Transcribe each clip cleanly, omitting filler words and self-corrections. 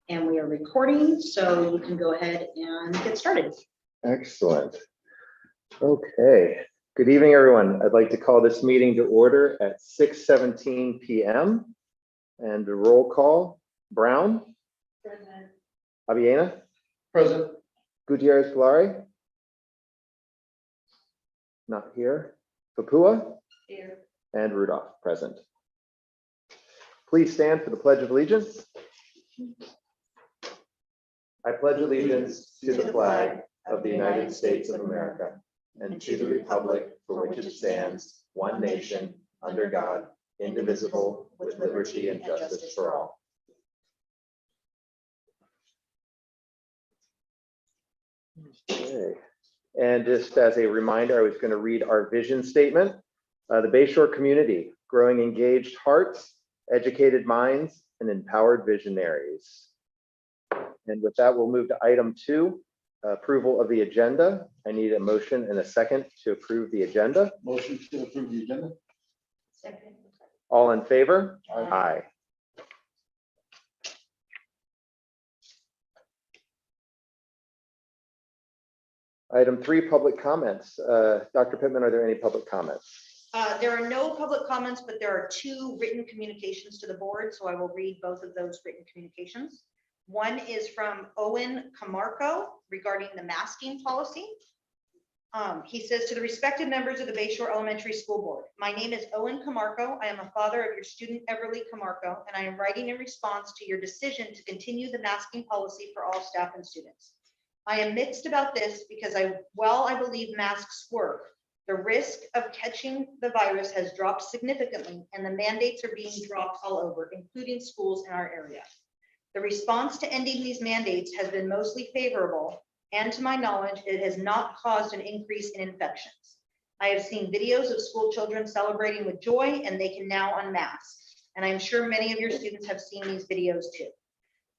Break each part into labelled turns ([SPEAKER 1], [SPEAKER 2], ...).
[SPEAKER 1] And we are recording, so you can go ahead and get started.
[SPEAKER 2] Excellent. Okay. Good evening, everyone. I'd like to call this meeting to order at 6:17 p.m. And the roll call: Brown.
[SPEAKER 1] Present.
[SPEAKER 2] Aviena.
[SPEAKER 3] Present.
[SPEAKER 2] Gutierrez Galari. Not here. Papua.
[SPEAKER 1] Here.
[SPEAKER 2] And Rudolph, present. Please stand for the Pledge of Allegiance. I pledge allegiance to the flag of the United States of America and to the republic for which it stands, one nation, under God, indivisible, with liberty and justice for all. Okay. And just as a reminder, I was going to read our vision statement. The Bayshore community, growing engaged hearts, educated minds, and empowered visionaries. And with that, we'll move to item 2, approval of the agenda. I need a motion and a second to approve the agenda.
[SPEAKER 3] Motion to approve the agenda.
[SPEAKER 1] Second.
[SPEAKER 2] All in favor?
[SPEAKER 3] Aye.
[SPEAKER 2] Item 3, public comments. Dr. Pittman, are there any public comments?
[SPEAKER 1] There are no public comments, but there are 2 written communications to the board, so I will read both of those written communications. One is from Owen Camarco regarding the masking policy. He says, to the respected members of the Bayshore Elementary School Board, my name is Owen Camarco. I am a father of your student Everly Camarco, and I am writing in response to your decision to continue the masking policy for all staff and students. I am mixed about this because while I believe masks work, the risk of catching the virus has dropped significantly, and the mandates are being dropped all over, including schools in our area. The response to ending these mandates has been mostly favorable, and to my knowledge, it has not caused an increase in infections. I have seen videos of school children celebrating with joy, and they can now unmask. And I'm sure many of your students have seen these videos too.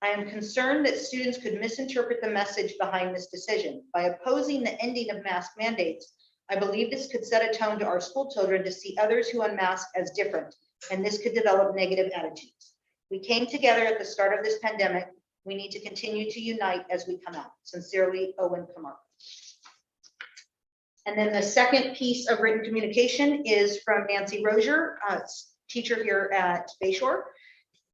[SPEAKER 1] I am concerned that students could misinterpret the message behind this decision. By opposing the ending of mask mandates, I believe this could set a tone to our school children to see others who unmask as different, and this could develop negative attitudes. We came together at the start of this pandemic. We need to continue to unite as we come out. Sincerely, Owen Camargo. And then the second piece of written communication is from Nancy Rozier, teacher here at Bayshore.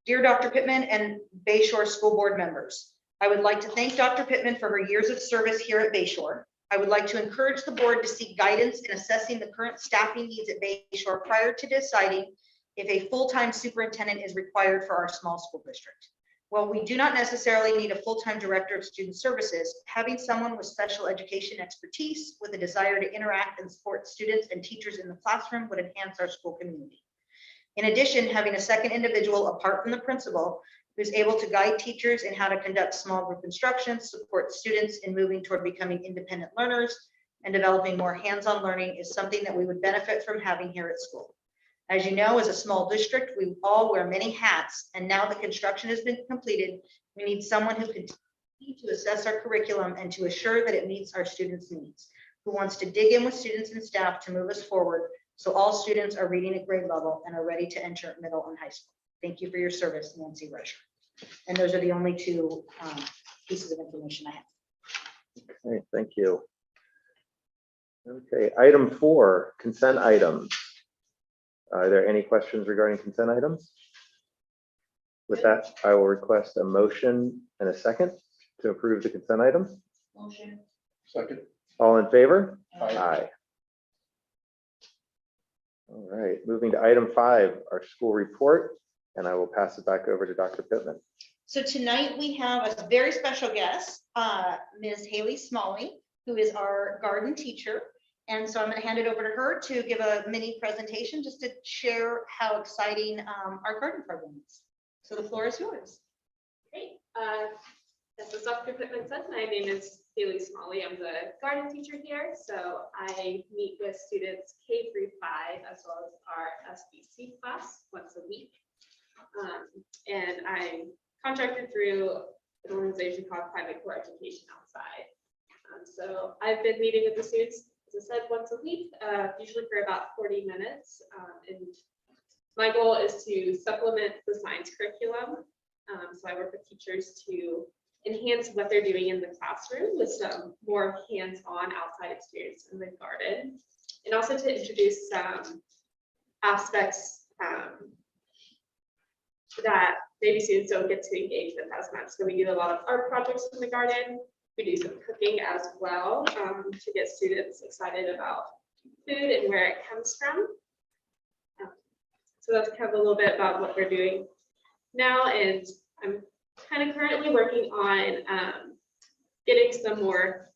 [SPEAKER 1] Dear Dr. Pittman and Bayshore School Board members, I would like to thank Dr. Pittman for her years of service here at Bayshore. I would like to encourage the board to seek guidance in assessing the current staffing needs at Bayshore prior to deciding if a full-time superintendent is required for our small school district. While we do not necessarily need a full-time director of student services, having someone with special education expertise with a desire to interact and support students and teachers in the classroom would enhance our school community. In addition, having a second individual apart from the principal who's able to guide teachers in how to conduct small group instruction, support students in moving toward becoming independent learners, and developing more hands-on learning is something that we would benefit from having here at school. As you know, as a small district, we all wear many hats, and now that construction has been completed, we need someone who can continue to assess our curriculum and to assure that it meets our students' needs, who wants to dig in with students and staff to move us forward so all students are reading at grade level and are ready to enter middle and high school. Thank you for your service, Nancy Rozier. And those are the only 2 pieces of information I have.
[SPEAKER 2] Okay, thank you. Okay, item 4, consent items. Are there any questions regarding consent items? With that, I will request a motion and a second to approve the consent items.
[SPEAKER 1] Motion.
[SPEAKER 3] Second.
[SPEAKER 2] All in favor?
[SPEAKER 3] Aye.
[SPEAKER 2] All right, moving to item 5, our school report, and I will pass it back over to Dr. Pittman.
[SPEAKER 1] So tonight we have a very special guest, Ms. Haley Smalley, who is our garden teacher. And so I'm going to hand it over to her to give a mini presentation just to share how exciting our garden program is. So the floor is yours.
[SPEAKER 4] Great. As Dr. Pittman said, my name is Haley Smalley. I'm the garden teacher here. So I meet with students K through 5 as well as our SBC class once a week. And I'm contracted through an organization called Private Core Education Outside. So I've been meeting with the students, as I said, once a week, usually for about 40 minutes. And my goal is to supplement the science curriculum So I work with teachers to enhance what they're doing in the classroom with some more hands-on outside experience in the garden. And also to introduce some aspects that maybe students don't get to engage with as much. So we do a lot of art projects in the garden. We do some cooking as well to get students excited about food and where it comes from. So that's kind of a little bit about what we're doing now. And I'm kind of currently working on getting some more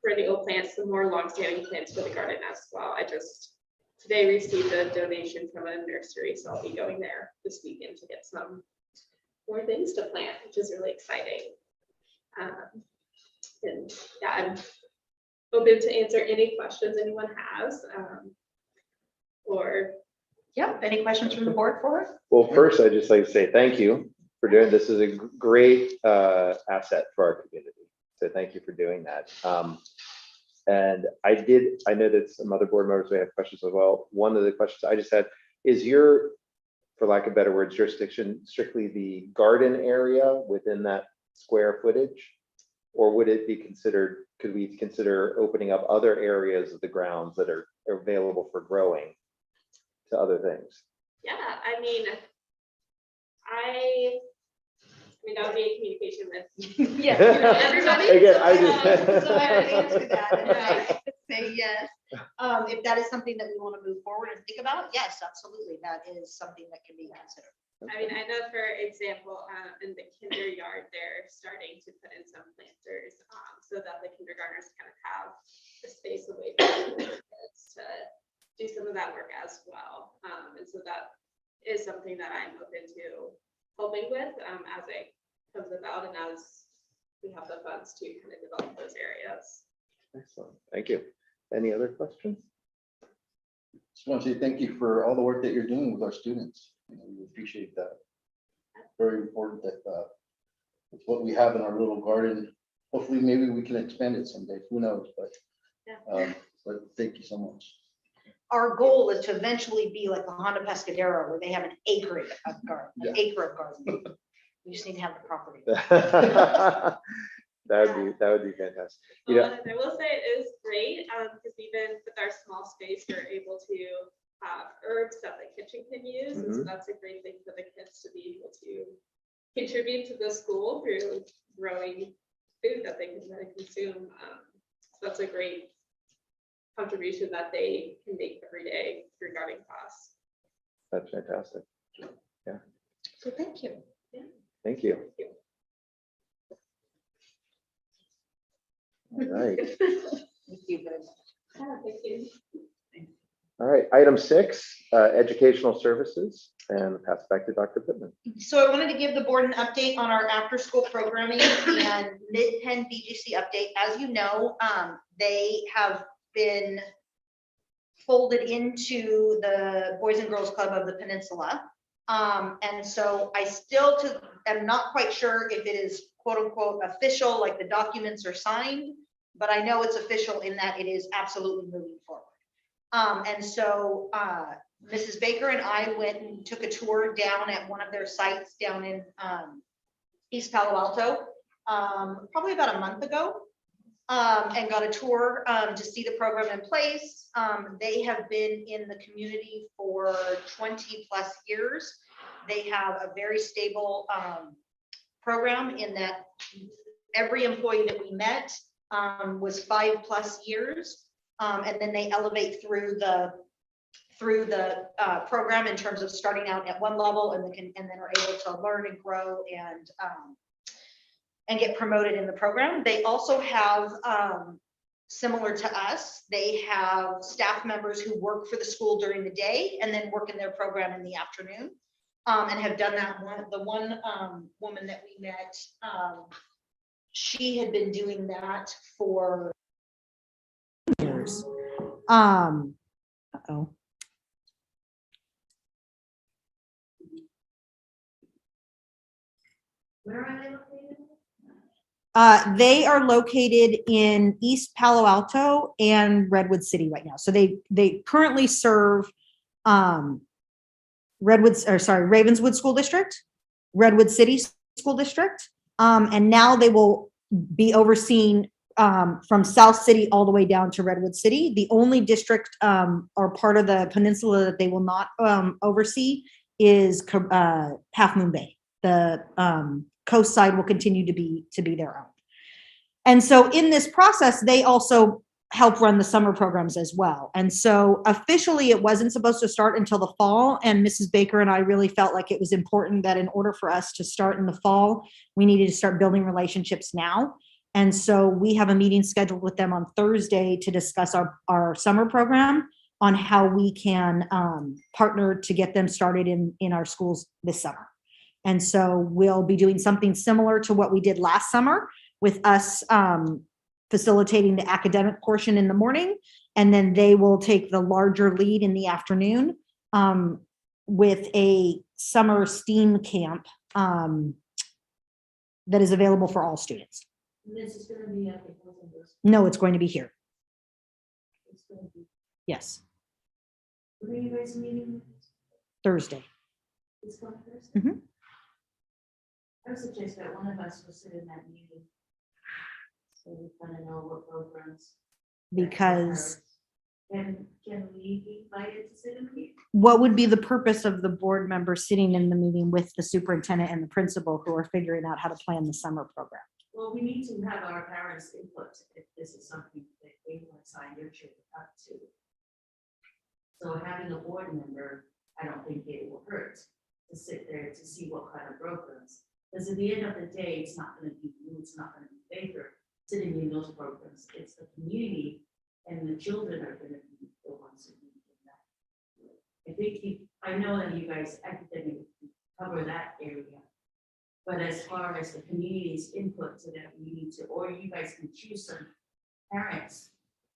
[SPEAKER 4] perennial plants, some more long-standing plants for the garden as well. I just today received a donation from a nursery, so I'll be going there this weekend to get some more things to plant, which is really exciting. And yeah, I'm open to answer any questions anyone has. Or
[SPEAKER 1] Yeah, any questions from the board for us?
[SPEAKER 2] Well, first, I'd just like to say thank you for doing this. Is a great asset for our community. So thank you for doing that. And I know that some other board members may have questions as well. One of the questions I just had is your, for lack of better words, jurisdiction strictly the garden area within that square footage? Or would it be considered, could we consider opening up other areas of the grounds that are available for growing to other things?
[SPEAKER 4] yeah, I mean, that would be a communication with
[SPEAKER 1] Yeah.
[SPEAKER 4] everybody.
[SPEAKER 2] Again,
[SPEAKER 1] So
[SPEAKER 2] I
[SPEAKER 1] I
[SPEAKER 2] just.
[SPEAKER 1] would answer that and I would say yes. If that is something that we want to move forward and think about, yes, absolutely. That is something that can be considered.
[SPEAKER 4] I mean, I know, for example, in the kinder yard, they're starting to put in some planters so that the kindergartners kind of have the space away from the kids to do some of that work as well. And so that is something that I'm open to helping with as it comes about and as we have the funds to kind of develop those areas.
[SPEAKER 2] Excellent, thank you. Any other questions?
[SPEAKER 3] Just want to say thank you for all the work that you're doing with our students. We appreciate that. Very important that it's what we have in our little garden. Hopefully, maybe we can expand it someday. Who knows? But thank you so much.
[SPEAKER 1] Our goal is to eventually be like the Honda Pescadero where they have an acre of garden,
[SPEAKER 3] Yeah.
[SPEAKER 1] an acre of garden. We just need to have the property.
[SPEAKER 2] That would be fantastic. You know,
[SPEAKER 4] And I will say it is great because even with our small space, we're able to have herbs that the kitchen can use. And so that's a great thing for the kids to be able to contribute to the school through growing food that they can consume. So that's a great contribution that they can make every day through gardening class.
[SPEAKER 2] that's fantastic.
[SPEAKER 1] So thank you.
[SPEAKER 2] Thank you. All right.
[SPEAKER 1] Thank you very much.
[SPEAKER 4] Thank you.
[SPEAKER 2] All right. Item 6, educational services, and pass back to Dr. Pittman.
[SPEAKER 1] So I wanted to give the board an update on our after-school programming and mid-Penn BGC update. As you know, they have been folded into the Boys and Girls Club of the Peninsula. And so I still am not quite sure if it is quote unquote official, like the documents are signed, but I know it's official in that it is absolutely moving forward. And so Mrs. Baker and I went and took a tour down at one of their sites down in East Palo Alto, probably about a month ago, and got a tour to see the program in place. They have been in the community for 20+ years. They have a very stable program in that every employee that we met was 5+ years. And then they elevate through the program in terms of starting out at one level and then are able to learn and grow and get promoted in the program. They also have, similar to us, they have staff members who work for the school during the day and then work in their program in the afternoon, and have done that. The one woman that we met, she had been doing that for years. Uh-oh.
[SPEAKER 5] Where are they located?
[SPEAKER 1] They are located in East Palo Alto and Redwood City right now. So they currently serve Ravenswood School District, Redwood City School District. And now they will be overseen from South City all the way down to Redwood City. The only district or part of the peninsula that they will not oversee is Half Moon Bay. The coast side will continue to be their own. And so in this process, they also help run the summer programs as well. And so officially it wasn't supposed to start until the fall. And Mrs. Baker and I really felt like it was important that in order for us to start in the fall, we needed to start building relationships now. And so we have a meeting scheduled with them on Thursday to discuss our summer program on how we can partner to get them started in our schools this summer. And so we'll be doing something similar to what we did last summer with us facilitating the academic portion in the morning, and then they will take the larger lead in the afternoon with a summer STEAM camp that is available for all students.
[SPEAKER 5] This is gonna be at the Parcel Tax.
[SPEAKER 1] No, it's going to be here.
[SPEAKER 5] It's gonna be,
[SPEAKER 1] Yes,
[SPEAKER 5] when are you guys meeting?
[SPEAKER 1] Thursday.
[SPEAKER 5] It's coming Thursday?
[SPEAKER 1] Mhm.
[SPEAKER 5] I would suggest that one of us will sit in that meeting. So we kind of know what programs.
[SPEAKER 1] Because
[SPEAKER 5] Can we be invited to sit in the meeting?
[SPEAKER 1] what would be the purpose of the board member sitting in the meeting with the superintendent and the principal who are figuring out how to plan the summer program?
[SPEAKER 5] Well, we need to have our parents' input if this is something that they want to sign their children up to. So having a board member, I don't think it will hurt to sit there to see what kind of programs. Because at the end of the day, it's not going to be you, it's not going to be Baker sitting in those programs. It's the community and the children are going to be the ones who need that. I think I know that you guys academically cover that area. But as far as the community's input to that, we need to, or you guys can choose some parents'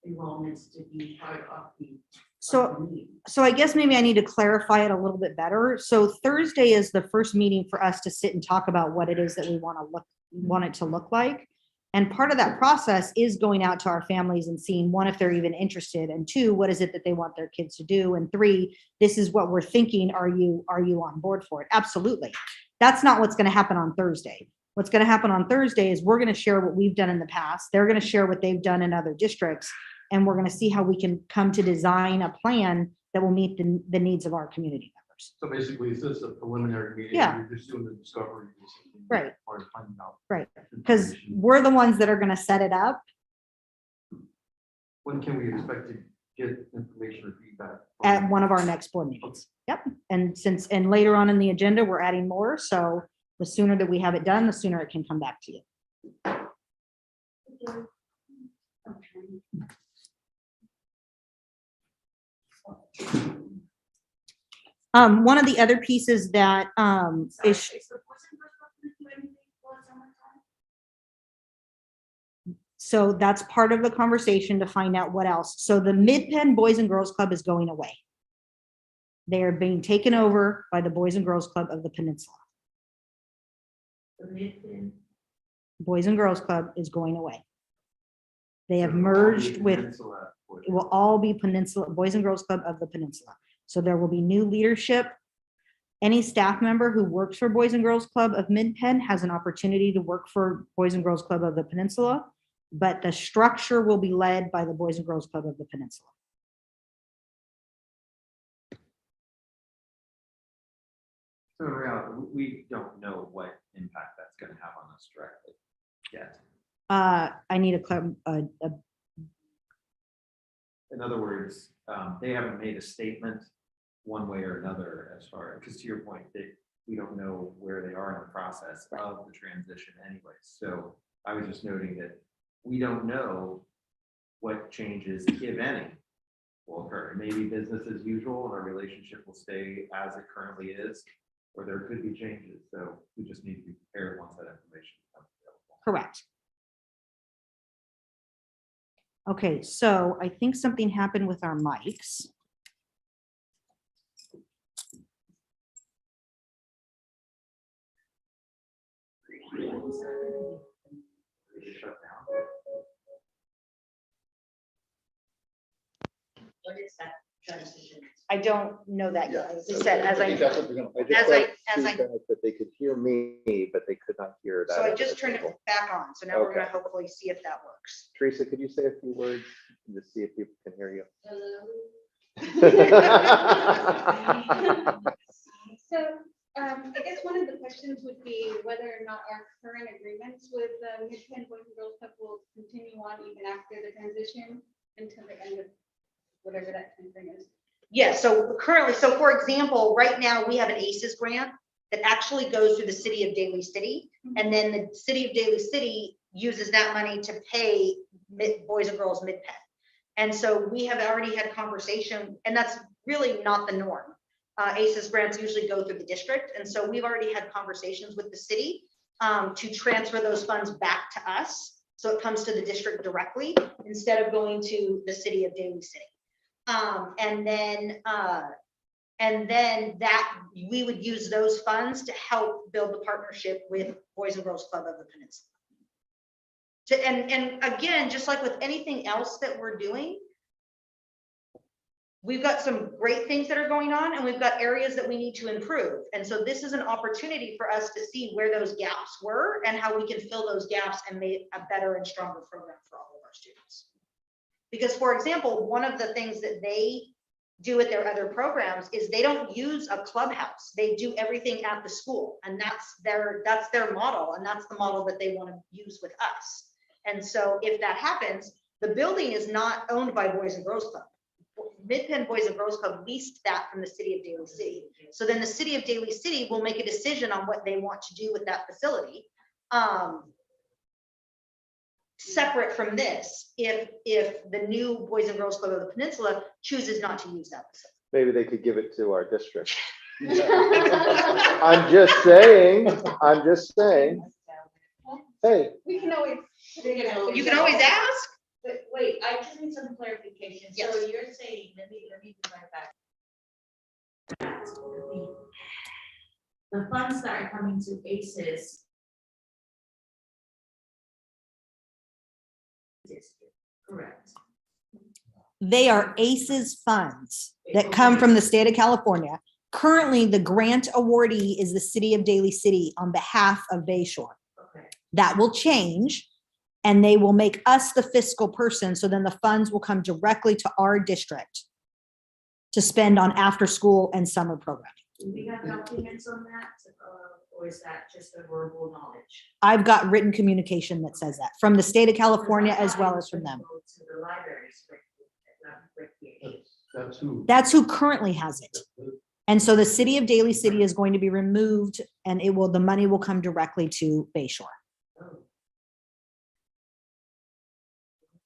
[SPEAKER 5] enrollments to be part of the.
[SPEAKER 1] So I guess maybe I need to clarify it a little bit better. So Thursday is the first meeting for us to sit and talk about what it is that we want it to look like. And part of that process is going out to our families and seeing, one, if they're even interested, and two, what is it that they want their kids to do? And three, this is what we're thinking. Are you on board for it? Absolutely. That's not what's going to happen on Thursday. What's going to happen on Thursday is we're going to share what we've done in the past. They're going to share what they've done in other districts. And we're going to see how we can come to design a plan that will meet the needs of our community members.
[SPEAKER 6] So basically, it's just a preliminary meeting.
[SPEAKER 1] Yeah.
[SPEAKER 6] You're just doing the discovery. basically,
[SPEAKER 1] Right.
[SPEAKER 6] Or finding out.
[SPEAKER 1] Right. Because
[SPEAKER 6] information.
[SPEAKER 1] we're the ones that are going to set it up
[SPEAKER 6] When can we expect to get information or feedback?
[SPEAKER 1] at one of our next board meetings. Yep. And later on in the agenda, we're adding more. So the sooner that we have it done, the sooner it can come back to you. One of the other pieces that is, so that's part of the conversation to find out what else. So the Mid-Penn Boys and Girls Club is going away. They are being taken over by the Boys and Girls Club of the Peninsula. Boys and Girls Club is going away. They have merged with, it will all be Peninsula, Boys and Girls Club of the Peninsula. So there will be new leadership. Any staff member who works for Boys and Girls Club of Mid-Penn has an opportunity to work for Boys and Girls Club of the Peninsula, but the structure will be led by the Boys and Girls Club of the Peninsula.
[SPEAKER 7] So in reality, we don't know what impact that's going to have on us directly yet.
[SPEAKER 1] I need
[SPEAKER 7] In other words, they haven't made a statement one way or another as far, because to your point, we don't know where they are in the process of the transition anyway. So I was just noting that we don't know what changes, if any, will occur. Maybe business as usual and our relationship will stay as it currently is, or there could be changes. So we just need to be prepared once that information becomes available.
[SPEAKER 1] correct. Okay, so I think something happened with our mics.
[SPEAKER 7] They shut down.
[SPEAKER 5] What is that? transition?
[SPEAKER 1] I don't know that yet. As I
[SPEAKER 3] Yeah.
[SPEAKER 1] said, as
[SPEAKER 3] think that's
[SPEAKER 1] I,
[SPEAKER 3] what they're gonna-
[SPEAKER 2] I just
[SPEAKER 1] As I-
[SPEAKER 2] got
[SPEAKER 1] as I-
[SPEAKER 2] feedback that they could hear me, but they could not hear that.
[SPEAKER 1] so I
[SPEAKER 2] at the
[SPEAKER 1] just turned it
[SPEAKER 2] table.
[SPEAKER 1] back on. So now we're
[SPEAKER 2] Okay.
[SPEAKER 1] gonna hopefully see if that works.
[SPEAKER 2] Teresa, could you say a few words to see if people can hear you?
[SPEAKER 8] So, I guess one of the questions would be whether or not our current agreements with the Mid-Penn Boys and Girls Club will continue on even after the transition until the end of whatever that timeframe is.
[SPEAKER 1] Yes, so currently, so for example, right now we have an ACES grant that actually goes through the city of Daly City. And then the city of Daly City uses that money to pay boys and girls Mid-Penn. And so we have already had conversation, and that's really not the norm. ACES grants usually go through the district. And so we've already had conversations with the city to transfer those funds back to us. So it comes to the district directly instead of going to the city of Daly City. And then that we would use those funds to help build the partnership with Boys and Girls Club of the Peninsula. And again, just like with anything else that we're doing, we've got some great things that are going on and we've got areas that we need to improve. And so this is an opportunity for us to see where those gaps were and how we can fill those gaps and make a better and stronger program for all of our students. Because, for example, one of the things that they do with their other programs is they don't use a clubhouse. They do everything at the school, and that's their model, and that's the model that they want to use with us. And so if that happens, the building is not owned by Boys and Girls Club. Mid-Penn Boys and Girls Club leased that from the city of Daly City. So then the city of Daly City will make a decision on what they want to do with that facility. Separate from this, if the new Boys and Girls Club of the Peninsula chooses not to use that facility.
[SPEAKER 2] Maybe they could give it to our district. I'm just saying, hey,
[SPEAKER 8] We can always.
[SPEAKER 1] You can always ask.
[SPEAKER 5] But wait, I just need some clarification. So
[SPEAKER 1] Yes.
[SPEAKER 5] you're saying, let me go right back. The funds that are coming to ACES. Correct.
[SPEAKER 9] They are ACES funds that come from the state of California. Currently, the grant awardee is the city of Daly City on behalf of Bayshore.
[SPEAKER 5] Okay.
[SPEAKER 9] That will change, and they will make us the fiscal person, so then the funds will come directly to our district to spend on after-school and summer programming.
[SPEAKER 5] Do we have documents on that, or is that just a verbal knowledge?
[SPEAKER 9] I've got written communication that says that, from the state of California as well as from them.
[SPEAKER 5] Go to the libraries. Recreation.
[SPEAKER 6] That's who.
[SPEAKER 9] That's who currently has it. And so the city of Daly City is going to be removed, and the money will come directly to Bayshore.
[SPEAKER 5] Oh.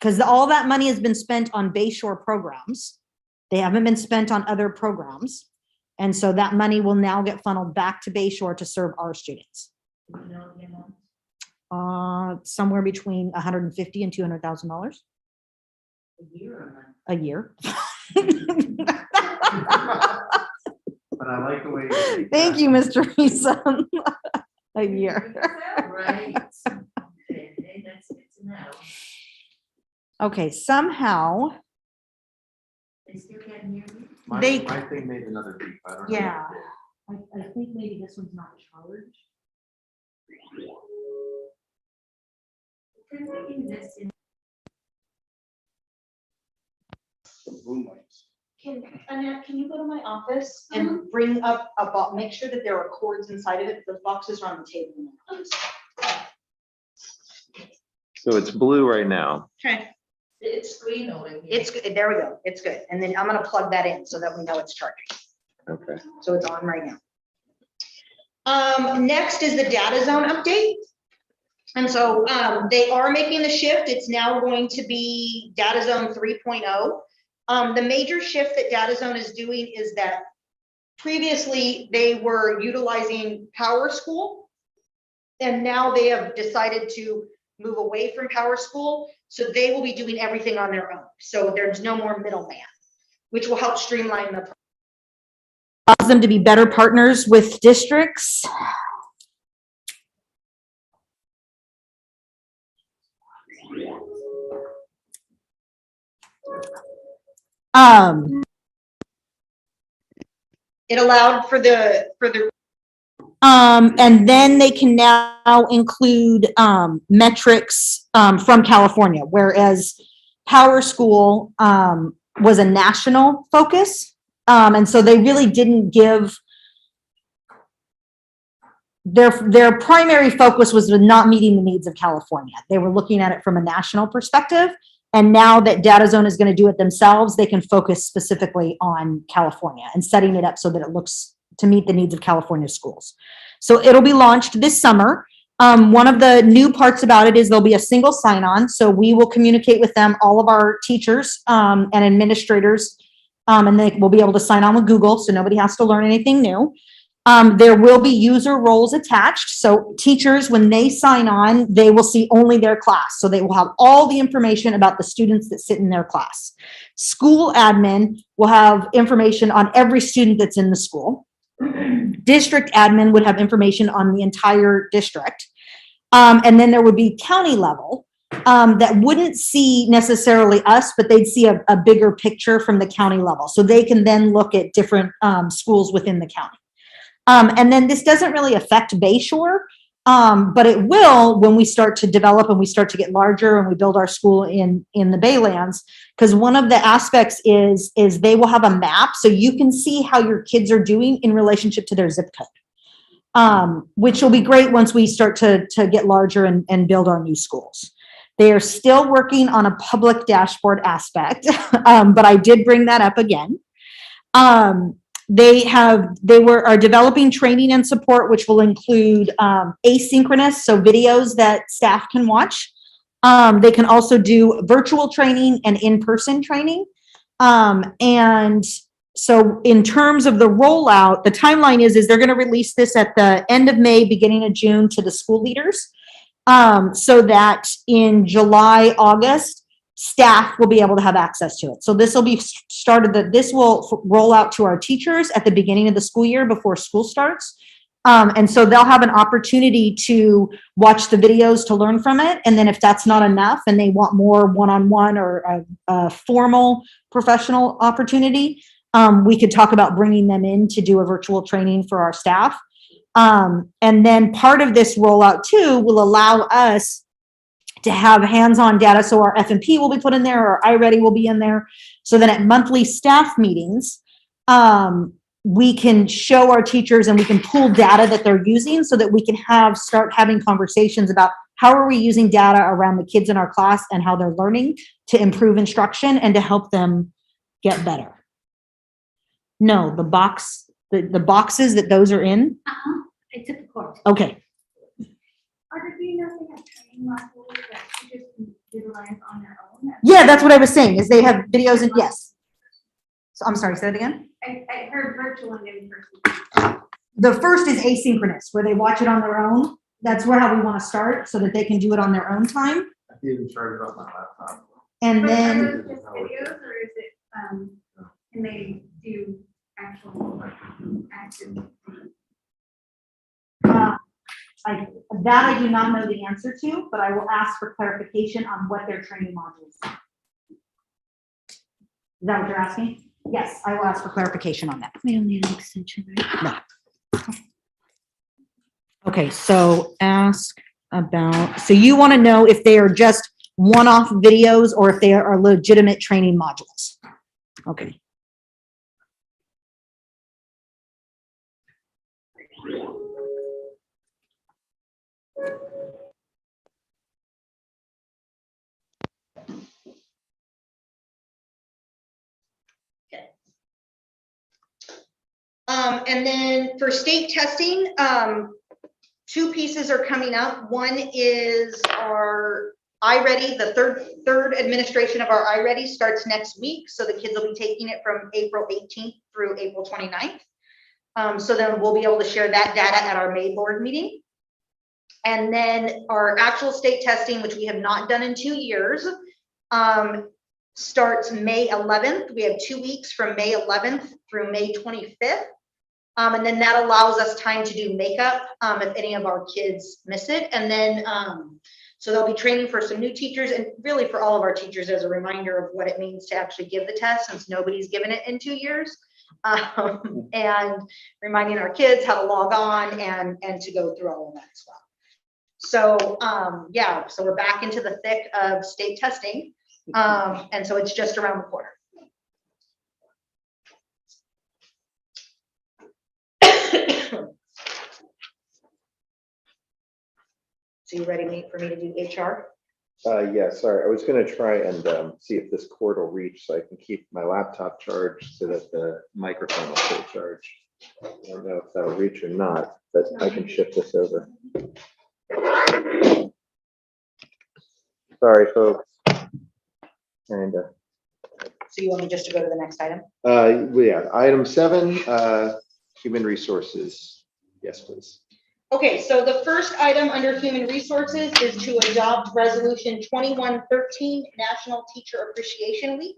[SPEAKER 9] Because all that money has been spent on Bayshore programs. They haven't been spent on other programs. And so that money will now get funneled back to Bayshore to serve our students.
[SPEAKER 5] Do you know the amount?
[SPEAKER 9] Somewhere between $150,000 and $200,000
[SPEAKER 5] A year or a month?
[SPEAKER 9] a year.
[SPEAKER 7] But I like the way. you say
[SPEAKER 9] Thank
[SPEAKER 7] that.
[SPEAKER 9] you, Mr. Reason. A year.
[SPEAKER 5] Right. Okay, that's good to know.
[SPEAKER 9] Okay, somehow,
[SPEAKER 5] They still can't hear me?
[SPEAKER 7] My
[SPEAKER 9] They-
[SPEAKER 7] my thing made another beep. I don't know.
[SPEAKER 9] Yeah. I think maybe this one's not charged.
[SPEAKER 5] Can we invest in?
[SPEAKER 3] Boom lights.
[SPEAKER 1] Annette, can you go to my office and bring up a box, make sure that there are cords inside of it, the boxes are on the table now.
[SPEAKER 2] so it's blue right now.
[SPEAKER 1] Okay,
[SPEAKER 5] It's green over here.
[SPEAKER 1] it's good, there we go, it's good, and then I'm gonna plug that in so that we know it's charging,
[SPEAKER 2] Okay.
[SPEAKER 1] so it's on right now. Next is the DataZone update. And so, they are making the shift, it's now going to be DataZone 3.0. The major shift that DataZone is doing is that previously they were utilizing Power School, and now they have decided to move away from Power School, so they will be doing everything on their own. So there's no more middleman, which will help streamline the.
[SPEAKER 9] Allows them to be better partners with districts.
[SPEAKER 1] It allowed for the
[SPEAKER 9] And then they can now include metrics from California, whereas Power School was a national focus. And so they really didn't give their primary focus was not meeting the needs of California. They were looking at it from a national perspective. And now that DataZone is going to do it themselves, they can focus specifically on California and setting it up so that it looks to meet the needs of California schools. So it'll be launched this summer. One of the new parts about it is there'll be a single sign-on. So we will communicate with them, all of our teachers and administrators, and they will be able to sign on with Google, so nobody has to learn anything new. There will be user roles attached. So teachers, when they sign on, they will see only their class. So they will have all the information about the students that sit in their class. School admin will have information on every student that's in the school. District admin would have information on the entire district. And then there would be county level that wouldn't see necessarily us, but they'd see a bigger picture from the county level. So they can then look at different schools within the county. And then this doesn't really affect Bayshore, but it will when we start to develop and we start to get larger and we build our school in the Baylands. Because one of the aspects is they will have a map so you can see how your kids are doing in relationship to their zip code, which will be great once we start to get larger and build our new schools. They are still working on a public dashboard aspect, but I did bring that up again. They are developing training and support, which will include asynchronous, so videos that staff can watch. They can also do virtual training and in-person training. And so in terms of the rollout, the timeline is they're going to release this at the end of May, beginning of June to the school leaders, so that in July, August, staff will be able to have access to it. So this will be this will roll out to our teachers at the beginning of the school year before school starts. And so they'll have an opportunity to watch the videos to learn from it. And then if that's not enough and they want more one-on-one or a formal professional opportunity, we could talk about bringing them in to do a virtual training for our staff. And then part of this rollout too will allow us to have hands-on data. So our F&P will be put in there, or iReady will be in there, so that at monthly staff meetings, we can show our teachers and we can pull data that they're using so that we can start having conversations about how are we using data around the kids in our class and how they're learning to improve instruction and to help them get better. No, the boxes that those are in.
[SPEAKER 5] I took the course.
[SPEAKER 9] Okay.
[SPEAKER 8] Or do you know they have training modules that teachers can utilize on their own?
[SPEAKER 9] Yeah, that's what I was saying, is they have videos and yes. So I'm sorry, say that again.
[SPEAKER 8] I heard virtual and in person.
[SPEAKER 9] The first is asynchronous, where they watch it on their own. That's how we want to start, so that they can do it on their own time.
[SPEAKER 6] I can even start it on my laptop.
[SPEAKER 9] And
[SPEAKER 8] But
[SPEAKER 9] then,
[SPEAKER 8] are those just videos, or is it, can they do actual active?
[SPEAKER 9] I do not know the answer to, but I will ask for clarification on what their training modules are. Is that what you're asking? Yes, I will ask for clarification on that.
[SPEAKER 5] We don't need an extension, right?
[SPEAKER 9] Okay, so so you want to know if they are just one-off videos or if they are legitimate training modules. Okay.
[SPEAKER 1] And then for state testing, two pieces are coming up. One is our iReady, the third administration of our iReady starts next week. So the kids will be taking it from April 18th through April 29th. So then we'll be able to share that data at our May board meeting. And then our actual state testing, which we have not done in 2 years, starts May 11th. We have 2 weeks from May 11th through May 25th. And then that allows us time to do makeup if any of our kids miss it. And then, so they'll be training for some new teachers and really for all of our teachers as a reminder of what it means to actually give the test, since nobody's given it in 2 years. and reminding our kids how to log on and to go through all of that as well. So, yeah, so we're back into the thick of state testing. And so it's just around the corner. So you ready for me to do HR?
[SPEAKER 2] Yeah, sorry, I was gonna try and see if this cord will reach so I can keep my laptop charged so that the microphone will stay charged. I don't know if that'll reach or not, but I can shift this over. Sorry, folks. And,
[SPEAKER 1] So you want me just to go to the next item?
[SPEAKER 2] yeah, item 7, human resources. Yes, please.
[SPEAKER 1] Okay, so the first item under human resources is to adopt resolution 2113, National Teacher Appreciation Week.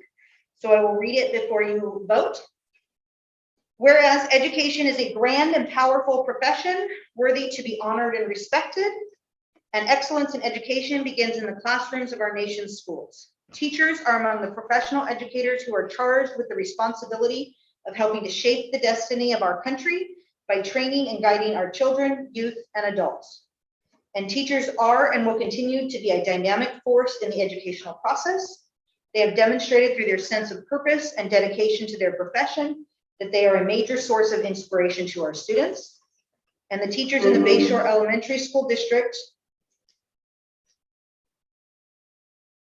[SPEAKER 1] So I will read it before you vote. Whereas education is a grand and powerful profession worthy to be honored and respected, and excellence in education begins in the classrooms of our nation's schools. Teachers are among the professional educators who are charged with the responsibility of helping to shape the destiny of our country by training and guiding our children, youth, and adults. And teachers are and will continue to be a dynamic force in the educational process. They have demonstrated through their sense of purpose and dedication to their profession that they are a major source of inspiration to our students. And the teachers in the Bayshore Elementary School District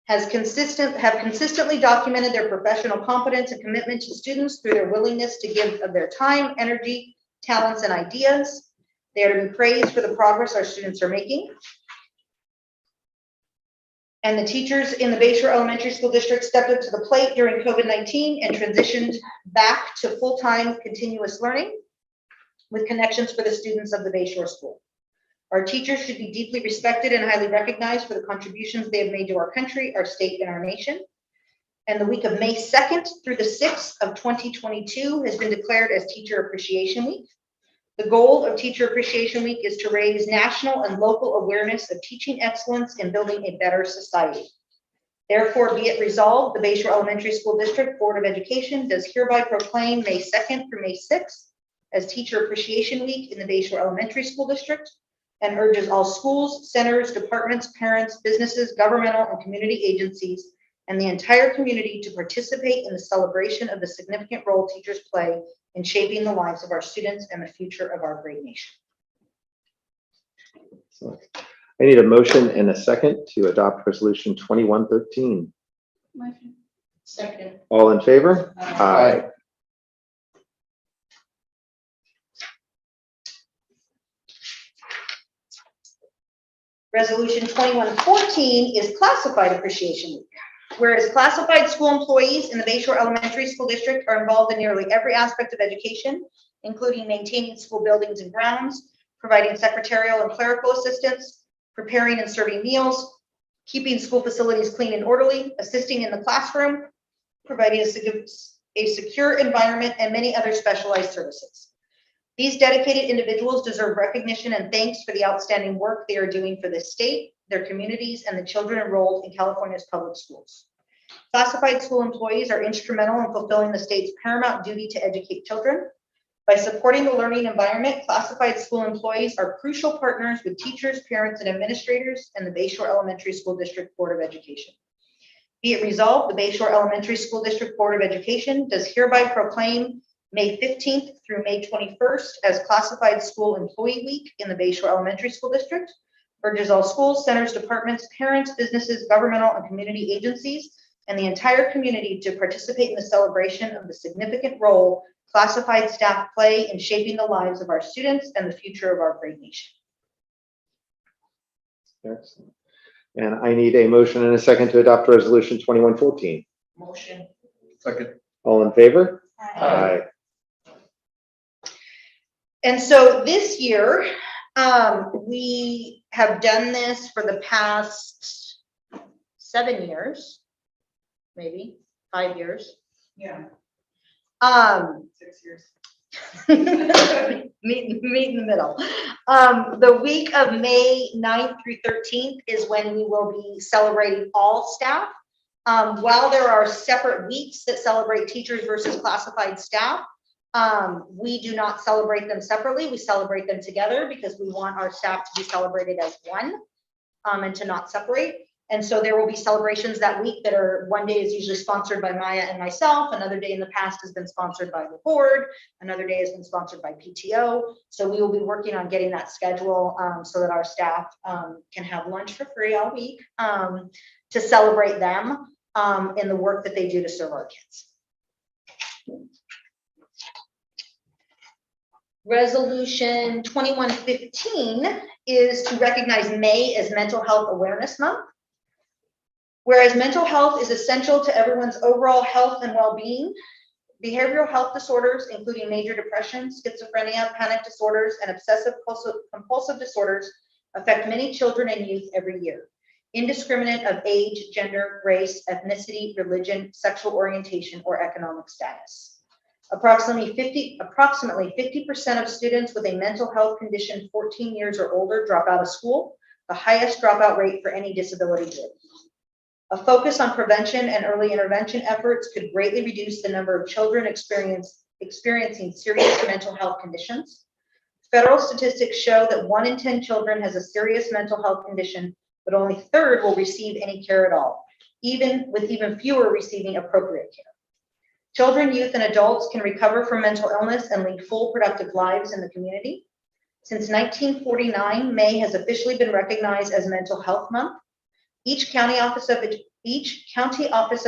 [SPEAKER 1] have consistently documented their professional competence and commitment to students through their willingness to give of their time, energy, talents, and ideas. They are to be praised for the progress our students are making. And the teachers in the Bayshore Elementary School District stepped up to the plate during COVID-19 and transitioned back to full-time continuous learning with connections for the students of the Bayshore School. Our teachers should be deeply respected and highly recognized for the contributions they have made to our country, our state, and our nation. And the week of May 2nd through the 6th of 2022 has been declared as Teacher Appreciation Week. The goal of Teacher Appreciation Week is to raise national and local awareness of teaching excellence and building a better society. Therefore, be it resolved, the Bayshore Elementary School District Board of Education does hereby proclaim May 2nd through May 6th as Teacher Appreciation Week in the Bayshore Elementary School District, and urges all schools, centers, departments, parents, businesses, governmental and community agencies, and the entire community to participate in the celebration of the significant role teachers play in shaping the lives of our students and the future of our great nation.
[SPEAKER 2] I need a motion and a second to adopt resolution 2113.
[SPEAKER 8] Motion.
[SPEAKER 1] Second.
[SPEAKER 2] All in favor?
[SPEAKER 3] Aye.
[SPEAKER 1] Resolution 2114 is Classified Appreciation Week. Whereas classified school employees in the Bayshore Elementary School District are involved in nearly every aspect of education, including maintaining school buildings and grounds, providing secretarial and clerical assistance, preparing and serving meals, keeping school facilities clean and orderly, assisting in the classroom, providing a secure environment, and many other specialized services. These dedicated individuals deserve recognition and thanks for the outstanding work they are doing for this state, their communities, and the children enrolled in California's public schools. Classified school employees are instrumental in fulfilling the state's paramount duty to educate children. By supporting the learning environment, classified school employees are crucial partners with teachers, parents, and administrators, and the Bayshore Elementary School District Board of Education. Be it resolved, the Bayshore Elementary School District Board of Education does hereby proclaim May 15th through May 21st as Classified School Employee Week in the Bayshore Elementary School District, urges all schools, centers, departments, parents, businesses, governmental and community agencies, and the entire community to participate in the celebration of the significant role classified staff play in shaping the lives of our students and the future of our great nation.
[SPEAKER 2] Excellent. And I need a motion and a second to adopt resolution 2114.
[SPEAKER 1] Motion.
[SPEAKER 3] Second.
[SPEAKER 2] All in favor?
[SPEAKER 3] Aye.
[SPEAKER 1] And so this year, we have done this for the past 7 years, maybe 5 years.
[SPEAKER 8] Yeah.
[SPEAKER 1] 6 years. meet in the middle. The week of May 9th through 13th is when we will be celebrating all staff. While there are separate weeks that celebrate teachers versus classified staff, We do not celebrate them separately. We celebrate them together because we want our staff to be celebrated as one, and to not separate. And so there will be celebrations that week that are, one day is usually sponsored by Maya and myself. Another day in the past has been sponsored by the board. Another day has been sponsored by PTO. So we will be working on getting that schedule so that our staff can have lunch for free all week to celebrate them in the work that they do to serve our kids. Resolution 2115 is to recognize May as Mental Health Awareness Month. Whereas mental health is essential to everyone's overall health and well-being, behavioral health disorders, including major depression, schizophrenia, panic disorders, and obsessive compulsive disorders affect many children and youth every year, indiscriminate of age, gender, race, ethnicity, religion, sexual orientation, or economic status. Approximately 50% of students with a mental health condition 14 years or older drop out of school, the highest dropout rate for any disability group. A focus on prevention and early intervention efforts could greatly reduce the number of children experiencing serious mental health conditions. Federal statistics show that 1 in 10 children has a serious mental health condition, but only a third will receive any care at all, even fewer receiving appropriate care. Children, youth, and adults can recover from mental illness and lead full, productive lives in the community. Since 1949, May has officially been recognized as Mental Health Month. Each county office of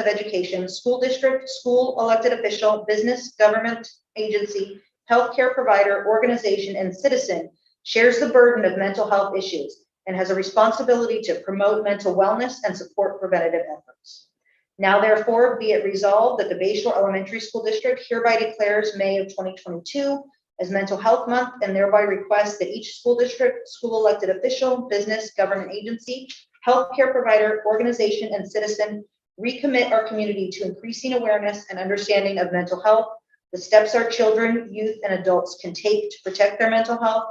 [SPEAKER 1] education, school district, school elected official, business, government agency, healthcare provider, organization, and citizen shares the burden of mental health issues and has a responsibility to promote mental wellness and support preventative efforts. Now, therefore, be it resolved that the Bayshore Elementary School District hereby declares May of 2022 as Mental Health Month and thereby requests that each school district, school elected official, business, government agency, healthcare provider, organization, and citizen recommit our community to increasing awareness and understanding of mental health, the steps our children, youth, and adults can take to protect their mental health,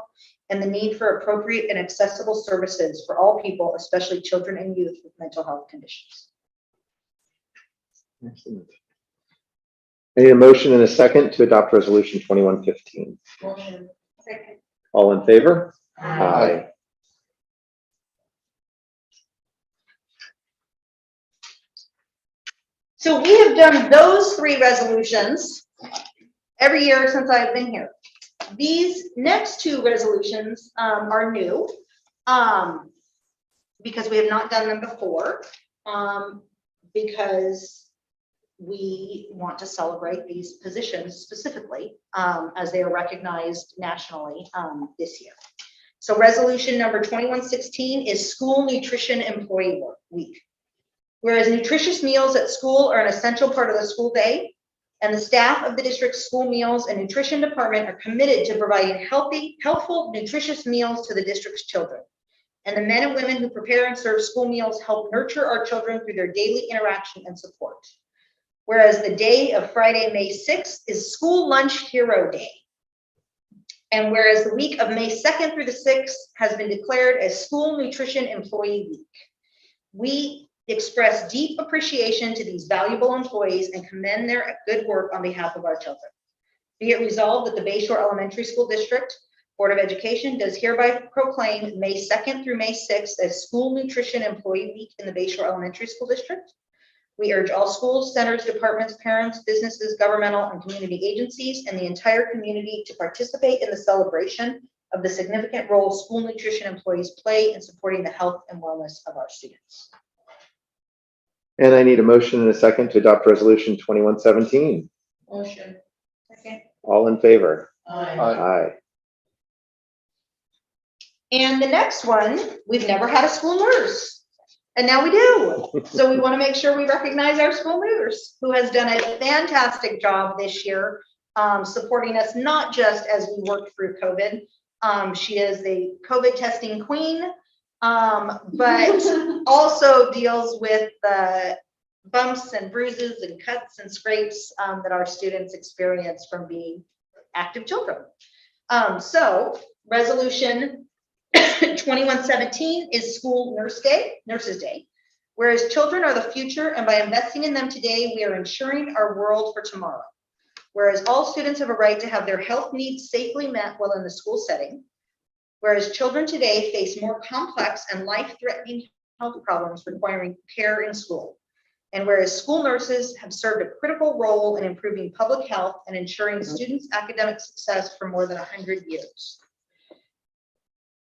[SPEAKER 1] and the need for appropriate and accessible services for all people, especially children and youth with mental health conditions.
[SPEAKER 2] Excellent. I need a motion and a second to adopt resolution 2115.
[SPEAKER 8] Motion. Second.
[SPEAKER 2] All in favor?
[SPEAKER 3] Aye.
[SPEAKER 1] So we have done those 3 resolutions every year since I've been here. These next 2 resolutions are new because we have not done them before, because we want to celebrate these positions specifically as they are recognized nationally this year. So resolution number 2116 is School Nutrition Employee Week. Whereas nutritious meals at school are an essential part of the school day, and the staff of the district's school meals and nutrition department are committed to providing healthful, nutritious meals to the district's children. And the men and women who prepare and serve school meals help nurture our children through their daily interaction and support. Whereas the day of Friday, May 6th is School Lunch Hero Day. And whereas the week of May 2nd through the 6th has been declared as School Nutrition Employee Week. We express deep appreciation to these valuable employees and commend their good work on behalf of our children. Be it resolved that the Bayshore Elementary School District Board of Education does hereby proclaim May 2nd through May 6th as School Nutrition Employee Week in the Bayshore Elementary School District. We urge all schools, centers, departments, parents, businesses, governmental and community agencies, and the entire community to participate in the celebration of the significant role school nutrition employees play in supporting the health and wellness of our students.
[SPEAKER 2] And I need a motion and a second to adopt resolution 2117.
[SPEAKER 8] Motion. Second.
[SPEAKER 2] All in favor?
[SPEAKER 8] Aye.
[SPEAKER 2] Aye.
[SPEAKER 1] And the next one, we've never had a school nurse, and now we do. So we want to make sure we recognize our school nurse, who has done a fantastic job this year, supporting us not just as we worked through COVID. She is the COVID testing queen, but also deals with the bumps and bruises and cuts and scrapes that our students experience from being active children. So resolution 2117 is School Nurses Day, whereas children are the future, and by investing in them today, we are ensuring our world for tomorrow. Whereas all students have a right to have their health needs safely met while in the school setting. Whereas children today face more complex and life-threatening health problems requiring care in school. And whereas school nurses have served a critical role in improving public health and ensuring students' academic success for more than 100 years.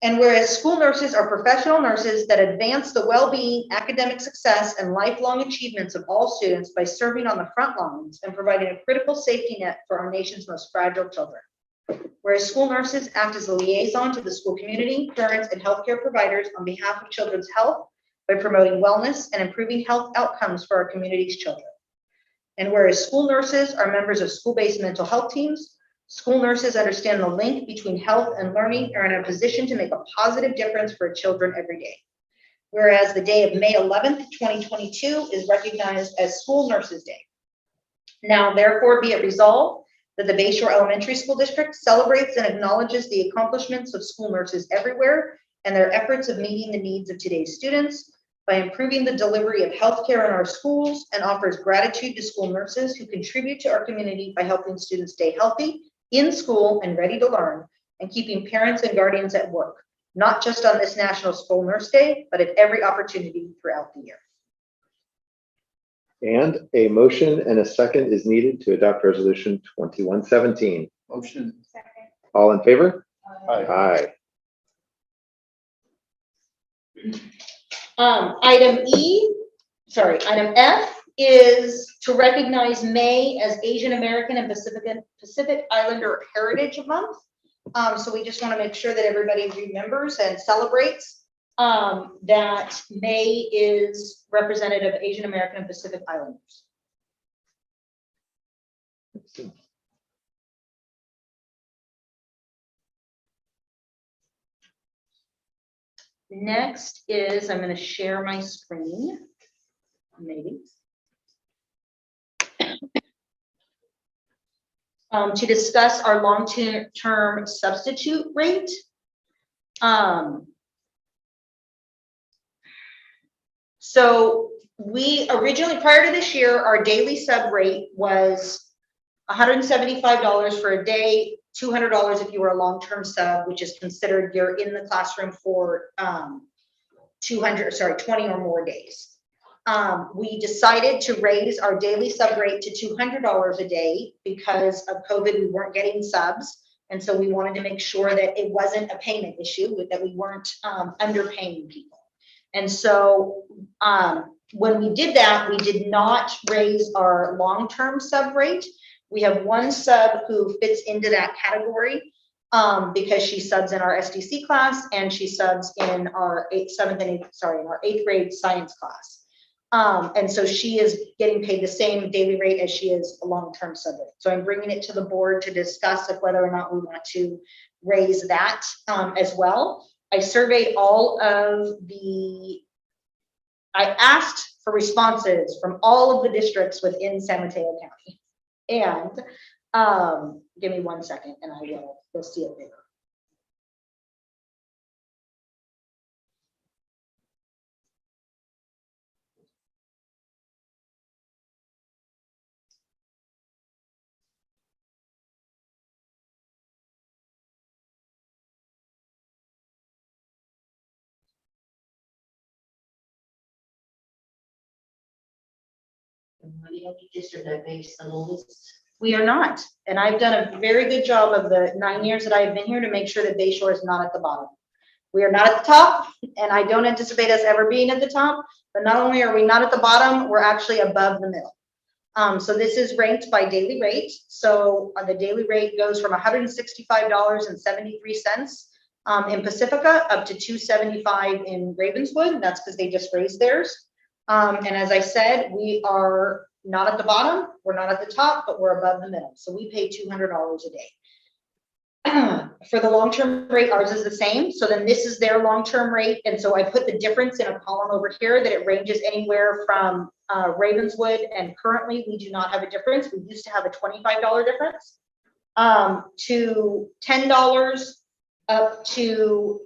[SPEAKER 1] And whereas school nurses are professional nurses that advance the well-being, academic success, and lifelong achievements of all students by serving on the front lines and providing a critical safety net for our nation's most fragile children. Whereas school nurses act as a liaison to the school community, parents, and healthcare providers on behalf of children's health by promoting wellness and improving health outcomes for our community's children. And whereas school nurses are members of school-based mental health teams, school nurses understand the link between health and learning and are in a position to make a positive difference for children every day. Whereas the day of May 11th, 2022 is recognized as School Nurses Day. Now, therefore, be it resolved that the Bayshore Elementary School District celebrates and acknowledges the accomplishments of school nurses everywhere and their efforts of meeting the needs of today's students by improving the delivery of healthcare in our schools, and offers gratitude to school nurses who contribute to our community by helping students stay healthy in school and ready to learn, and keeping parents and guardians at work, not just on this National School Nurse Day, but at every opportunity throughout the year.
[SPEAKER 2] And a motion and a second is needed to adopt resolution 2117.
[SPEAKER 3] Motion.
[SPEAKER 8] Second.
[SPEAKER 2] All in favor?
[SPEAKER 3] Aye.
[SPEAKER 1] Item F is to recognize May as Asian American and Pacific Islander Heritage Month. So we just want to make sure that everybody remembers and celebrates that May is representative of Asian American and Pacific Islanders. Next is, I'm going to share my screen, maybe. To discuss our long-term substitute rate. So we originally, prior to this year, our daily sub rate was $175 for a day, $200 if you were a long-term sub, which is considered you're in the classroom for 20 or more days. We decided to raise our daily sub rate to $200 a day because of COVID. We weren't getting subs. And so we wanted to make sure that it wasn't a payment issue, that we weren't underpaying people. And so when we did that, we did not raise our long-term sub rate. We have one sub who fits into that category because she subs in our SDC class and she subs in our in our 8th grade science class. And so she is getting paid the same daily rate as she is a long-term sub rate. So I'm bringing it to the board to discuss if whether or not we want to raise that as well. I surveyed I asked for responses from all of the districts within San Mateo County. And give me 1 second and you'll see it bigger.
[SPEAKER 5] The only district that makes the lowest.
[SPEAKER 1] We are not. And I've done a very good job of the 9 years that I've been here to make sure that Bayshore is not at the bottom. We are not at the top, and I don't anticipate us ever being at the top, but not only are we not at the bottom, we're actually above the middle. So this is ranked by daily rate. So the daily rate goes from $165.73 in Pacifica up to $275 in Ravenswood. That's because they just raised theirs. And as I said, we are not at the bottom, we're not at the top, but we're above the middle. So we pay $200 a day. For the long-term rate, ours is the same. So then this is their long-term rate. And so I put the difference in a column over here that it ranges anywhere from Ravenswood, and currently we do not have a difference. We used to have a $25 difference to $10 up to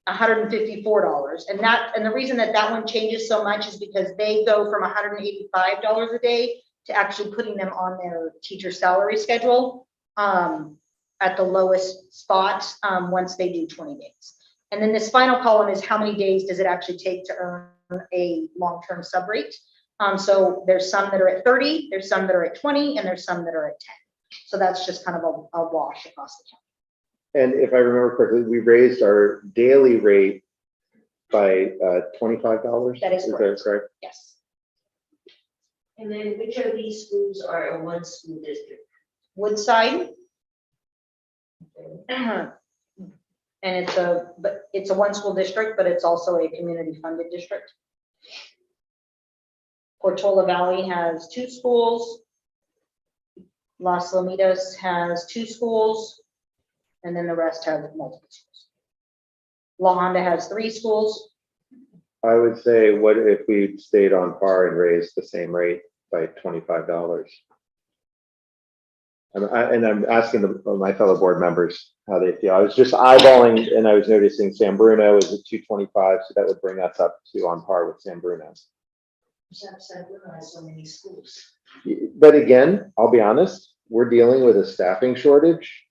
[SPEAKER 1] $154. And the reason that one changes so much is because they go from $185 a day to actually putting them on their teacher salary schedule at the lowest spot once they do 20 days. And then this final column is how many days does it actually take to earn a long-term sub rate. So there's some that are at 30, there's some that are at 20, and there's some that are at 10. So that's just kind of a wash across the county.
[SPEAKER 2] And if I remember correctly, we raised our daily rate by $25.
[SPEAKER 1] That is correct. Yes.
[SPEAKER 5] And then which of these schools are a one school district?
[SPEAKER 1] Woodside. And it's a one school district, but it's also a community funded district. Portola Valley has 2 schools. Las Lomitas has 2 schools, and then the rest have multiple schools. La Honda has 3 schools.
[SPEAKER 2] I would say, what if we stayed on par and raised the same rate by $25? And I'm asking my fellow board members how they feel. I was just eyeballing and I was noticing San Bruno is at 225, so that would bring us up to on par with San Bruno.
[SPEAKER 5] San Bruno has so many schools.
[SPEAKER 2] But again, I'll be honest, we're dealing with a staffing shortage,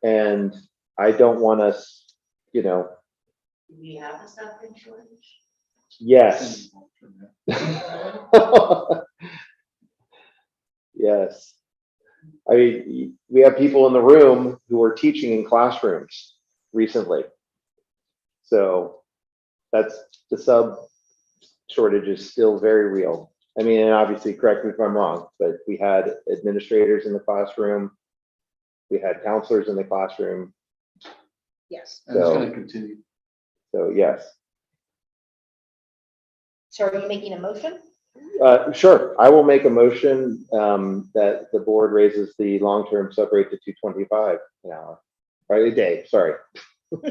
[SPEAKER 2] and I don't want us,
[SPEAKER 5] Do we have a staffing shortage?
[SPEAKER 2] yes. Yes. I mean, we have people in the room who are teaching in classrooms recently. So that's the sub shortage is still very real. I mean, and obviously, correct me if I'm wrong, but we had administrators in the classroom. We had counselors in the classroom.
[SPEAKER 1] Yes.
[SPEAKER 3] And it's gonna continue.
[SPEAKER 2] So yes.
[SPEAKER 1] So are you making a motion?
[SPEAKER 2] Sure. I will make a motion that the board raises the long-term sub rate to 225 an hour, right, a day, sorry.
[SPEAKER 1] I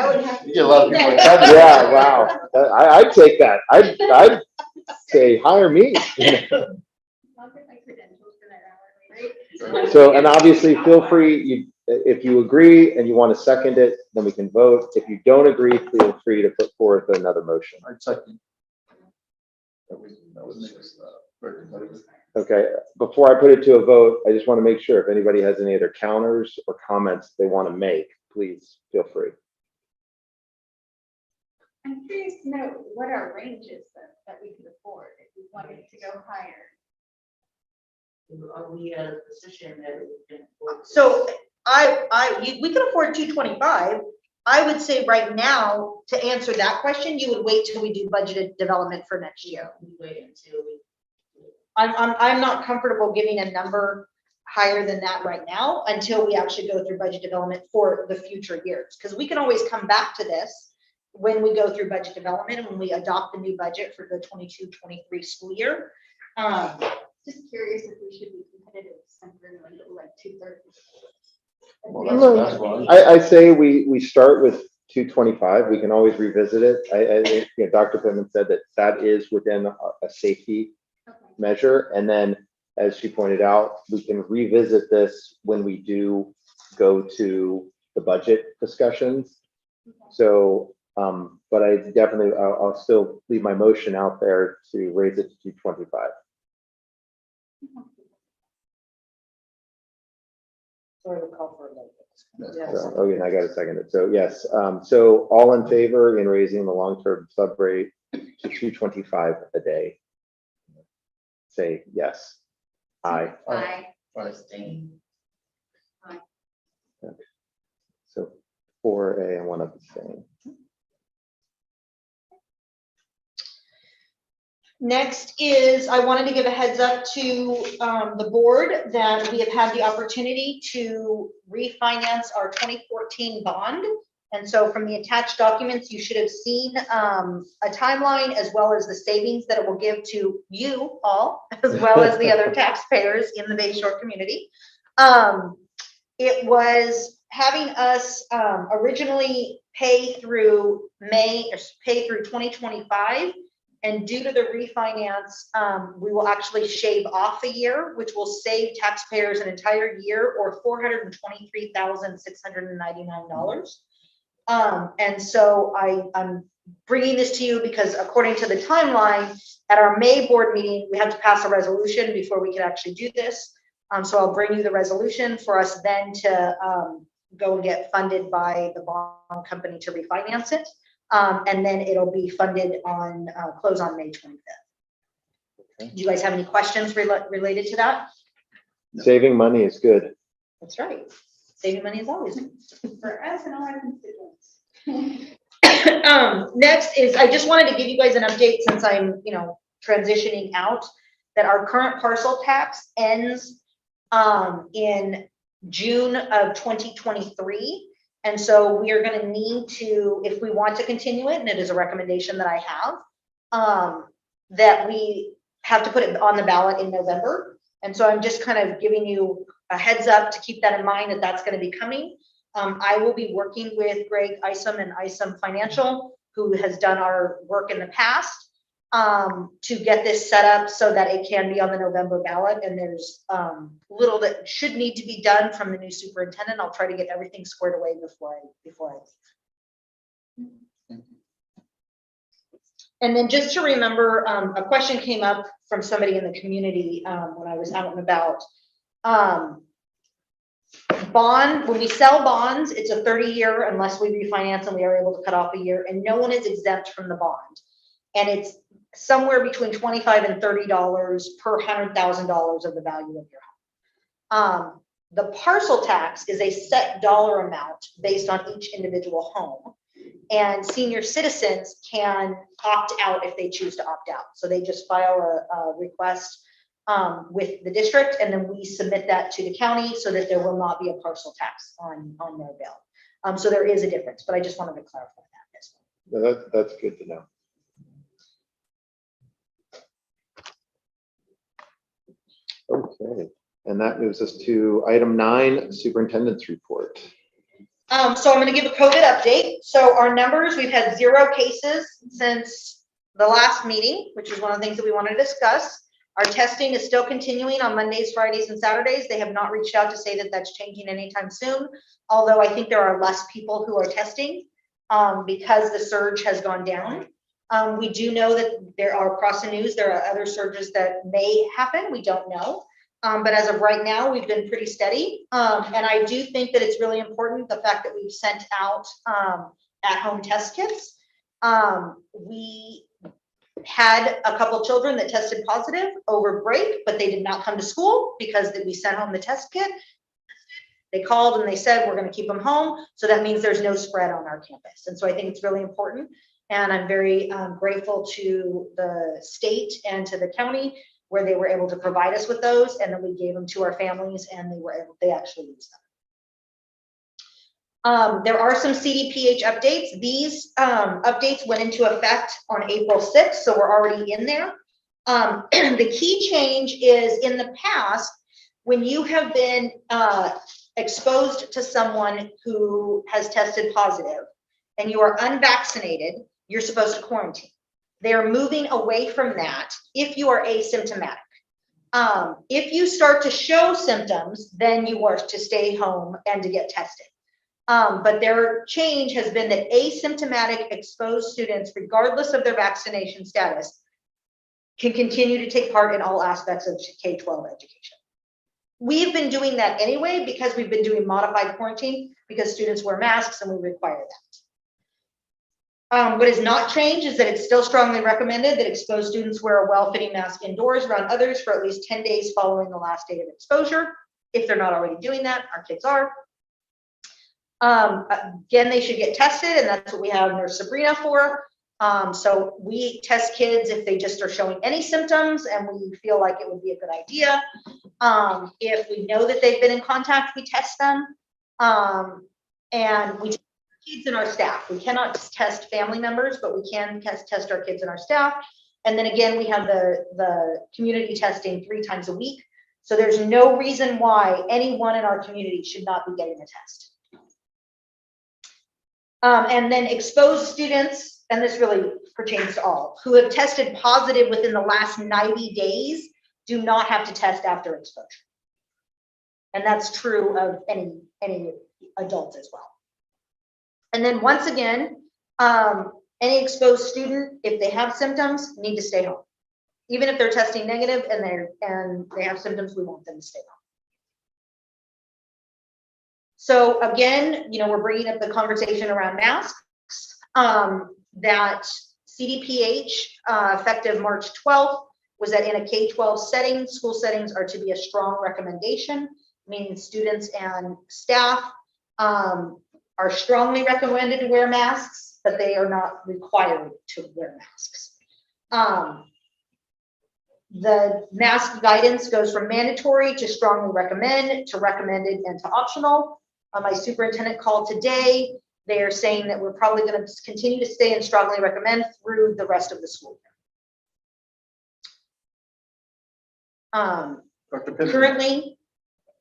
[SPEAKER 1] would have.
[SPEAKER 3] You get a lot of people like
[SPEAKER 1] that.
[SPEAKER 3] that.
[SPEAKER 2] Yeah, wow. I'd take that. I'd say hire me.
[SPEAKER 8] I'll get my credentials for that hourly rate.
[SPEAKER 2] So, and obviously feel free, if you agree and you want to second it, then we can vote. If you don't agree, feel free to put forth another motion.
[SPEAKER 3] I'd second. That would make us very competitive.
[SPEAKER 2] Okay, before I put it to a vote, I just want to make sure if anybody has any other counters or comments they want to make, please feel free.
[SPEAKER 8] I'm curious to know what our range is that we could afford if we wanted to go higher.
[SPEAKER 5] Are we at a position that we can afford?
[SPEAKER 1] So we can afford 225. I would say right now, to answer that question, you would wait till we do budgeted development for next year.
[SPEAKER 5] We wait until we.
[SPEAKER 1] I'm not comfortable giving a number higher than that right now until we actually go through budget development for the future years. Because we can always come back to this when we go through budget development and when we adopt the new budget for the 22-23 school year.
[SPEAKER 8] Just curious if we should be competitive, somewhere like 230.
[SPEAKER 3] Well, that's why.
[SPEAKER 2] I say we start with 225. We can always revisit it. I think, Dr. Pittman said that is within a safety measure. And then, as she pointed out, we can revisit this when we do go to the budget discussions. So, but I definitely, I'll still leave my motion out there to raise it to 225.
[SPEAKER 1] Or we'll call for a vote.
[SPEAKER 2] So, okay, I got to second it. So yes, so all in favor in raising the long-term sub rate to 225 a day? Say yes. Aye.
[SPEAKER 8] Aye.
[SPEAKER 3] Right.
[SPEAKER 2] So 4A and 1 abstain.
[SPEAKER 1] Next is, I wanted to give a heads up to the board that we have had the opportunity to refinance our 2014 bond. And so from the attached documents, you should have seen a timeline as well as the savings that it will give to you all, as well as the other taxpayers in the Bayshore community. It was having us originally pay through May, or pay through 2025. And due to the refinance, we will actually shave off a year, which will save taxpayers an entire year or $423,699. And so I'm bringing this to you because according to the timeline, at our May board meeting, we have to pass a resolution before we can actually do this. So I'll bring you the resolution for us then to go get funded by the bond company to refinance it. And then it'll be funded on, close on May 25th.
[SPEAKER 2] Okay.
[SPEAKER 1] Do you guys have any questions related to that?
[SPEAKER 2] Saving money is good.
[SPEAKER 1] That's right. Saving money is always good.
[SPEAKER 8] For us and all our constituents.
[SPEAKER 1] Next is, I just wanted to give you guys an update since I'm, transitioning out, that our current parcel tax ends in June of 2023. And so we are going to need to, if we want to continue it, and it is a recommendation that I have, that we have to put it on the ballot in November. And so I'm just kind of giving you a heads up to keep that in mind that that's going to be coming. I will be working with Greg Isom and Isom Financial, who has done our work in the past, to get this set up so that it can be on the November ballot. And there's little that should need to be done from the new superintendent. I'll try to get everything squared away before I leave. And then just to remember, a question came up from somebody in the community when I was out and about. When we sell bonds, it's a 30-year unless we refinance and we are able to cut off a year, and no one is exempt from the bond. And it's somewhere between $25 and $30 per $100,000 of the value of your home. The parcel tax is a set dollar amount based on each individual home. And senior citizens can opt out if they choose to opt out. So they just file a request with the district, and then we submit that to the county so that there will not be a parcel tax on their bill. So there is a difference, but I just wanted to clarify that as well.
[SPEAKER 2] No, that's good to know. Okay, and that moves us to item 9, Superintendents Report.
[SPEAKER 1] So I'm going to give a COVID update. So our numbers, we've had 0 cases since the last meeting, which is one of the things that we want to discuss. Our testing is still continuing on Mondays, Fridays, and Saturdays. They have not reached out to say that that's changing anytime soon, although I think there are less people who are testing because the surge has gone down. We do know that there are, across the news, there are other surges that may happen. We don't know. But as of right now, we've been pretty steady. And I do think that it's really important, the fact that we've sent out at-home test kits. We had a couple children that tested positive over break, but they did not come to school because we sent home the test kit. They called and they said, we're going to keep them home. So that means there's no spread on our campus. And so I think it's really important. And I'm very grateful to the state and to the county where they were able to provide us with those. And then we gave them to our families and they actually used them. There are some CDPH updates. These updates went into effect on April 6th, so we're already in there. The key change is in the past, when you have been exposed to someone who has tested positive and you are unvaccinated, you're supposed to quarantine. They are moving away from that if you are asymptomatic. If you start to show symptoms, then you are to stay home and to get tested. But their change has been that asymptomatic exposed students, regardless of their vaccination status, can continue to take part in all aspects of K-12 education. We've been doing that anyway because we've been doing modified quarantine because students wear masks and we require that. What has not changed is that it's still strongly recommended that exposed students wear a well-fitting mask indoors around others for at least 10 days following the last date of exposure. If they're not already doing that, our kids are. Again, they should get tested, and that's what we have Nurse Sabrina for. So we test kids if they just are showing any symptoms and we feel like it would be a good idea. If we know that they've been in contact, we test them. And we test kids and our staff. We cannot test family members, but we can test our kids and our staff. And then again, we have the community testing 3 times a week. So there's no reason why anyone in our community should not be getting a test. And then exposed students, and this really pertains to all, who have tested positive within the last 90 days do not have to test after exposure. And that's true of any adult as well. And then once again, Any exposed student, if they have symptoms, need to stay home. Even if they're testing negative and they have symptoms, we want them to stay home. So again, we're bringing up the conversation around masks, that CDPH, effective March 12th, was that in a K-12 setting, school settings are to be a strong recommendation, meaning students and staff are strongly recommended to wear masks, but they are not required to wear masks. The mask guidance goes from mandatory to strongly recommend to recommended and to optional. My superintendent called today. They are saying that we're probably going to continue to stay in strongly recommend through the rest of the school year.
[SPEAKER 3] Dr. Pittman,
[SPEAKER 1] Currently,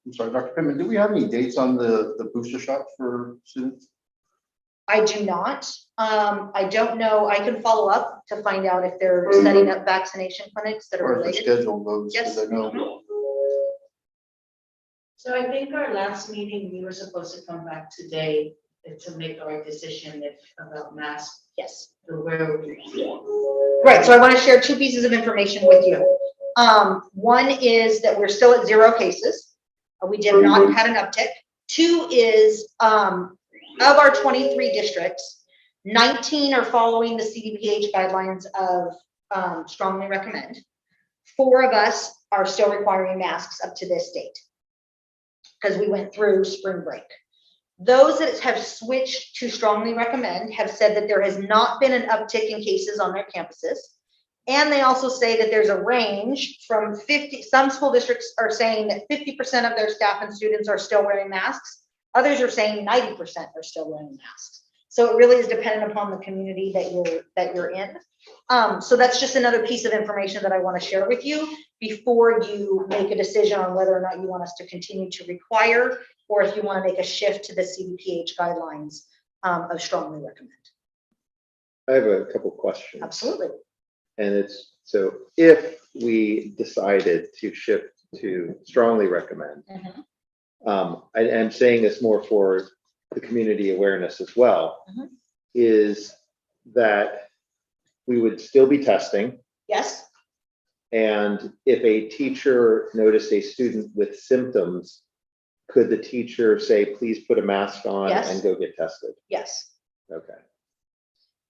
[SPEAKER 3] I'm sorry, Dr. Pittman, do we have any dates on the booster shot for students?
[SPEAKER 1] I do not. I don't know. I can follow up to find out if they're setting up vaccination clinics that are
[SPEAKER 3] Or if the
[SPEAKER 1] related.
[SPEAKER 3] schedule goes, because
[SPEAKER 1] Yes.
[SPEAKER 3] I know.
[SPEAKER 5] So I think our last meeting, we were supposed to come back today to make our decision about masks.
[SPEAKER 1] Yes.
[SPEAKER 5] So where we.
[SPEAKER 1] Right. So I want to share two pieces of information with you. One is that we're still at 0 cases. We did not had an uptick. Two is of our 23 districts, 19 are following the CDPH guidelines of strongly recommend. 4 of us are still requiring masks up to this date because we went through spring break. Those that have switched to strongly recommend have said that there has not been an uptick in cases on their campuses. And they also say that there's a range from 50, some school districts are saying that 50% of their staff and students are still wearing masks. Others are saying 90% are still wearing masks. So it really is dependent upon the community that you're in. So that's just another piece of information that I want to share with you before you make a decision on whether or not you want us to continue to require, or if you want to make a shift to the CDPH guidelines of strongly recommend.
[SPEAKER 2] I have a couple questions.
[SPEAKER 1] Absolutely.
[SPEAKER 2] And it's, so if we decided to shift to strongly recommend, I am saying this more for the community awareness as well, is that we would still be testing.
[SPEAKER 1] Yes.
[SPEAKER 2] And if a teacher noticed a student with symptoms, could the teacher say, please put a mask on
[SPEAKER 1] Yes.
[SPEAKER 2] and go get tested?
[SPEAKER 1] Yes.
[SPEAKER 2] Okay.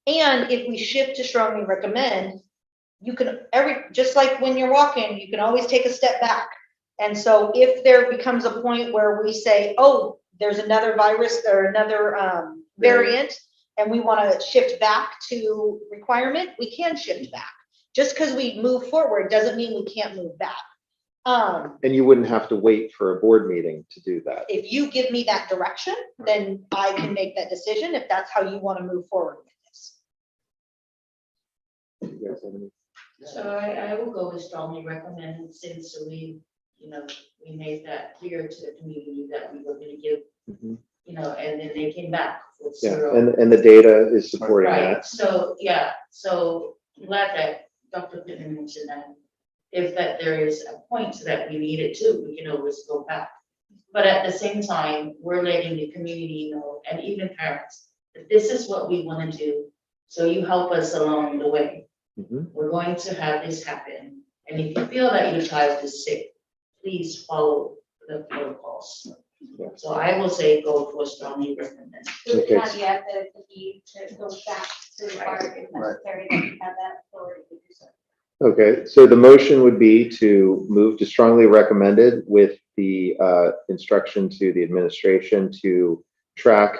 [SPEAKER 1] And if we shift to strongly recommend, you can just like when you're walking, you can always take a step back. And so if there becomes a point where we say, oh, there's another virus or another variant, and we want to shift back to requirement, we can shift back. Just because we move forward doesn't mean we can't move back.
[SPEAKER 2] And you wouldn't have to wait for a board meeting to do that.
[SPEAKER 1] If you give me that direction, then I can make that decision if that's how you want to move forward with this.
[SPEAKER 2] You guys have any?
[SPEAKER 5] So I will go with strongly recommend, since we made that clear to the community that we were going to give,
[SPEAKER 2] Mhm.
[SPEAKER 5] and then they came back with
[SPEAKER 2] Yeah,
[SPEAKER 5] 0.
[SPEAKER 2] and the data is supporting
[SPEAKER 5] Right,
[SPEAKER 2] that.
[SPEAKER 5] so, yeah, so I'm glad that Dr. Pittman mentioned that. If that there is a point that we need it to, we can always go back. But at the same time, we're letting the community know, and even parents, that this is what we want to do. So you help us along the way.
[SPEAKER 2] Mhm.
[SPEAKER 5] We're going to have this happen. And if you feel that your child is sick, please follow the protocols.
[SPEAKER 2] Yeah.
[SPEAKER 5] So I will say go for strongly recommend.
[SPEAKER 8] The
[SPEAKER 2] Okay.
[SPEAKER 8] caveat that if you to go back to require if necessary, that you have that authority to do so.
[SPEAKER 2] Okay, so the motion would be to move to strongly recommended with the instruction to the administration to track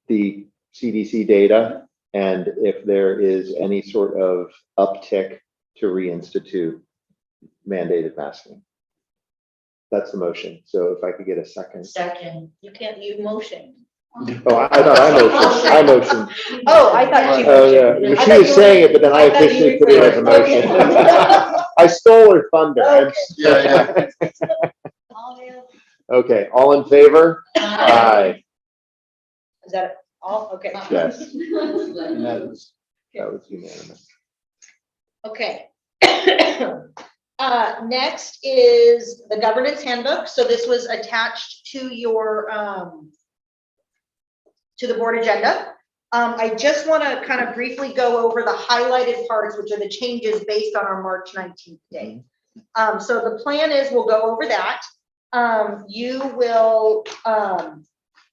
[SPEAKER 2] the CDC data, and if there is any sort of uptick, to reinstitute mandated masking. That's the motion. So if I could get a second.
[SPEAKER 5] Second,
[SPEAKER 1] You motioned.
[SPEAKER 2] Oh, I thought I motioned.
[SPEAKER 1] Oh, I thought you
[SPEAKER 2] Oh,
[SPEAKER 1] motioned.
[SPEAKER 2] yeah.
[SPEAKER 1] I
[SPEAKER 2] She
[SPEAKER 1] thought
[SPEAKER 2] was
[SPEAKER 1] you
[SPEAKER 2] saying
[SPEAKER 1] were-
[SPEAKER 2] it, but then I
[SPEAKER 1] I thought you
[SPEAKER 2] officially
[SPEAKER 1] were
[SPEAKER 2] put it as a
[SPEAKER 1] saying-
[SPEAKER 2] motion. I stole her thunder. I'm
[SPEAKER 1] Okay.
[SPEAKER 3] Yeah,
[SPEAKER 2] Okay, all in favor? Aye.
[SPEAKER 1] Is that all? Okay.
[SPEAKER 2] Yes,
[SPEAKER 3] And that is-
[SPEAKER 2] that was unanimous.
[SPEAKER 1] Okay. Next is the governance handbook. So this was attached to your, to the board agenda. I just want to kind of briefly go over the highlighted parts, which are the changes based on our March 19th date. So the plan is we'll go over that. You will,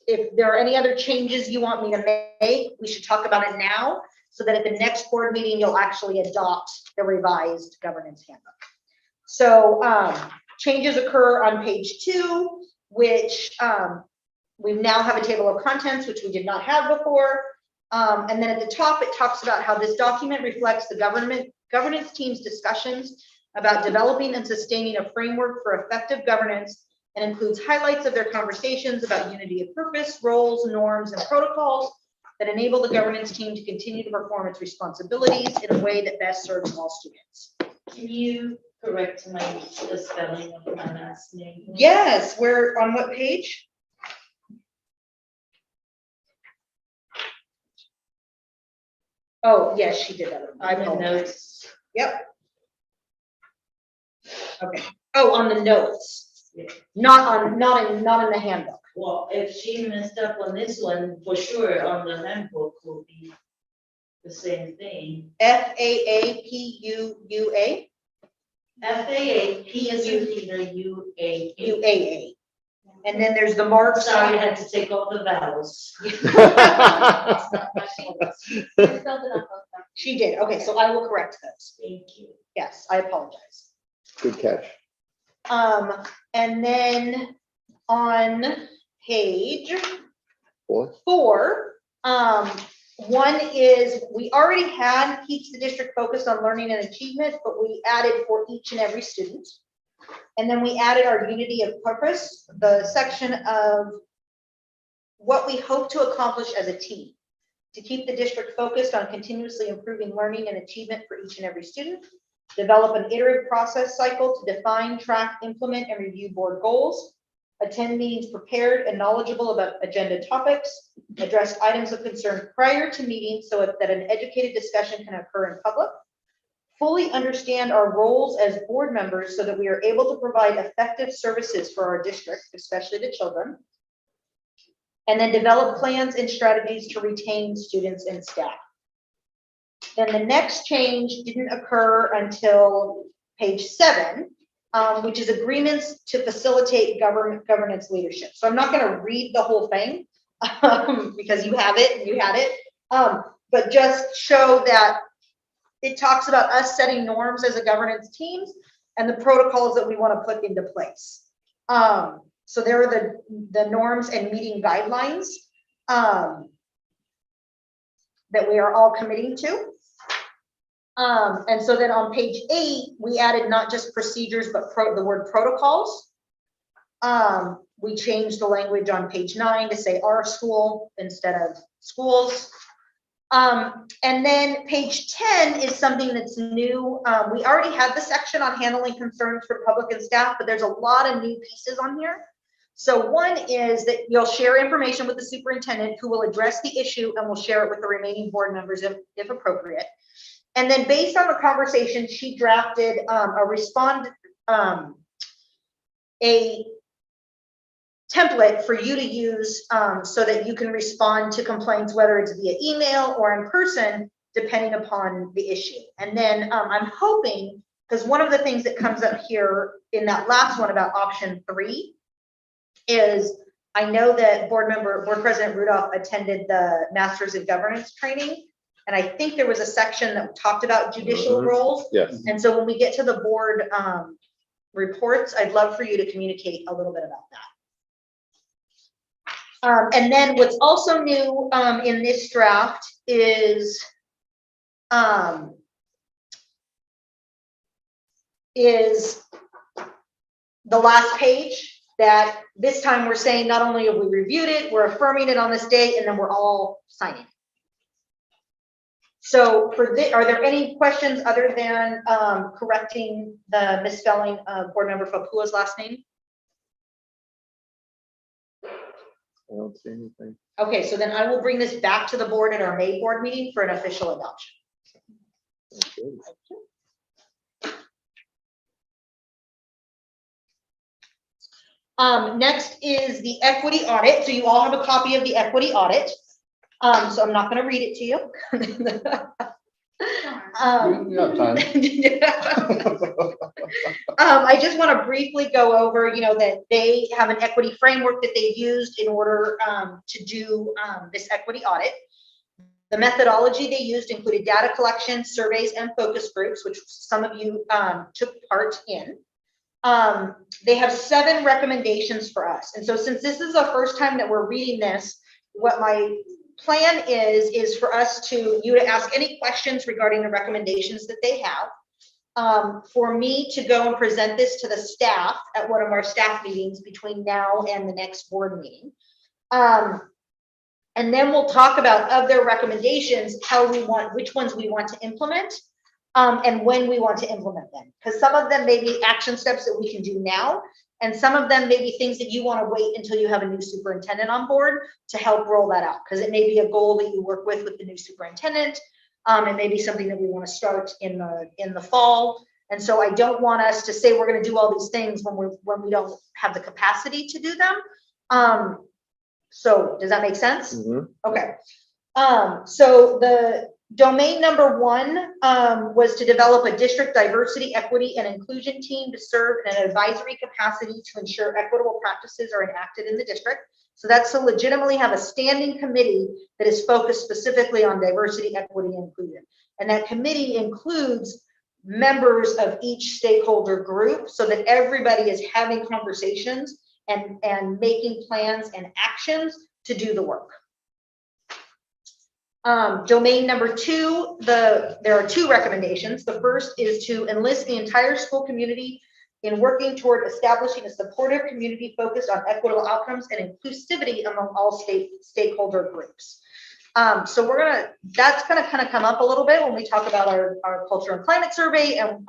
[SPEAKER 1] if there are any other changes you want me to make, we should talk about it now so that at the next board meeting, you'll actually adopt the revised governance handbook. So changes occur on page 2, which we now have a table of contents, which we did not have before. And then at the top, it talks about how this document reflects the governance team's discussions about developing and sustaining a framework for effective governance, and includes highlights of their conversations about unity of purpose, roles, norms, and protocols that enable the governance team to continue to perform its responsibilities in a way that best serves all students.
[SPEAKER 5] Can you correct the spelling of my last name?
[SPEAKER 1] Yes, we're on what page? Oh, yes, she did that. I apologize. Yep. Okay. Oh, on the notes.
[SPEAKER 5] Yeah.
[SPEAKER 1] Not in the handbook.
[SPEAKER 5] Well, if she messed up on this one, for sure on the handbook will be the same thing.
[SPEAKER 1] FAAPUUA.
[SPEAKER 5] FAA, as in Peter, UAA.
[SPEAKER 1] UAA. And then there's the marks.
[SPEAKER 5] Sorry, I had to take all the vowels.
[SPEAKER 1] She did. Okay, so I will correct those.
[SPEAKER 5] Thank you.
[SPEAKER 1] Yes, I apologize.
[SPEAKER 2] Good catch.
[SPEAKER 1] And then on page
[SPEAKER 2] 4.
[SPEAKER 1] 4, one is we already had keeps the district focused on learning and achievement, but we added for each and every student. And then we added our unity of purpose, the section of what we hope to accomplish as a team, to keep the district focused on continuously improving learning and achievement for each and every student, develop an iterative process cycle to define, track, implement, and review board goals, attend meetings prepared and knowledgeable about agenda topics, address items of concern prior to meetings so that an educated discussion can occur in public, fully understand our roles as board members so that we are able to provide effective services for our district, especially the children, and then develop plans and strategies to retain students and staff. Then the next change didn't occur until page 7, which is agreements to facilitate governance leadership. So I'm not going to read the whole thing because you have it and you had it, but just show that it talks about us setting norms as a governance team and the protocols that we want to put into place. So there are the norms and meeting guidelines that we are all committing to. And so then on page 8, we added not just procedures, but the word protocols. We changed the language on page 9 to say our school instead of schools. And then page 10 is something that's new. We already had the section on handling concerns for public and staff, but there's a lot of new pieces on here. So one is that you'll share information with the superintendent who will address the issue and will share it with the remaining board members if appropriate. And then based on the conversation, she drafted a template for you to use so that you can respond to complaints, whether it's via email or in person, depending upon the issue. And then I'm hoping, because one of the things that comes up here in that last one about option 3 is I know that board president Rudolph attended the Masters of Governance training. And I think there was a section that talked about judicial roles.
[SPEAKER 2] Yes.
[SPEAKER 1] And so when we get to the board reports, I'd love for you to communicate a little bit about that. And then what's also new in this draft is the last page, that this time we're saying not only have we reviewed it, we're affirming it on this date, and then we're all signing. So are there any questions other than correcting the misspelling of board member Fapua's last name?
[SPEAKER 2] I don't see anything.
[SPEAKER 1] Okay, so then I will bring this back to the board at our May board meeting for an official adoption.
[SPEAKER 2] Okay.
[SPEAKER 1] Next is the equity audit. So you all have a copy of the equity audit. So I'm not gonna read it to you.
[SPEAKER 3] You have time.
[SPEAKER 1] I just want to briefly go over, that they have an equity framework that they used in order to do this equity audit. The methodology they used included data collection, surveys, and focus groups, which some of you took part in. They have 7 recommendations for us. And so since this is the first time that we're reading this, what my plan is for us you to ask any questions regarding the recommendations that they have. For me to go and present this to the staff at one of our staff meetings between now and the next board meeting. And then we'll talk about of their recommendations, which ones we want to implement, and when we want to implement them. Because some of them may be action steps that we can do now, and some of them may be things that you want to wait until you have a new superintendent on board to help roll that out. Because it may be a goal that you work with the new superintendent. It may be something that we want to start in the fall. And so I don't want us to say we're going to do all these things when we don't have the capacity to do them. So does that make sense?
[SPEAKER 2] Mhm.
[SPEAKER 1] Okay. So the domain number 1 was to develop a district diversity, equity, and inclusion team to serve in an advisory capacity to ensure equitable practices are enacted in the district. So that's to legitimately have a standing committee that is focused specifically on diversity, equity, and inclusion. And that committee includes members of each stakeholder group so that everybody is having conversations and making plans and actions to do the work. Domain number 2, there are 2 recommendations. The first is to enlist the entire school community in working toward establishing a supportive community focused on equitable outcomes and inclusivity among all stakeholder groups. So that's gonna kind of come up a little bit when we talk about our culture and climate survey, and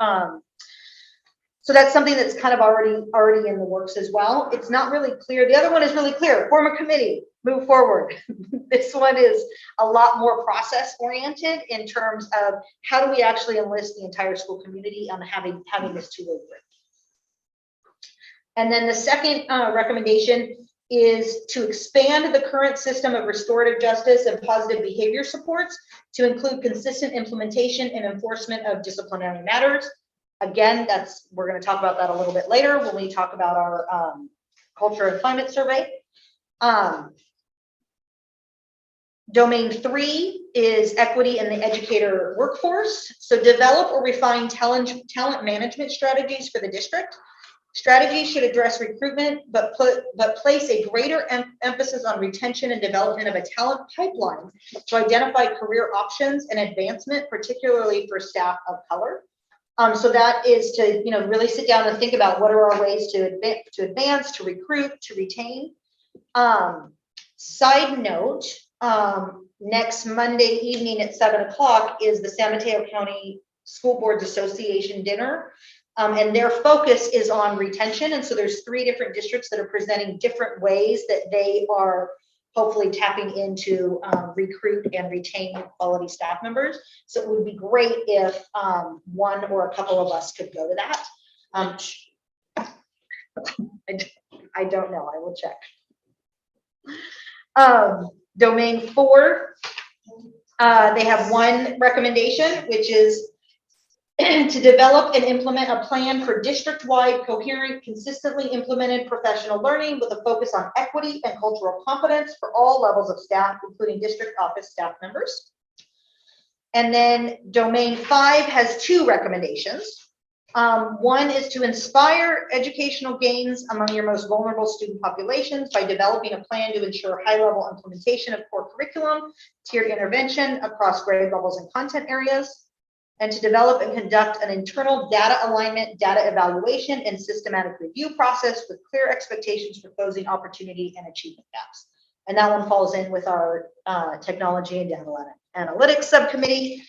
[SPEAKER 1] so that's something that's kind of already in the works as well. It's not really clear. The other one is really clear. Form a committee, move forward. This one is a lot more process oriented in terms of how do we actually enlist the entire school community on having this two-way group. And then the second recommendation is to expand the current system of restorative justice and positive behavior supports to include consistent implementation and enforcement of disciplinary matters. Again, we're going to talk about that a little bit later when we talk about our culture and climate survey. Domain 3 is equity in the educator workforce. So develop or refine talent management strategies for the district. Strategies should address recruitment, but place a greater emphasis on retention and development of a talent pipeline to identify career options and advancement, particularly for staff of color. So that is to really sit down and think about what are our ways to advance, to recruit, to retain. Side note, next Monday evening at 7 o'clock is the San Mateo County School Boards Association dinner. And their focus is on retention. And so there's 3 different districts that are presenting different ways that they are hopefully tapping into recruit and retain quality staff members. So it would be great if one or a couple of us could go to that. I don't know, I will check. Domain 4, they have one recommendation, which is to develop and implement a plan for district-wide, coherent, consistently implemented professional learning with a focus on equity and cultural competence for all levels of staff, including district office staff members. And then domain 5 has 2 recommendations. One is to inspire educational gains among your most vulnerable student populations by developing a plan to ensure high-level implementation of core curriculum, tiered intervention across grade levels and content areas, and to develop and conduct an internal data alignment, data evaluation, and systematic review process with clear expectations for closing opportunity and achievement gaps. And that one falls in with our technology and data analytics subcommittee.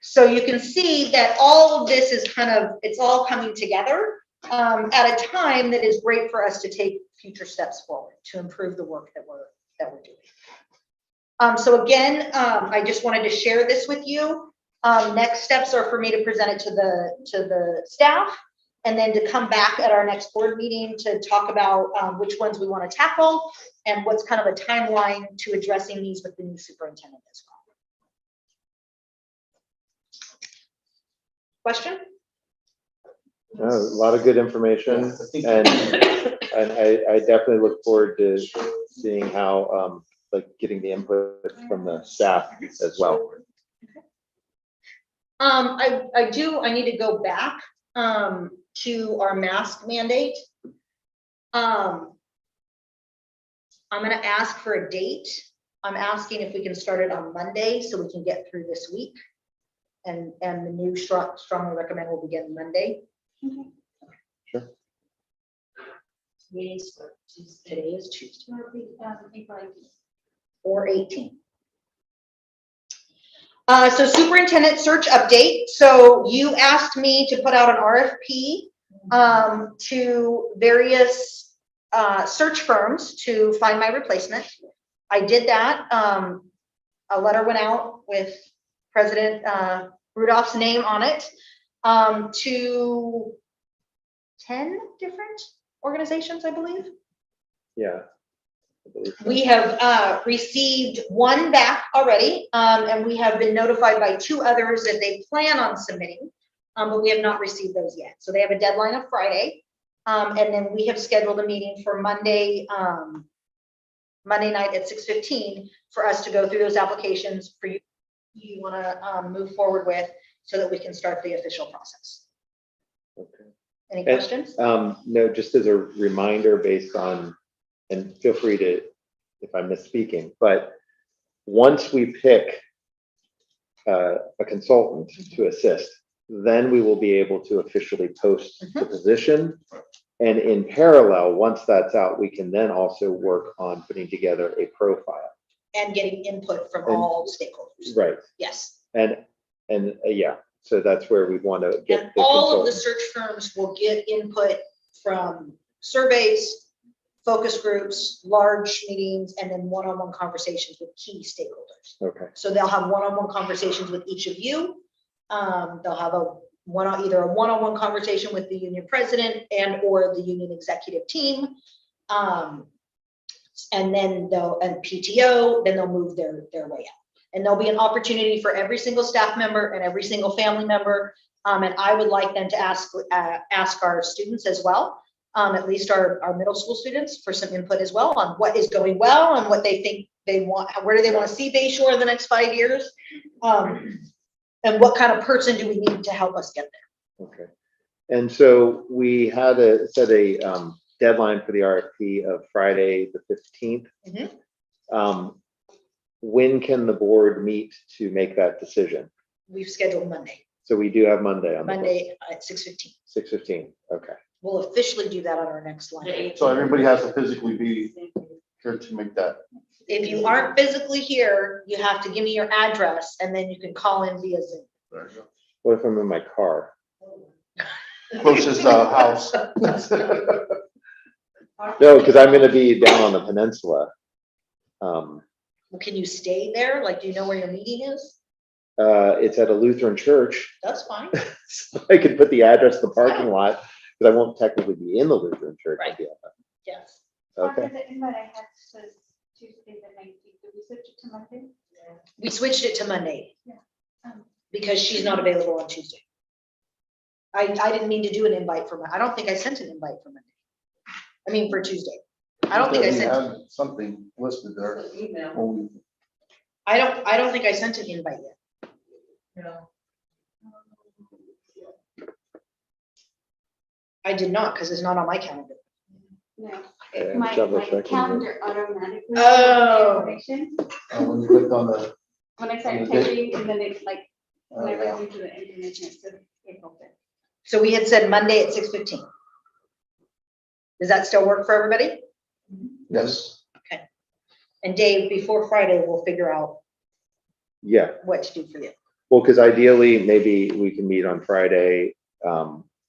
[SPEAKER 1] So you can see that all of this is it's all coming together at a time that is great for us to take future steps forward to improve the work that we're doing. So again, I just wanted to share this with you. Next steps are for me to present it to the staff, and then to come back at our next board meeting to talk about which ones we want to tackle and what's kind of a timeline to addressing these with the new superintendent as well. Question?
[SPEAKER 2] A lot of good information, and I definitely look forward to seeing how, like, getting the input from the staff as well.
[SPEAKER 1] I need to go back to our mask mandate. I'm gonna ask for a date. I'm asking if we can start it on Monday so we can get through this week. And the new strongly recommend will begin Monday.
[SPEAKER 2] Sure.
[SPEAKER 1] Today is Tuesday. Or 18. So superintendent search update. So you asked me to put out an RFP to various search firms to find my replacement. I did that. A letter went out with President Rudolph's name on it to 10 different organizations, I believe.
[SPEAKER 2] Yeah. I believe so.
[SPEAKER 1] We have received one back already, and we have been notified by 2 others that they plan on submitting, but we have not received those yet. So they have a deadline of Friday, and then we have scheduled a meeting for Monday night at 6:15 for us to go through those applications for you want to move forward with, so that we can start the official process.
[SPEAKER 2] Okay.
[SPEAKER 1] Any questions?
[SPEAKER 2] No, just as a reminder, based on, and feel free to, if I'm misspeaking, but once we pick a consultant to assist, then we will be able to officially post the position. And in parallel, once that's out, we can then also work on putting together a profile.
[SPEAKER 1] And getting input from all stakeholders.
[SPEAKER 2] Right.
[SPEAKER 1] Yes.
[SPEAKER 2] And yeah, so that's where we want to get
[SPEAKER 1] And
[SPEAKER 2] the
[SPEAKER 1] all of the
[SPEAKER 2] consultant.
[SPEAKER 1] search firms will get input from surveys, focus groups, large meetings, and then one-on-one conversations with key stakeholders.
[SPEAKER 2] Okay.
[SPEAKER 1] So they'll have one-on-one conversations with each of you. They'll have either a one-on-one conversation with the union president and or the union executive team. And then and PTO, then they'll move their way out. And there'll be an opportunity for every single staff member and every single family member. And I would like them to ask our students as well, at least our middle school students, for some input as well on what is going well and what they think they want, where do they want to see Bayshore in the next 5 years? And what kind of person do we need to help us get there?
[SPEAKER 2] Okay. And so we had set a deadline for the RFP of Friday, the 15th. When can the board meet to make that decision?
[SPEAKER 1] We've scheduled Monday.
[SPEAKER 2] So we do have Monday on the book.
[SPEAKER 1] Monday at 6:15.
[SPEAKER 2] 6:15. Okay.
[SPEAKER 1] We'll officially do that on our next line.
[SPEAKER 3] So everybody has to physically be here to make that.
[SPEAKER 1] If you aren't physically here, you have to give me your address and then you can call in via Zoom.
[SPEAKER 3] There you
[SPEAKER 2] What if I'm in my car?
[SPEAKER 3] go. Closest house.
[SPEAKER 2] No, because I'm going to be down on the peninsula.
[SPEAKER 1] Well, can you stay there? Like, do you know where your meeting is?
[SPEAKER 2] It's at a Lutheran church.
[SPEAKER 1] That's fine.
[SPEAKER 2] So I could put the address of the parking lot, but I won't technically be in the Lutheran church. I'll
[SPEAKER 1] Right.
[SPEAKER 2] be at that.
[SPEAKER 1] Yes.
[SPEAKER 2] Okay.
[SPEAKER 8] The invite I had says Tuesday the 19th. Did we switch it to Monday?
[SPEAKER 1] We switched it to Monday.
[SPEAKER 8] Yeah.
[SPEAKER 1] Because she's not available on Tuesday. I didn't mean to do an invite for I don't think I sent an invite for Monday. I mean, for Tuesday. I don't think I
[SPEAKER 3] We
[SPEAKER 1] sent,
[SPEAKER 3] have something listed there.
[SPEAKER 5] Email.
[SPEAKER 3] when we-
[SPEAKER 1] I don't think I sent an invite yet.
[SPEAKER 5] No.
[SPEAKER 1] I did not, because it's not on my calendar.
[SPEAKER 8] No.
[SPEAKER 2] Yeah,
[SPEAKER 8] My
[SPEAKER 2] double checking.
[SPEAKER 8] calendar automatically.
[SPEAKER 1] Oh.
[SPEAKER 8] Information.
[SPEAKER 3] When you click on the.
[SPEAKER 8] When I started
[SPEAKER 3] Okay.
[SPEAKER 8] typing and then it's like, when I
[SPEAKER 3] yeah.
[SPEAKER 8] went into the information, it said, April 5th.
[SPEAKER 1] So we had said Monday at 6:15. Does that still work for everybody?
[SPEAKER 3] Yes.
[SPEAKER 1] And Dave, before Friday, we'll figure out
[SPEAKER 2] Yeah.
[SPEAKER 1] what to do for you.
[SPEAKER 2] Well, because ideally, maybe we can meet on Friday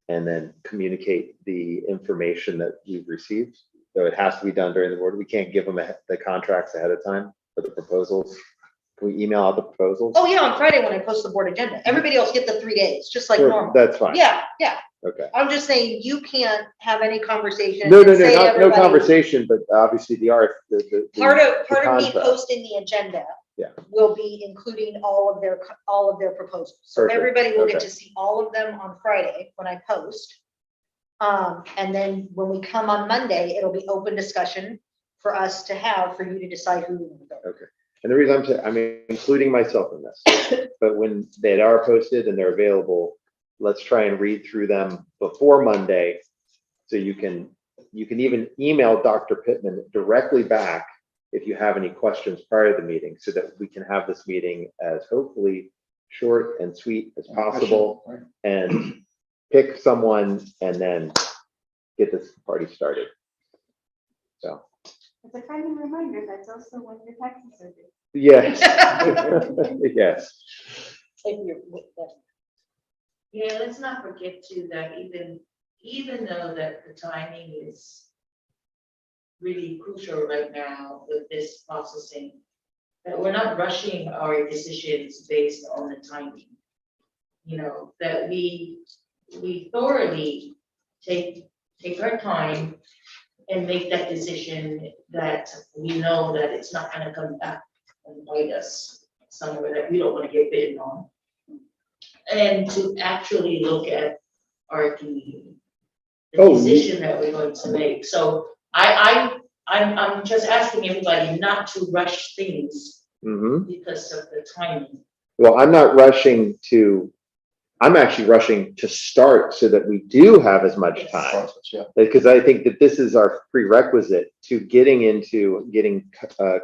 [SPEAKER 2] and then communicate the information that we've received. So it has to be done during the board. We can't give them the contracts ahead of time for the proposals. Can we email out the proposals?
[SPEAKER 1] Oh, yeah, on Friday when I post the board agenda. Everybody else get the 3 days, just like
[SPEAKER 2] Sure,
[SPEAKER 1] normal.
[SPEAKER 2] that's fine.
[SPEAKER 1] Yeah, yeah.
[SPEAKER 2] Okay.
[SPEAKER 1] I'm just saying you can't have any conversation.
[SPEAKER 2] No,
[SPEAKER 1] and say
[SPEAKER 2] no
[SPEAKER 1] everybody-
[SPEAKER 2] conversation, but obviously the art, the
[SPEAKER 1] Part of me
[SPEAKER 2] contract.
[SPEAKER 1] posting the agenda.
[SPEAKER 2] Yeah.
[SPEAKER 1] Will be including all of their proposals. So
[SPEAKER 2] Perfect.
[SPEAKER 1] everybody will get
[SPEAKER 2] Okay.
[SPEAKER 1] to see all of them on Friday when I post. And then when we come on Monday, it'll be open discussion for us to have, for you to decide who we want to go.
[SPEAKER 2] Okay. And the reason I'm including myself in this, but when they are posted and they're available, let's try and read through them before Monday. So you can even email Dr. Pittman directly back if you have any questions prior to the meeting, so that we can have this meeting as hopefully short and sweet as possible,
[SPEAKER 3] Right.
[SPEAKER 2] and pick someone and then get this party started. So,
[SPEAKER 8] It's a kind of reminder, that's also when your taxes are due.
[SPEAKER 2] yes. Yes.
[SPEAKER 1] If you're with them.
[SPEAKER 5] Yeah, let's not forget too that even though that the timing is really crucial right now with this processing, that we're not rushing our decisions based on the timing. You know, that we thoroughly take our time and make that decision, that we know that it's not gonna come back and bite us somewhere that we don't wanna get bitten on. And to actually look at our the decision that we're going to make. So I'm just asking everybody not to rush things because of the timing.
[SPEAKER 2] Well, I'm not rushing to, I'm actually rushing to start so that we do have as much
[SPEAKER 5] Yes.
[SPEAKER 2] time.
[SPEAKER 3] Process, yeah.
[SPEAKER 2] Because I think that this is our prerequisite to getting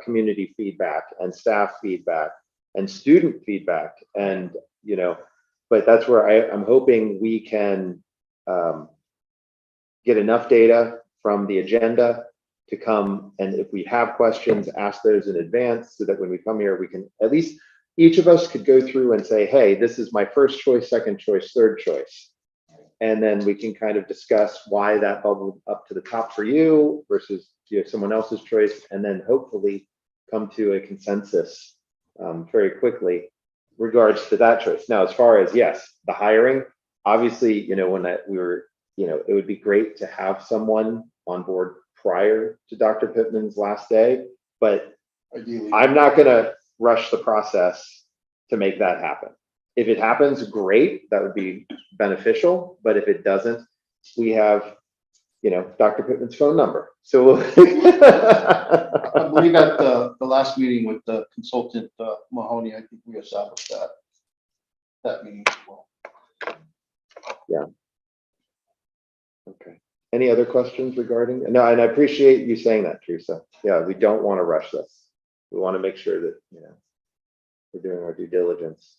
[SPEAKER 2] community feedback and staff feedback and student feedback. And, you know, but that's where I'm hoping we can get enough data from the agenda to come, and if we have questions, ask those in advance, so that when we come here, we can, at least each of us could go through and say, hey, this is my first choice, second choice, third choice. And then we can kind of discuss why that bubbled up to the top for you versus someone else's choice, and then hopefully come to a consensus very quickly regards to that choice. Now, as far as, yes, the hiring, obviously, when we were, it would be great to have someone on board prior to Dr. Pittman's last day, but
[SPEAKER 3] Ideally.
[SPEAKER 2] I'm not gonna rush the process to make that happen. If it happens, great, that would be beneficial, but if it doesn't, we have, Dr. Pittman's phone number. So
[SPEAKER 3] I believe at the last meeting with the consultant, Mahoney, I think we established that meeting as well.
[SPEAKER 2] Yeah. Okay. Any other questions regarding? No, and I appreciate you saying that, Teresa. Yeah, we don't want to rush this. We want to make sure that, we're doing our due diligence.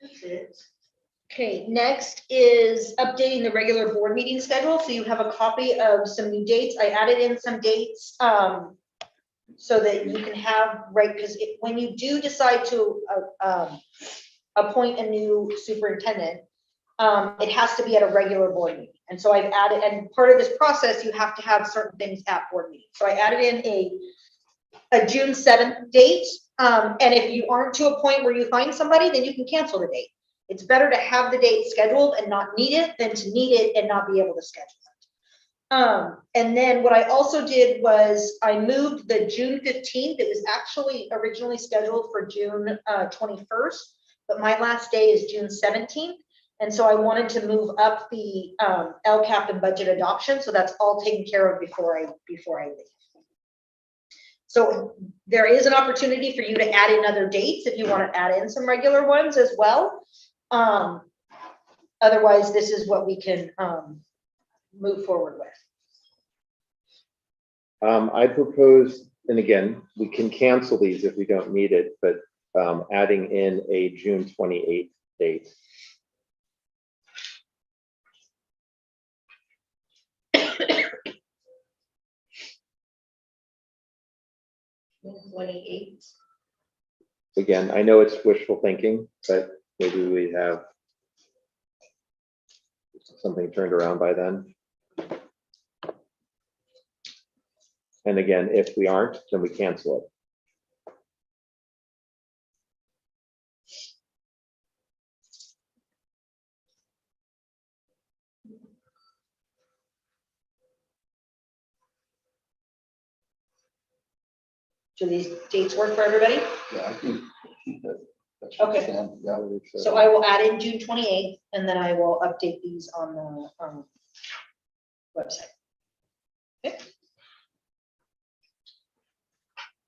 [SPEAKER 5] That's it.
[SPEAKER 1] Okay, next is updating the regular board meeting schedule. So you have a copy of some new dates. I added in some dates so that you can have, right, because when you do decide to appoint a new superintendent, it has to be at a regular board meeting. And so I've added, and part of this process, you have to have certain things at board meetings. So I added in a June 7th date. And if you aren't to a point where you find somebody, then you can cancel the date. It's better to have the date scheduled and not need it than to need it and not be able to schedule it. And then what I also did was I moved the June 15th. It was actually originally scheduled for June 21st, but my last day is June 17th. And so I wanted to move up the LCAP and budget adoption. So that's all taken care of before I leave. So there is an opportunity for you to add in other dates if you want to add in some regular ones as well. Otherwise, this is what we can move forward with.
[SPEAKER 2] I propose, and again, we can cancel these if we don't need it, but adding in a June 28th date.
[SPEAKER 5] June 28th.
[SPEAKER 2] Again, I know it's wishful thinking, but maybe we have something turned around by then. And again, if we aren't, then we cancel it.
[SPEAKER 1] Do these dates work for everybody?
[SPEAKER 3] Yeah, I think that should
[SPEAKER 1] Okay.
[SPEAKER 3] stand. Yeah.
[SPEAKER 1] So I will add in June 28th, and then I will update these on the website. Okay.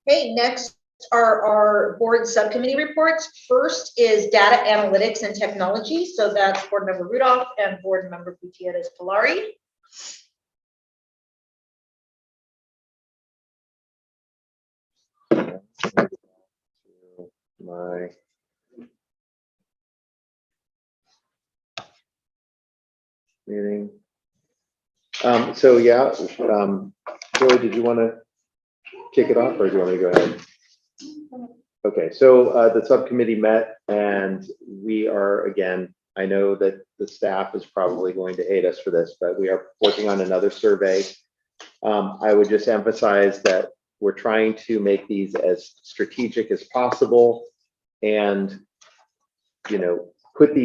[SPEAKER 1] Okay, next are our board subcommittee reports. First is data analytics and technology. So that's board member Rudolph and board member Gutierrez Polari.
[SPEAKER 2] My meeting. So yeah, Joy, did you want to kick it off, or do you want me to go ahead? Okay, so the subcommittee met, and we are, again, I know that the staff is probably going to hate us for this, but we are working on another survey. I would just emphasize that we're trying to make these as strategic as possible, and put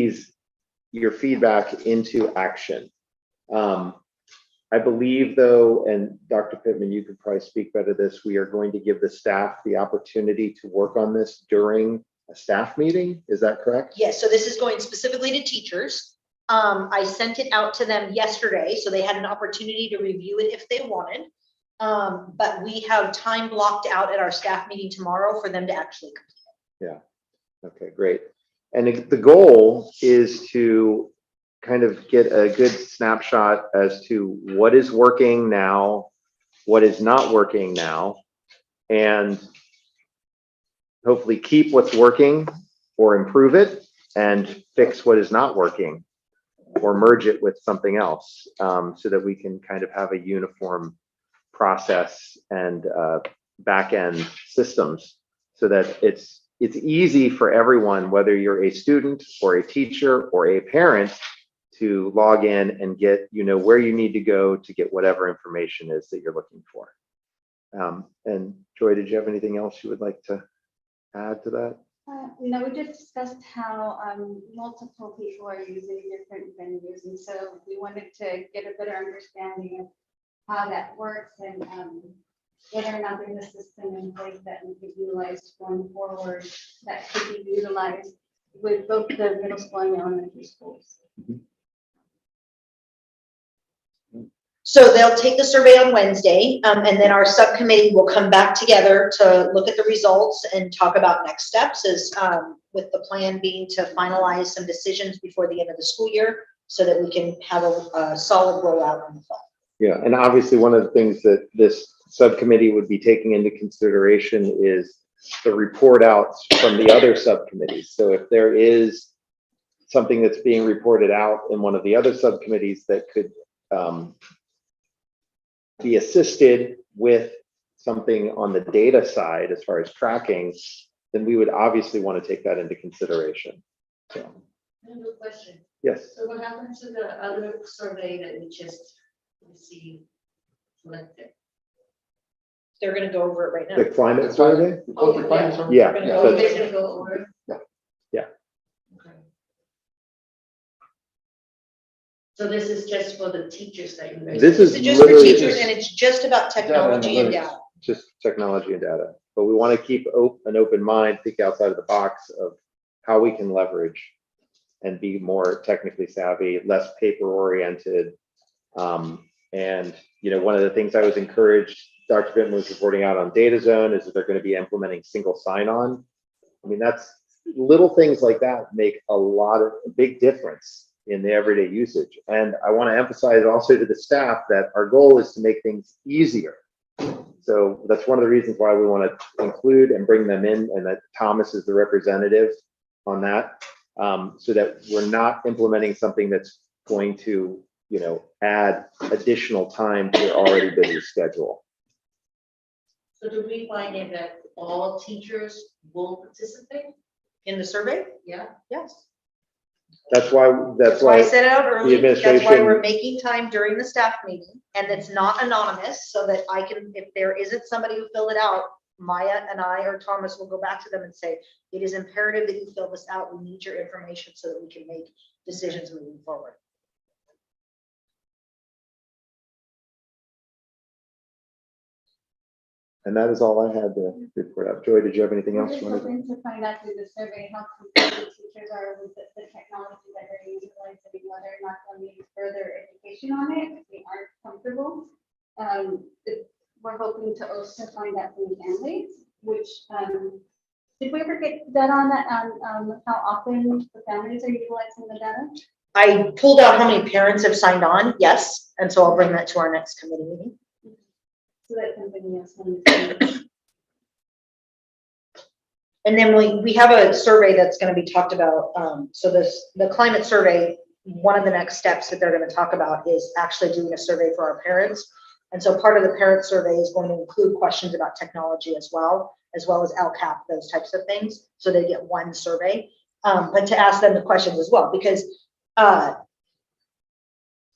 [SPEAKER 2] your feedback into action. I believe, though, and Dr. Pittman, you could probably speak better to this, we are going to give the staff the opportunity to work on this during a staff meeting. Is that correct?
[SPEAKER 1] Yes, so this is going specifically to teachers. I sent it out to them yesterday, so they had an opportunity to review it if they wanted. But we have time blocked out at our staff meeting tomorrow for them to actually complete it.
[SPEAKER 2] Yeah. Okay, great. And the goal is to kind of get a good snapshot as to what is working now, what is not working now, and hopefully keep what's working or improve it, and fix what is not working or merge it with something else, so that we can kind of have a uniform process and back-end systems, so that it's easy for everyone, whether you're a student or a teacher or a parent, to log in and get, where you need to go to get whatever information is that you're looking for. And Joy, did you have anything else you would like to add to that?
[SPEAKER 8] No, we just discussed how multiple people are using different venues, and so we wanted to get a better understanding of how that works, and whether or not there's a system in place that we could utilize going forward that could be utilized with both the middle school and elementary schools.
[SPEAKER 1] So they'll take the survey on Wednesday, and then our subcommittee will come back together to look at the results and talk about next steps, as with the plan being to finalize some decisions before the end of the school year, so that we can have a solid rollout in the fall.
[SPEAKER 2] Yeah, and obviously one of the things that this subcommittee would be taking into consideration is the report outs from the other subcommittees. So if there is something that's being reported out in one of the other subcommittees that could be assisted with something on the data side as far as tracking, then we would obviously want to take that into consideration. So,
[SPEAKER 5] I have a question.
[SPEAKER 2] yes.
[SPEAKER 5] So what happened to the other survey that we just received? Collected?
[SPEAKER 1] They're gonna go over it right now.
[SPEAKER 2] The climate survey?
[SPEAKER 5] Oh, yeah.
[SPEAKER 2] Yeah.
[SPEAKER 1] We're gonna
[SPEAKER 2] so-
[SPEAKER 1] go
[SPEAKER 5] Oh, they're gonna go over?
[SPEAKER 2] Yeah.
[SPEAKER 5] Okay. So this is just for the teachers that you guys.
[SPEAKER 2] This
[SPEAKER 1] This
[SPEAKER 2] is
[SPEAKER 1] is just for
[SPEAKER 2] literally
[SPEAKER 1] teachers, and it's just about technology and
[SPEAKER 3] analytics.
[SPEAKER 1] data.
[SPEAKER 2] just technology and data, but we want to keep an open mind, think outside of the box of how we can leverage and be more technically savvy, less paper oriented. And one of the things I was encouraged, Dr. Pittman was reporting out on DataZone, is that they're going to be implementing single sign-on. I mean, that's little things like that make a big difference in the everyday usage. And I want to emphasize also to the staff that our goal is to make things easier. So that's one of the reasons why we want to include and bring them in, and that Thomas is the representative on that, so that we're not implementing something that's going to, add additional time to your already busy schedule.
[SPEAKER 5] So do we find it that all teachers will participate?
[SPEAKER 1] In the survey?
[SPEAKER 5] Yeah.
[SPEAKER 1] Yes.
[SPEAKER 2] That's why
[SPEAKER 1] I set it out early. That's why
[SPEAKER 2] administration-
[SPEAKER 1] we're making time during the staff meeting, and it's not anonymous, so that I can, if there isn't somebody who filled it out, Maya and I or Thomas will go back to them and say, it is imperative that you fill this out. We need your information so that we can make decisions moving forward.
[SPEAKER 2] And that is all I had to report out. Joy, did you have anything
[SPEAKER 8] We're
[SPEAKER 2] else?
[SPEAKER 8] just
[SPEAKER 2] you wanted to-
[SPEAKER 8] hoping to find out through the survey how comfortable teachers are with the technology that they're utilizing, whether or not they'll need further education on it, if they aren't comfortable. We're hoping to also find out from families, which, did we ever get that on that, how often the families are utilizing the data?
[SPEAKER 1] I pulled out how many parents have signed on, yes, and so I'll bring that to our next committee meeting.
[SPEAKER 8] So that's something else.
[SPEAKER 1] And then we have a survey that's gonna be talked about, so the climate survey, one of the next steps that they're gonna talk about is actually doing a survey for our parents. And so part of the parent survey is going to include questions about technology as well as LCAP, those types of things, so they get one survey. But to ask them the questions as well, because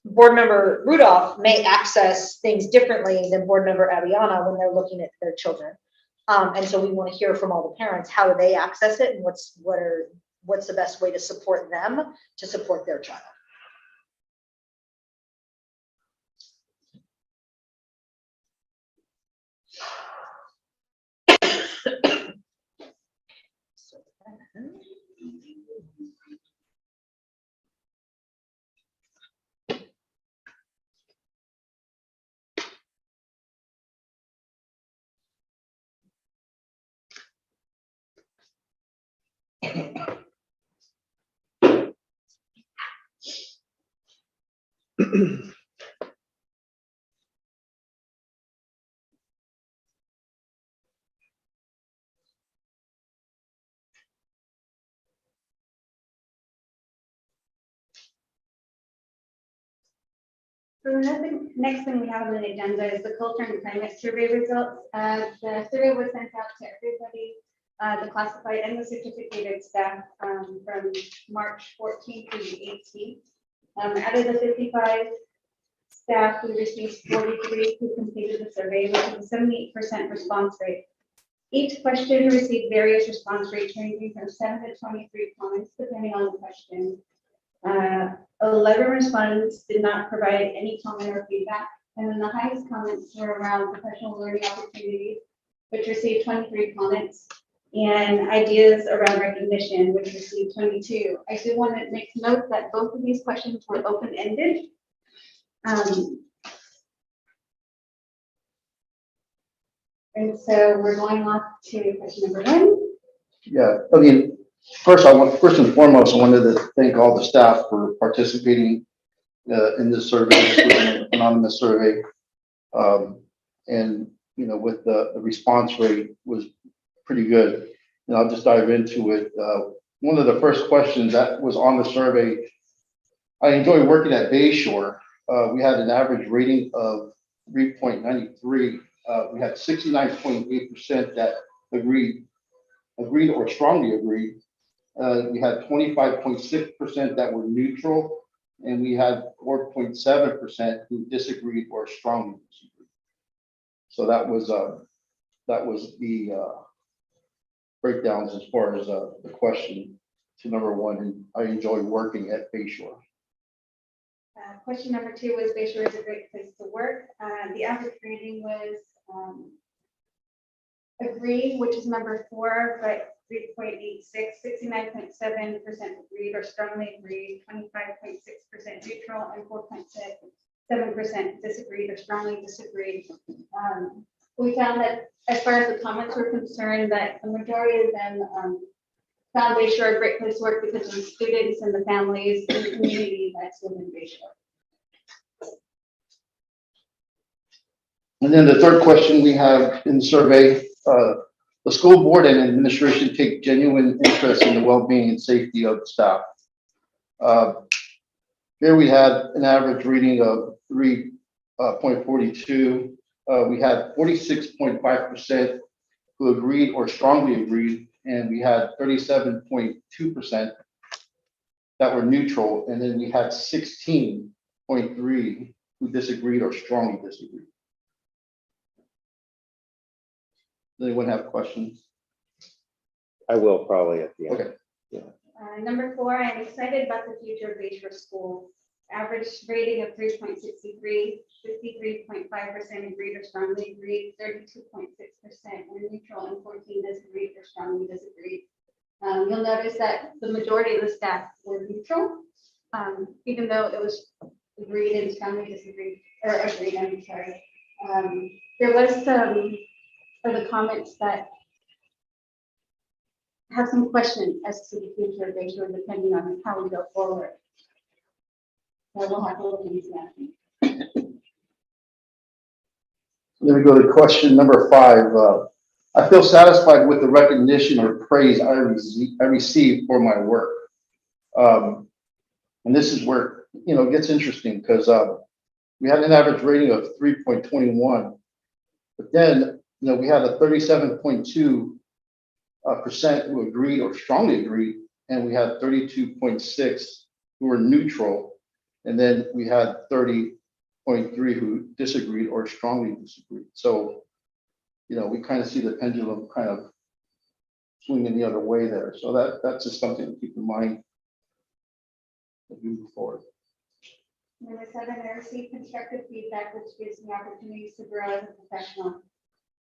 [SPEAKER 1] board member Rudolph may access things differently than board member Abiana when they're looking at their children. And so we want to hear from all the parents, how do they access it and what's the best way to support them to support their child.
[SPEAKER 8] So the next thing we have on the agenda is the culture and climate survey results. The survey was sent out to everybody, the classified and the certificated staff from March 14th through the 18th. Out of the 55 staff, we received 43 who completed the survey, which is a 78% response rate. Each question received various response rates ranging from 7 to 23 comments, depending on the question. 11 respondents did not provide any comment or feedback, and then the highest comments were around professional learning opportunities, which received 23 comments, and ideas around recognition, which received 22. I do want to make note that both of these questions were open-ended. And so we're going off to question number 1.
[SPEAKER 3] Yeah, I mean, first and foremost, I wanted to thank all the staff for participating in this survey, this was an anonymous survey. And, you know, with the response rate was pretty good. And I'll just dive into it. One of the first questions that was on the survey, I enjoy working at Bayshore. We had an average rating of 3.93. We had 69.8% that agreed or strongly agreed. We had 25.6% that were neutral, and we had 4.7% who disagreed or strongly disagreed. So that was the breakdowns as far as the question to number 1. And I enjoy working at Bayshore.
[SPEAKER 8] Question number 2 was Bayshore is a great place to work. The average rating was agree, which is number 4, but 3.86, 69.7% agreed or strongly agreed, 25.6% neutral, and 4.7% disagreed or strongly disagreed. We found that as far as the comments were concerned, that the majority of them found Bayshore a great place to work because of the students and the families and the community that's within Bayshore.
[SPEAKER 3] And then the third question we have in the survey, the school board and administration take genuine interest in the well-being and safety of the staff. Here we had an average reading of 3.42. We had 46.5% who agreed or strongly agreed, and we had 37.2% that were neutral, and then we had 16.3% who disagreed or strongly disagreed. Does anyone have questions?
[SPEAKER 2] I will probably at the end.
[SPEAKER 3] Okay.
[SPEAKER 8] Number 4, I'm excited about the future of Bayshore School. average rating of 3.63, 53.5% agreed or strongly agreed, 32.6% were neutral, and 14 disagreed or strongly disagreed. You'll notice that the majority of the staff were neutral, even though it was agreed and strongly disagreed, or agreed, I'm sorry. There was some of the comments that have some question as to the future of Bayshore, depending on how we go forward. So we'll have to look into that.
[SPEAKER 3] Then we go to question number 5. I feel satisfied with the recognition or praise I received for my work. And this is where, it gets interesting because we had an average rating of 3.21, but then, we had a 37.2% who agreed or strongly agreed, and we had 32.6 who were neutral, and then we had 30.3 who disagreed or strongly disagreed. So, we kind of see the pendulum kind of swinging the other way there. So that's just something to keep in mind as we move forward.
[SPEAKER 8] Number 7, I received constructive feedback, which gives me opportunities to grow as a professional.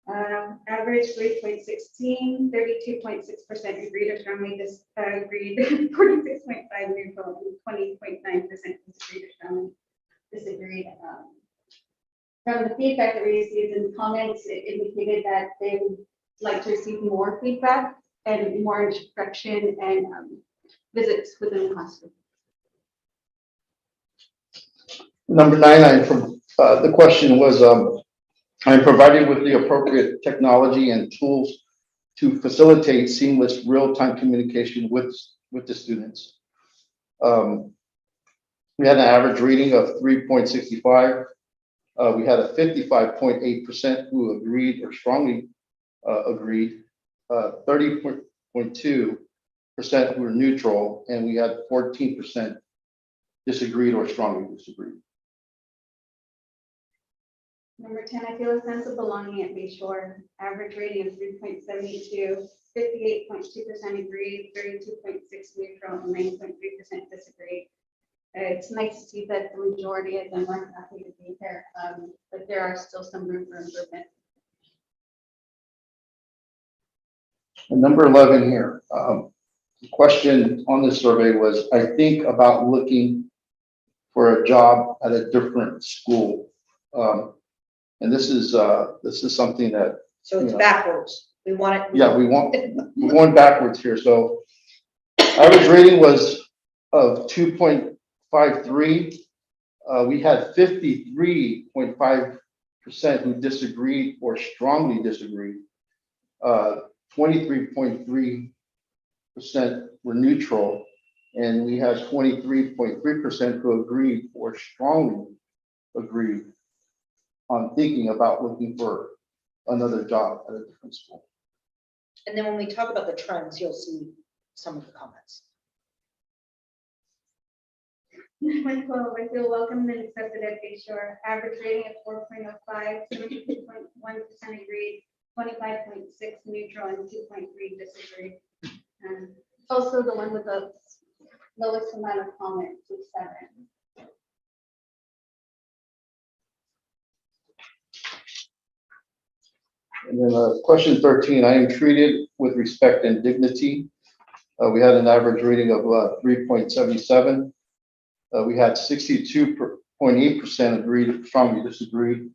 [SPEAKER 8] Average 3.16, 32.6% agreed or strongly disagreed, 46.5 neutral, and 20.9% disagreed or strongly disagreed. From the feedback that we received in comments, it indicated that they would like to receive more feedback and more instruction and visits within the classroom.
[SPEAKER 3] Number 9, the question was, I'm provided with the appropriate technology and tools to facilitate seamless real-time communication with the students. We had an average rating of 3.65. We had a 55.8% who agreed or strongly agreed, 30.2% who were neutral, and we had 14% disagreed or strongly disagreed.
[SPEAKER 8] Number 10, I feel a sense of belonging at Bayshore. Average rating of 3.72, 58.2% agreed, 32.6 neutral, and 9.3% disagreed. It's nice to see that the majority of them are happy to be here, but there are still some room for improvement.
[SPEAKER 3] And number 11 here, the question on this survey was, I think about looking for a job at a different school. And this is something that,
[SPEAKER 1] So it's backwards. We want it.
[SPEAKER 3] yeah, we're going backwards here. So average rating was of 2.53. We had 53.5% who disagreed or strongly disagreed. 23.3% were neutral, and we had 23.3% who agreed or strongly agreed on thinking about looking for another job at a different school.
[SPEAKER 1] And then when we talk about the trends, you'll see some of the comments.
[SPEAKER 8] Number 12, I feel welcomed and accepted at Bayshore. Average rating of 4.05, 72.1% agreed, 25.6 neutral, and 2.3 disagreed. Also the one with the lowest amount of comments was 7.
[SPEAKER 3] And then question 13, I am treated with respect and dignity. We had an average rating of 3.77. We had 62.8% agreed, strongly disagreed.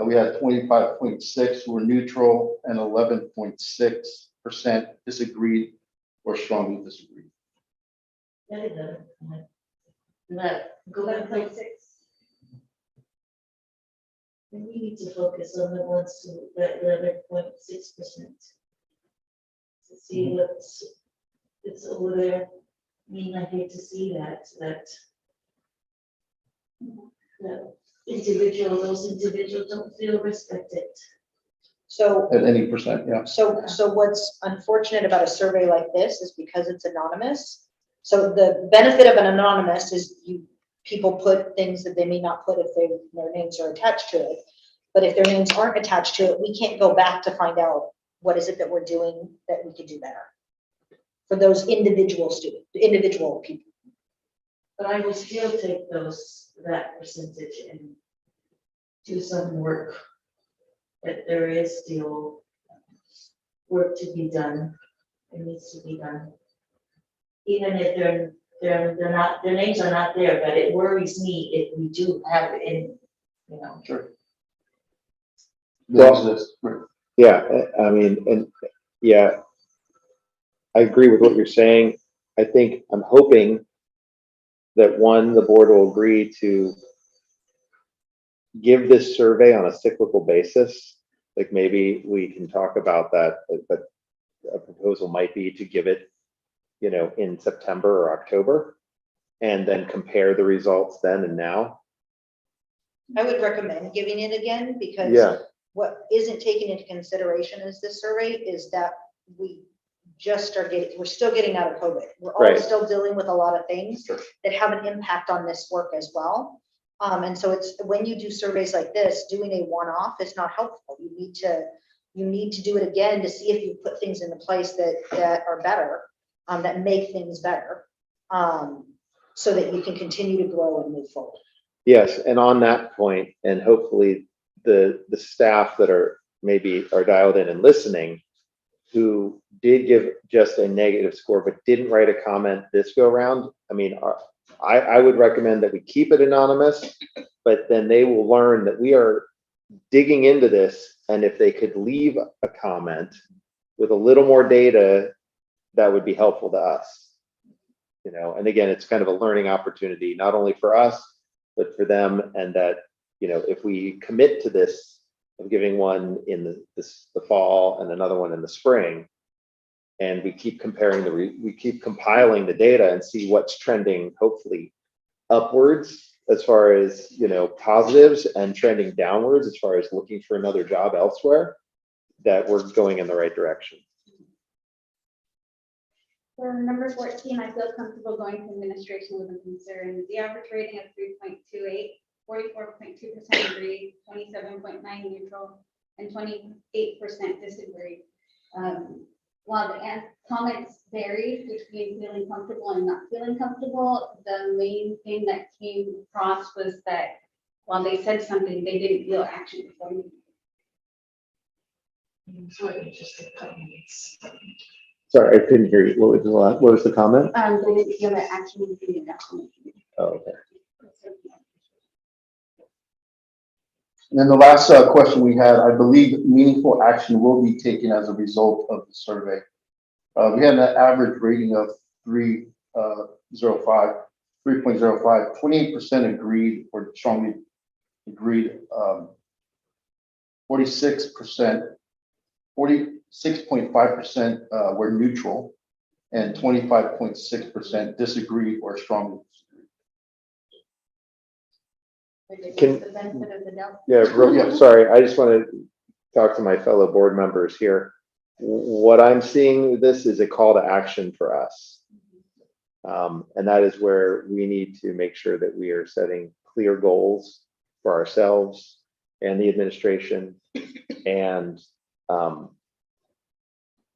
[SPEAKER 3] We had 25.6 who were neutral, and 11.6% disagreed or strongly disagreed.
[SPEAKER 5] Very good. Go back to
[SPEAKER 8] 11.6.
[SPEAKER 5] and we need to focus on the ones to that 11.6%. To see what's it's over there. I mean, I hate to see that those individuals don't feel respected.
[SPEAKER 1] So,
[SPEAKER 3] At any percent, yeah.
[SPEAKER 1] so what's unfortunate about a survey like this is because it's anonymous. So the benefit of an anonymous is people put things that they may not put if their names are attached to it. But if their names aren't attached to it, we can't go back to find out what is it that we're doing that we could do better for those individual people.
[SPEAKER 5] But I will still take that percentage and do some work. That there is still work to be done. It needs to be done. Even if they're not, their names are not there, but it worries me if we do have it in, you know.
[SPEAKER 3] Sure.
[SPEAKER 2] Well-
[SPEAKER 3] There's this-
[SPEAKER 2] Yeah, I mean, and yeah, I agree with what you're saying. I'm hoping that one, the board will agree to give this survey on a cyclical basis. Like maybe we can talk about that, but a proposal might be to give it, in September or October, and then compare the results then and now.
[SPEAKER 1] I would recommend giving it again because
[SPEAKER 2] Yeah,
[SPEAKER 1] what isn't taken into consideration is this survey is that we're still getting out of COVID. We're all
[SPEAKER 2] Right.
[SPEAKER 1] still dealing with a lot of things
[SPEAKER 3] Sure.
[SPEAKER 1] that have an impact on this work as well. And so it's when you do surveys like this, doing a one-off is not helpful. You need to do it again to see if you put things into place that are better, that make things better, so that you can continue to grow and move forward.
[SPEAKER 2] yes, and on that point, and hopefully the staff that are dialed in and listening, who did give just a negative score but didn't write a comment this go around. I mean, I would recommend that we keep it anonymous, but then they will learn that we are digging into this, and if they could leave a comment with a little more data, that would be helpful to us. And again, it's kind of a learning opportunity, not only for us, but for them, and that, if we commit to this of giving one in the fall and another one in the spring, and we keep we keep compiling the data and see what's trending, hopefully upwards as far as, positives, and trending downwards as far as looking for another job elsewhere, that we're going in the right direction.
[SPEAKER 8] For number 14, I feel comfortable going to administration with a concern. The average rating of 3.28, 44.2% agree, 27.9% neutral, and 28% disagree. While the comments varied between feeling comfortable and not feeling comfortable, the main thing that came across was that while they said something, they didn't feel action before me.
[SPEAKER 5] Just the comments.
[SPEAKER 2] Sorry, I couldn't hear you. What was the comment?
[SPEAKER 8] They didn't feel that action was being adopted.
[SPEAKER 2] Oh, okay.
[SPEAKER 3] And then the last question we had, I believe meaningful action will be taken as a result of the survey. We had an average rating of 3.05, 28% agreed or strongly agreed, 46.5% were neutral, and 25.6% disagreed or strongly
[SPEAKER 2] Can-
[SPEAKER 8] The benefit of the doubt.
[SPEAKER 2] Yeah, sorry, I just want to talk to my fellow board members here. What I'm seeing with this is a call to action for us. And that is where we need to make sure that we are setting clear goals for ourselves and the administration. And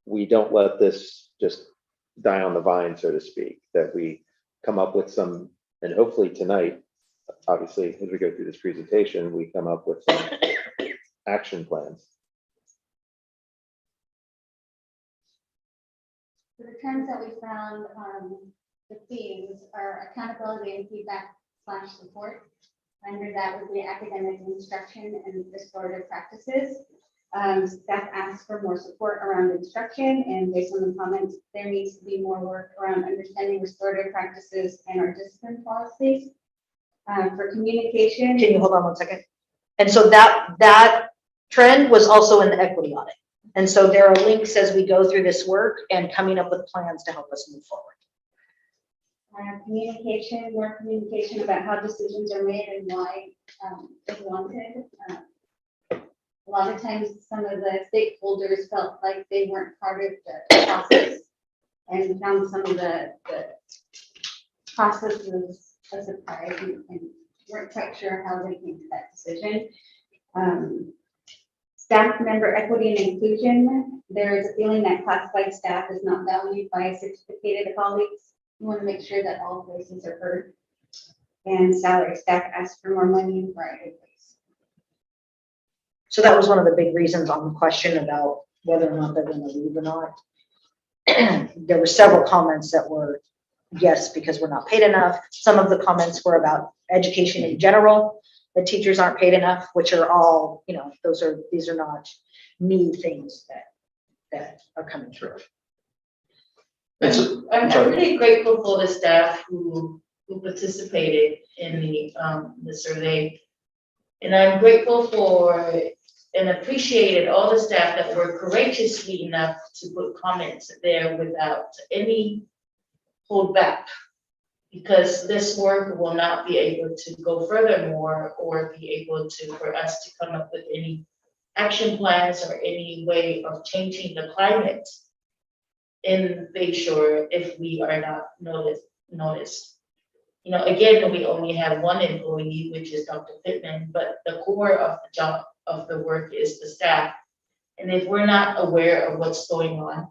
[SPEAKER 2] we don't let this just die on the vine, so to speak, that we come up with some, and hopefully tonight, obviously, as we go through this presentation, we come up with some action plans.
[SPEAKER 8] So the trends that we found, the themes are accountability and feedback / support. Under that would be academic instruction and restorative practices. Staff asked for more support around instruction, and based on the comments, there needs to be more work around understanding restorative practices and our discipline policies. For communication.
[SPEAKER 1] Can you hold on one second? And so that trend was also in the equity audit. And so there are links as we go through this work and coming up with plans to help us move forward.
[SPEAKER 8] More communication about how decisions are made and why it's wanted. A lot of times, some of the stakeholders felt like they weren't part of the process, and found some of the processes a surprise and weren't quite sure how they came to that decision. Staff member equity and inclusion. There is a feeling that classified staff is not valued by certificated colleagues. We want to make sure that all voices are heard. and salary staff asked for more money in a variety of ways.
[SPEAKER 1] So that was one of the big reasons on the question about whether or not they're gonna leave or not. There were several comments that were, yes, because we're not paid enough. Some of the comments were about education in general, that teachers aren't paid enough, which are all, you know, these are not new things that are coming through.
[SPEAKER 5] I'm really grateful for the staff who participated in the survey. And I'm grateful for and appreciated all the staff that were courageously enough to put comments there without any holdback. Because this work will not be able to go furthermore or be able to, for us to come up with any action plans or any way of changing the climate in Bayshore if we are not noticed. You know, again, we only have one employee, which is Dr. Pittman, but the core of the job of the work is the staff. And if we're not aware of what's going on,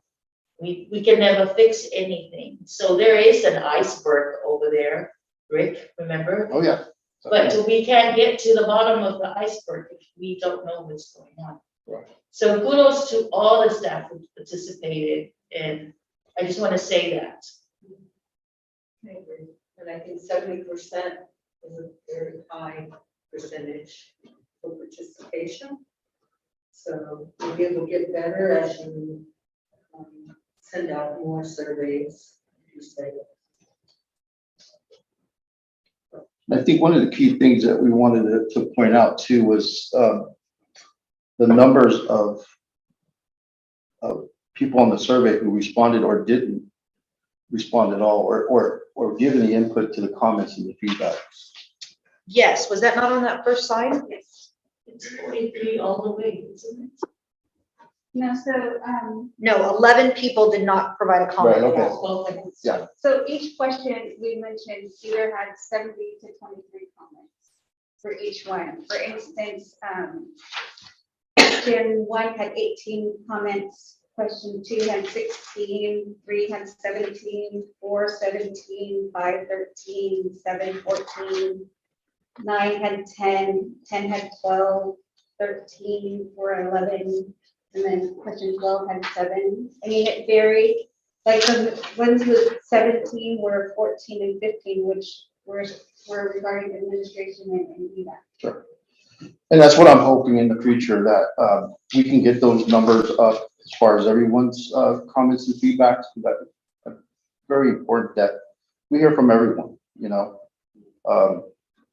[SPEAKER 5] we can never fix anything. So there is an iceberg over there, Rick, remember?
[SPEAKER 3] Oh, yeah.
[SPEAKER 5] But we can't get to the bottom of the iceberg if we don't know what's going on.
[SPEAKER 3] Right.
[SPEAKER 5] So kudos to all the staff who participated, and I just want to say that.
[SPEAKER 10] I agree. And I think 70% is a very high percentage for participation. So maybe it'll get better as you send out more surveys, you say.
[SPEAKER 3] I think one of the key things that we wanted to point out too was the numbers of people on the survey who responded or didn't respond at all, or give any input to the comments and the feedback.
[SPEAKER 1] Yes, was that not on that first slide?
[SPEAKER 5] Yes, it's 43 all the way, isn't it?
[SPEAKER 8] No, so,
[SPEAKER 1] No, 11 people did not provide a comment
[SPEAKER 3] Right,
[SPEAKER 1] at
[SPEAKER 3] okay.
[SPEAKER 1] all.
[SPEAKER 3] Yeah.
[SPEAKER 8] so each question we mentioned either had 70 to 23 comments for each one. For instance, question 1 had 18 comments, question 2 had 16, 3 had 17, 4 17, 5 13, 7 14, 9 had 10, 10 had 12, 13 were 11, and then question 12 had 7. I mean, it varied. Like the ones with 17 were 14 and 15, which were regarding administration and feedback.
[SPEAKER 3] Sure. And that's what I'm hoping in the future, that we can get those numbers up as far as everyone's comments and feedbacks. That very important that we hear from everyone, you know,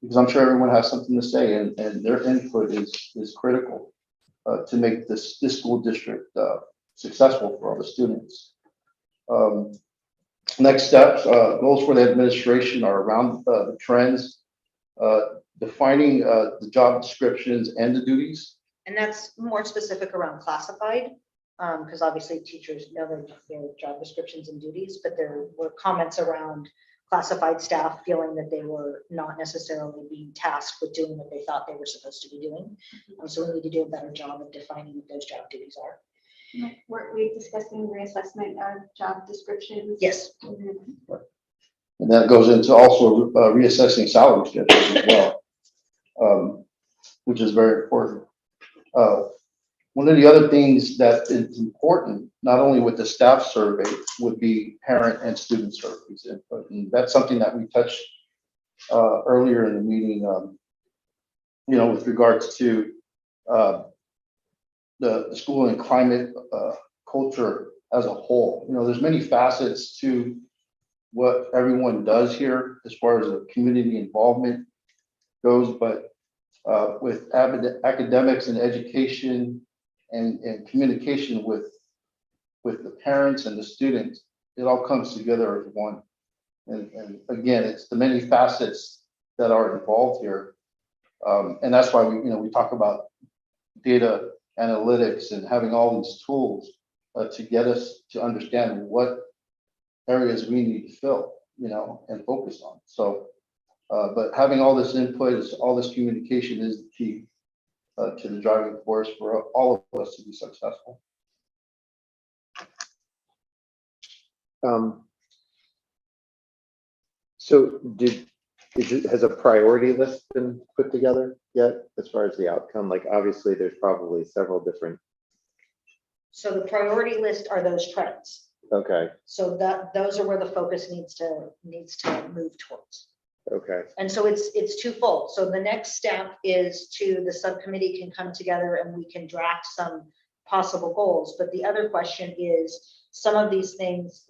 [SPEAKER 3] because I'm sure everyone has something to say, and their input is critical to make this school district successful for all the students. Next steps, goals for the administration are around the trends, defining the job descriptions and the duties.
[SPEAKER 1] And that's more specific around classified, because obviously teachers know their job descriptions and duties, but there were comments around classified staff feeling that they were not necessarily being tasked with doing what they thought they were supposed to be doing. So we need to do a better job of defining what those job duties are.
[SPEAKER 8] Weren't we discussing reassessment of job descriptions?
[SPEAKER 1] Yes.
[SPEAKER 3] And that goes into also reassessing salary schedules as well, which is very important. One of the other things that is important, not only with the staff survey, would be parent and student surveys. And that's something that we touched earlier in the meeting, you know, with regards to the school and climate culture as a whole. You know, there's many facets to what everyone does here as far as the community involvement goes, but with academics and education and communication with the parents and the students, it all comes together as one. And again, it's the many facets that are involved here. And that's why we talk about data analytics and having all these tools to get us to understand what areas we need to fill, you know, and focus on. So, but having all this input, all this communication is the key to the driving force for all of us to be successful.
[SPEAKER 2] So Has a priority list been put together yet as far as the outcome? Like, obviously, there's probably several different,
[SPEAKER 1] So the priority list are those trends.
[SPEAKER 2] okay,
[SPEAKER 1] So those are where the focus needs to move towards.
[SPEAKER 2] okay,
[SPEAKER 1] And so it's twofold. So the next step is the subcommittee can come together and we can draft some possible goals. But the other question is, some of these things,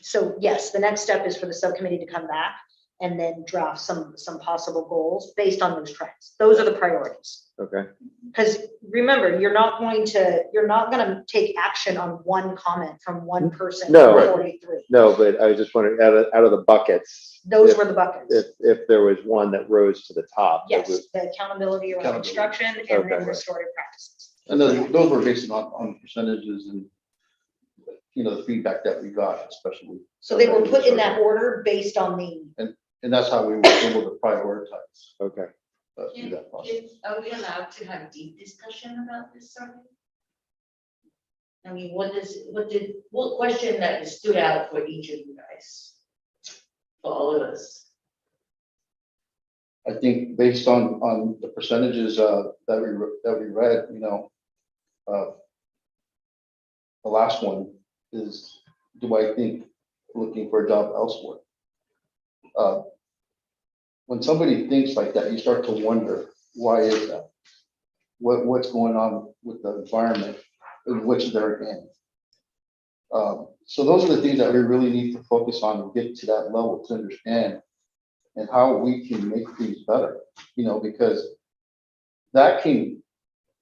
[SPEAKER 1] so yes, the next step is for the subcommittee to come back and then draft some possible goals based on those trends. Those are the priorities.
[SPEAKER 2] okay.
[SPEAKER 1] Because remember, you're not gonna take action on one comment from one person.
[SPEAKER 2] No.
[SPEAKER 1] from 43.
[SPEAKER 2] No, but I was just wondering, out of the buckets.
[SPEAKER 1] Those
[SPEAKER 2] if-
[SPEAKER 1] were the buckets.
[SPEAKER 2] If there was one that rose to the top. that
[SPEAKER 1] Yes,
[SPEAKER 2] was-
[SPEAKER 1] the accountability around
[SPEAKER 3] Accountability.
[SPEAKER 1] instruction and
[SPEAKER 2] Okay.
[SPEAKER 1] then restorative practices.
[SPEAKER 3] And those were based on percentages and, the feedback that we got, especially.
[SPEAKER 1] So they were put in that order based on the,
[SPEAKER 3] And that's how we were able to prioritize
[SPEAKER 2] Okay.
[SPEAKER 3] through that process.
[SPEAKER 5] Are we allowed to have deep discussion about this survey? I mean, what question that stood out for each of you guys? For all of us?
[SPEAKER 3] I think based on the percentages that we read, the last one is, do I think looking for a job elsewhere? When somebody thinks like that, you start to wonder, why is that? What's going on with the environment in which they're in? So those are the things that we really need to focus on and get to that level to understand and how we can make things better, because that can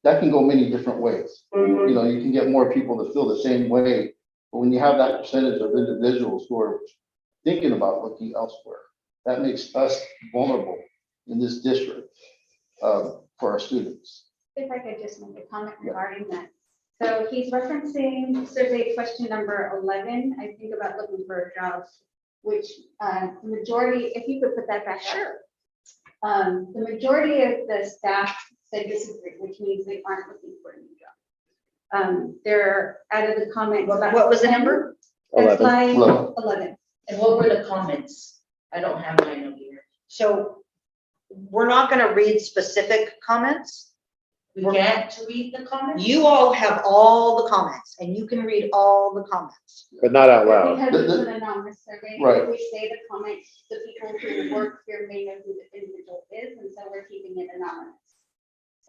[SPEAKER 3] go many different ways. You can get more people to feel the same way, but when you have that percentage of individuals who are thinking about looking elsewhere, that makes us vulnerable in this district for our students.
[SPEAKER 8] If I could just make a comment
[SPEAKER 3] Yeah.
[SPEAKER 8] regarding that. So he's referencing survey question number 11, I think about looking for a job, which the majority, if you could put that back up.
[SPEAKER 1] sure,
[SPEAKER 8] The majority of the staff said disagree, which means they aren't looking for a new job. They're out of the comment.
[SPEAKER 1] what was the number?
[SPEAKER 8] That's
[SPEAKER 2] 11.
[SPEAKER 8] line
[SPEAKER 3] 11.
[SPEAKER 8] 11.
[SPEAKER 5] And what were the comments? I don't have mine over here.
[SPEAKER 1] So we're not gonna read specific comments.
[SPEAKER 5] We get to read the comments?
[SPEAKER 1] You all have all the comments and you can read all the comments.
[SPEAKER 2] But not out loud.
[SPEAKER 8] Because it's an anonymous survey.
[SPEAKER 3] Right.
[SPEAKER 8] If we say the comments, the people who work here may know who the individual is, and so we're keeping it anonymous.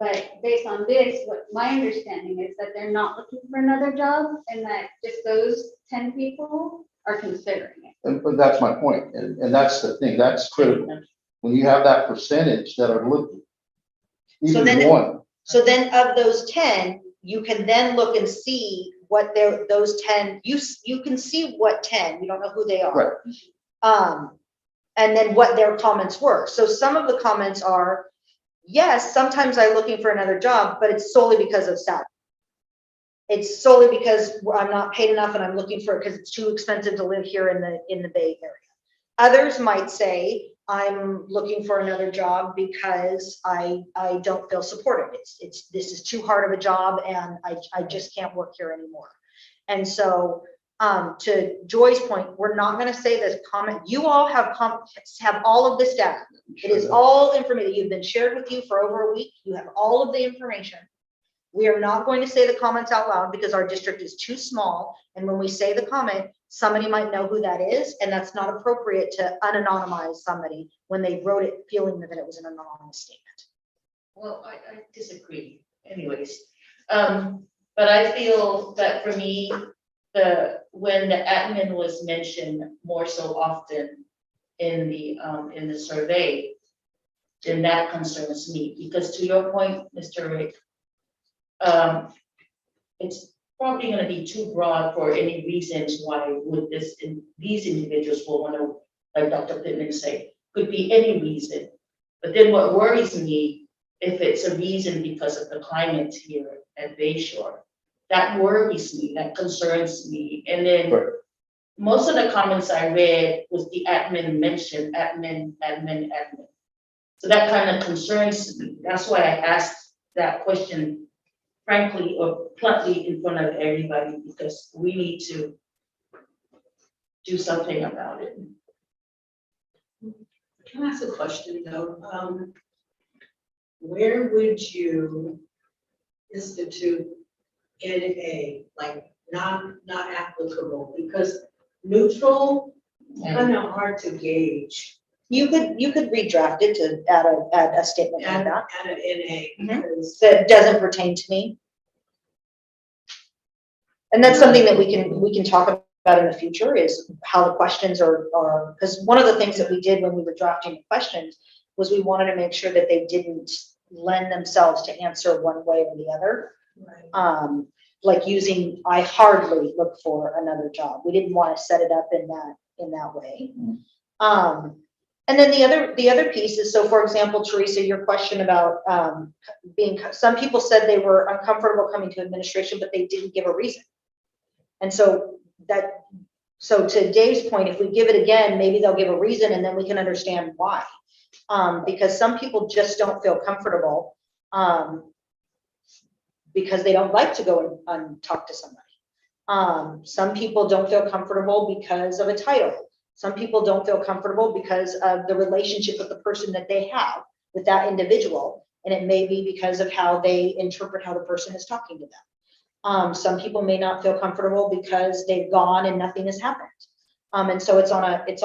[SPEAKER 8] But based on this, what my understanding is that they're not looking for another job and that just those 10 people are considering it.
[SPEAKER 3] But that's my point, and that's the thing, that's critical. When you have that percentage that are looking,
[SPEAKER 1] So
[SPEAKER 3] even
[SPEAKER 1] then-
[SPEAKER 3] one,
[SPEAKER 1] So then of those 10, you can then look and see what those 10, you can see what 10, you don't know who they are.
[SPEAKER 3] right,
[SPEAKER 1] And then what their comments were. So some of the comments are, yes, sometimes I'm looking for another job, but it's solely because of salary. It's solely because I'm not paid enough and I'm looking for it because it's too expensive to live here in the Bay Area. Others might say, I'm looking for another job because I don't feel supported. This is too hard of a job and I just can't work here anymore. And so to Joy's point, we're not going to say this comment. You all have all of this data. It is all information. You've been shared with you for over a week. You have all of the information. We are not going to say the comments out loud because our district is too small. And when we say the comment, somebody might know who that is, and that's not appropriate to unanonymize somebody when they wrote it feeling that it was an anonymous statement.
[SPEAKER 5] Well, I disagree anyways. But I feel that for me, when the admin was mentioned more so often in the survey, then that concerns me, because to your point, Mr. Rick, it's probably gonna be too broad for any reasons why would these individuals will want to, like Dr. Pittman say, could be any reason. But then what worries me, if it's a reason because of the climate here at Bayshore, that worries me, that concerns me. And then
[SPEAKER 3] Right.
[SPEAKER 5] most of the comments I read was the admin mentioned, admin. So that kind of concerns me. That's why I asked that question frankly or bluntly in front of everybody, because we need to do something about it.
[SPEAKER 10] Can I ask a question though? Where would you institute NA, like not applicable? Because neutral, kind of hard to gauge.
[SPEAKER 1] You could redraft it to add a statement like
[SPEAKER 10] Add
[SPEAKER 1] that.
[SPEAKER 10] an NA,
[SPEAKER 1] Mhm.
[SPEAKER 10] because
[SPEAKER 1] That doesn't pertain to me. And that's something that we can talk about in the future, is how the questions are, because one of the things that we did when we were drafting the questions was we wanted to make sure that they didn't lend themselves to answer one way or the other. Like using, I hardly look for another job. We didn't want to set it up in that way. And then the other piece is, so for example, Teresa, your question about some people said they were uncomfortable coming to administration, but they didn't give a reason. And so to Dave's point, if we give it again, maybe they'll give a reason and then we can understand why. Because some people just don't feel comfortable because they don't like to go and talk to somebody. Some people don't feel comfortable because of a title. Some people don't feel comfortable because of the relationship with the person that they have with that individual. And it may be because of how they interpret how the person is talking to them. Some people may not feel comfortable because they've gone and nothing has happened. And so it's on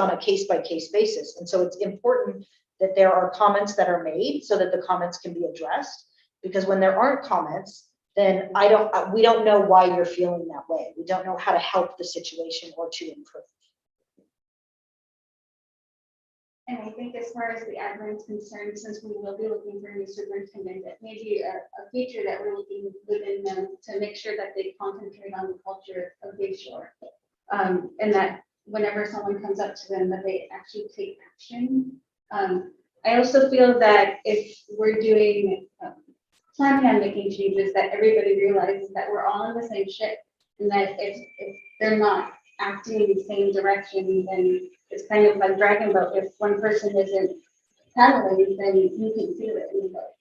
[SPEAKER 1] a case by case basis. And so it's important that there are comments that are made so that the comments can be addressed. Because when there aren't comments, then we don't know why you're feeling that way. We don't know how to help the situation or to improve.
[SPEAKER 8] And I think as far as the admin is concerned, since we will be looking for a new superintendent, that may be a feature that we're looking within them to make sure that they concentrate on the culture of Bayshore. And that whenever someone comes up to them, that they actually take action. I also feel that if we're doing, planning on making changes, that everybody realizes that we're all in the same ship. And that if they're not acting in the same direction, then it's kind of like dragon boat. If one person isn't paddling, then you can feel it in the boat.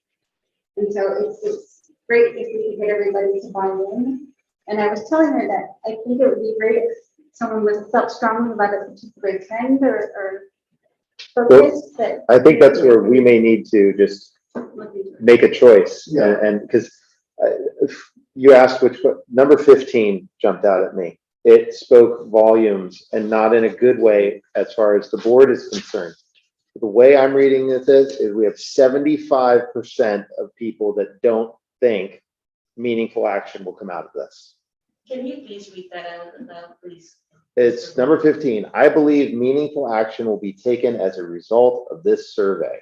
[SPEAKER 8] And so it's great if we could get everybody to buy in. And I was telling her that I think it would be great if someone felt strongly about a particular trend or focus that.
[SPEAKER 2] I think that's where we may need to just make a choice.
[SPEAKER 3] Yeah.
[SPEAKER 2] And because you asked which one, number 15 jumped out at me. It spoke volumes, and not in a good way as far as the board is concerned. The way I'm reading this is we have 75% of people that don't think meaningful action will come out of this.
[SPEAKER 5] Can you please read that out loud, please?
[SPEAKER 2] It's number 15. I believe meaningful action will be taken as a result of this survey.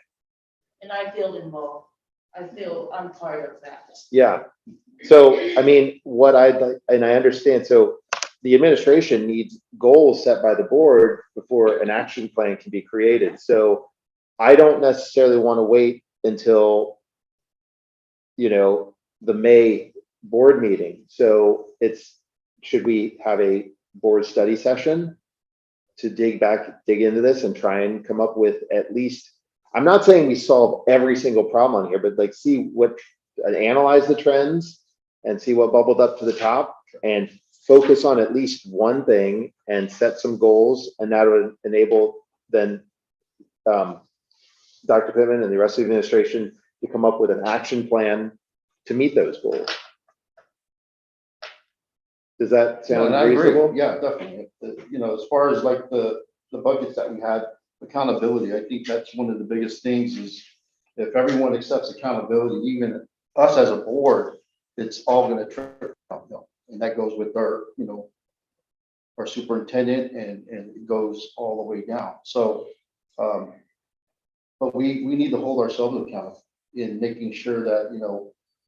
[SPEAKER 5] And I feel involved. I feel I'm part of that.
[SPEAKER 2] Yeah. So, I mean, what I'd like, and I understand, so the administration needs goals set by the board before an action plan can be created. So I don't necessarily want to wait until, the May board meeting. So should we have a board study session to dig into this and try and come up with at least, I'm not saying we solve every single problem on here, but like analyze the trends and see what bubbled up to the top and focus on at least one thing and set some goals, and that would enable then Dr. Pittman and the rest of the administration to come up with an action plan to meet those goals. Does that sound
[SPEAKER 3] And I agree.
[SPEAKER 2] reasonable?
[SPEAKER 3] Yeah, definitely. As far as like the budgets that we had, accountability, I think that's one of the biggest things is if everyone accepts accountability, even us as a board, it's all going to trickle down. And that goes with our superintendent and it goes all the way down. So, but we need to hold ourselves accountable in making sure that,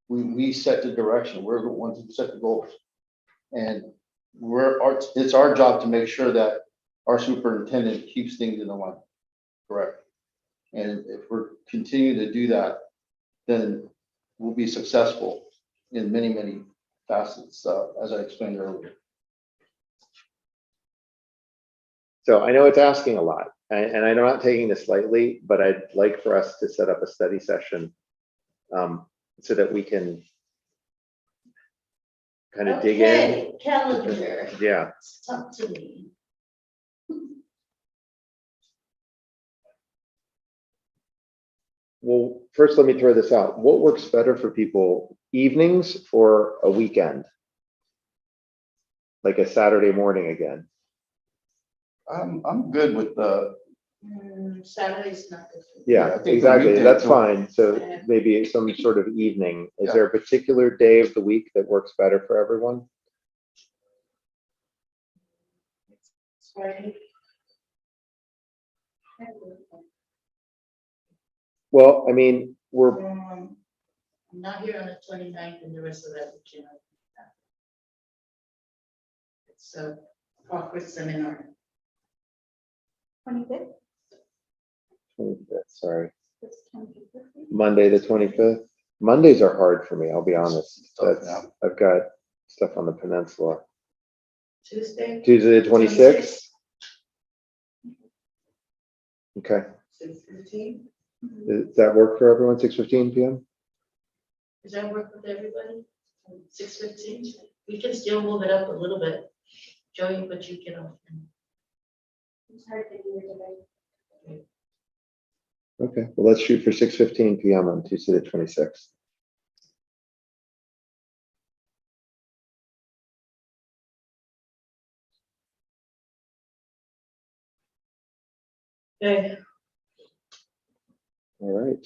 [SPEAKER 3] we set the direction. We're the ones who set the goals. And it's our job to make sure that our superintendent keeps things in line. Correct. And if we're continuing to do that, then we'll be successful in many, many facets, as I explained earlier.
[SPEAKER 2] So I know it's asking a lot, and I'm not taking this lightly, but I'd like for us to set up a study session so that we can kind of dig in.
[SPEAKER 5] Okay, calendar.
[SPEAKER 2] Yeah.
[SPEAKER 5] Talk to me.
[SPEAKER 2] Well, first, let me throw this out. What works better for people, evenings or a weekend? Like a Saturday morning again?
[SPEAKER 3] I'm good with the,
[SPEAKER 10] Saturday's not good. for me.
[SPEAKER 2] Yeah,
[SPEAKER 3] I think the
[SPEAKER 2] exactly.
[SPEAKER 3] weekend
[SPEAKER 2] That's
[SPEAKER 3] too.
[SPEAKER 2] fine. So maybe some sort of evening. Is there a particular day of the week that works better for everyone?
[SPEAKER 10] Friday.
[SPEAKER 2] Well, I mean, we're,
[SPEAKER 10] I'm not here on the 29th and the rest of that weekend. It's a awkward seminar.
[SPEAKER 1] 25th?
[SPEAKER 2] sorry,
[SPEAKER 8] That's 25th.
[SPEAKER 2] Monday, the 25th. Mondays are hard for me, I'll be honest. That's, I've got stuff on the peninsula.
[SPEAKER 10] Tuesday.
[SPEAKER 2] Tuesday, the 26th? Okay.
[SPEAKER 10] 6:15.
[SPEAKER 2] Does that work for everyone, 6:15 p.m.?
[SPEAKER 10] Does that work with everybody? 6:15? We can still move it up a little bit. Joey, but you can.
[SPEAKER 8] It's hard to do today.
[SPEAKER 2] Okay, well, let's shoot for 6:15 p.m. on Tuesday, the 26th.
[SPEAKER 10] Okay.
[SPEAKER 2] All right.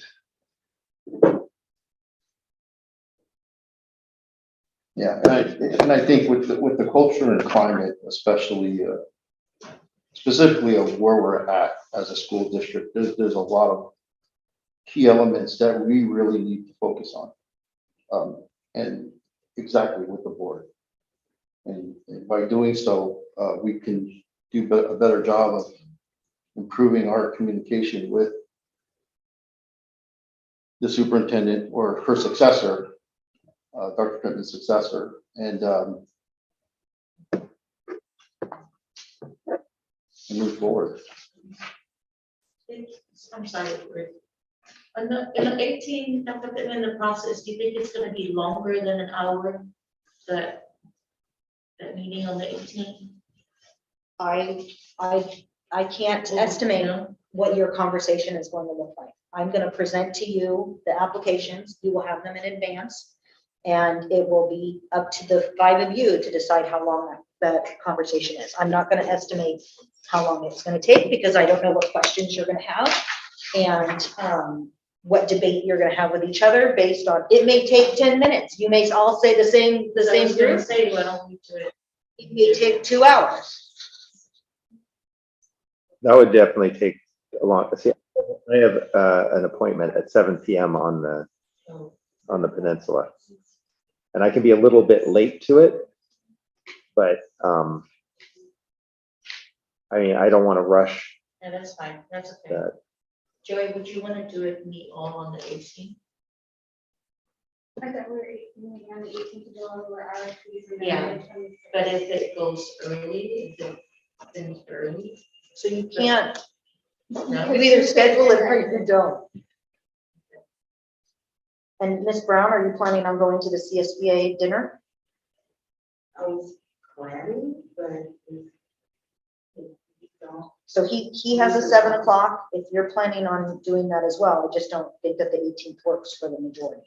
[SPEAKER 3] yeah, and I think with the culture and climate, especially specifically of where we're at as a school district, there's a lot of key elements that we really need to focus on. And exactly with the board. And by doing so, we can do a better job of improving our communication with the superintendent or her successor, Dr. Pittman's successor, and move forward.
[SPEAKER 10] I'm sorry. Rick. In the 18, Dr. Pittman, the process, do you think it's gonna be longer than an hour? That meeting on the 18th?
[SPEAKER 1] I can't estimate what your conversation is going to look like. I'm going to present to you the applications. You will have them in advance. And it will be up to the 5 of you to decide how long that conversation is. I'm not going to estimate how long it's going to take because I don't know what questions you're going to have and what debate you're going to have with each other based on, it may take 10 minutes. You may all say the same group.
[SPEAKER 10] Say, why don't we do it?
[SPEAKER 1] It may take 2 hours.
[SPEAKER 2] That would definitely take a long, see, I have an appointment at 7 p.m. on the peninsula. And I can be a little bit late to it, but I mean, I don't want to rush
[SPEAKER 10] Yeah, that's fine, that's okay.
[SPEAKER 2] that.
[SPEAKER 10] Joey, would you wanna do it, meet all on the 18th?
[SPEAKER 8] I thought we were meeting on the 18th to go over our RFPs and then
[SPEAKER 10] Yeah,
[SPEAKER 8] the 26th.
[SPEAKER 10] But if it goes early, if it finishes early,
[SPEAKER 1] So you can't,
[SPEAKER 10] no?
[SPEAKER 1] you either schedule it or you don't. And Ms. Brown, are you planning on going to the CSBA dinner?
[SPEAKER 10] I was planning, but if you don't,
[SPEAKER 1] So he has a 7 o'clock. If you're planning on doing that as well, I just don't think that the 18th works for the majority.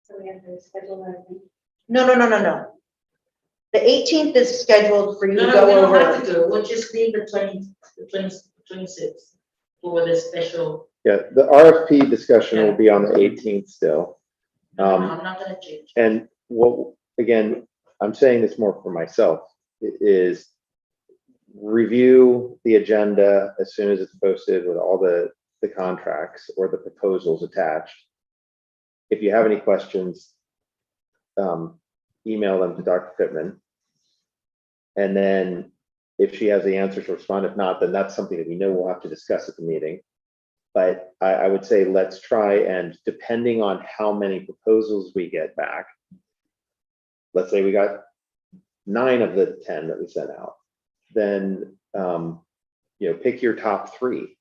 [SPEAKER 8] So we have to schedule that.
[SPEAKER 1] No. The 18th is scheduled for you to
[SPEAKER 10] no, we
[SPEAKER 1] go
[SPEAKER 10] don't have
[SPEAKER 1] over.
[SPEAKER 10] to do it, we'll just leave the 26th for the special.
[SPEAKER 2] Yeah, the RFP discussion will be on the 18th still.
[SPEAKER 10] No, I'm not gonna change.
[SPEAKER 2] And what, again, I'm saying this more for myself, is review the agenda as soon as it's posted with all the contracts or the proposals attached. If you have any questions, email them to Dr. Pittman. And then if she has the answers, she'll respond. If not, then that's something that we know we'll have to discuss at the meeting. But I would say let's try, and depending on how many proposals we get back, let's say we got 9 of the 10 that we sent out, then pick your top 3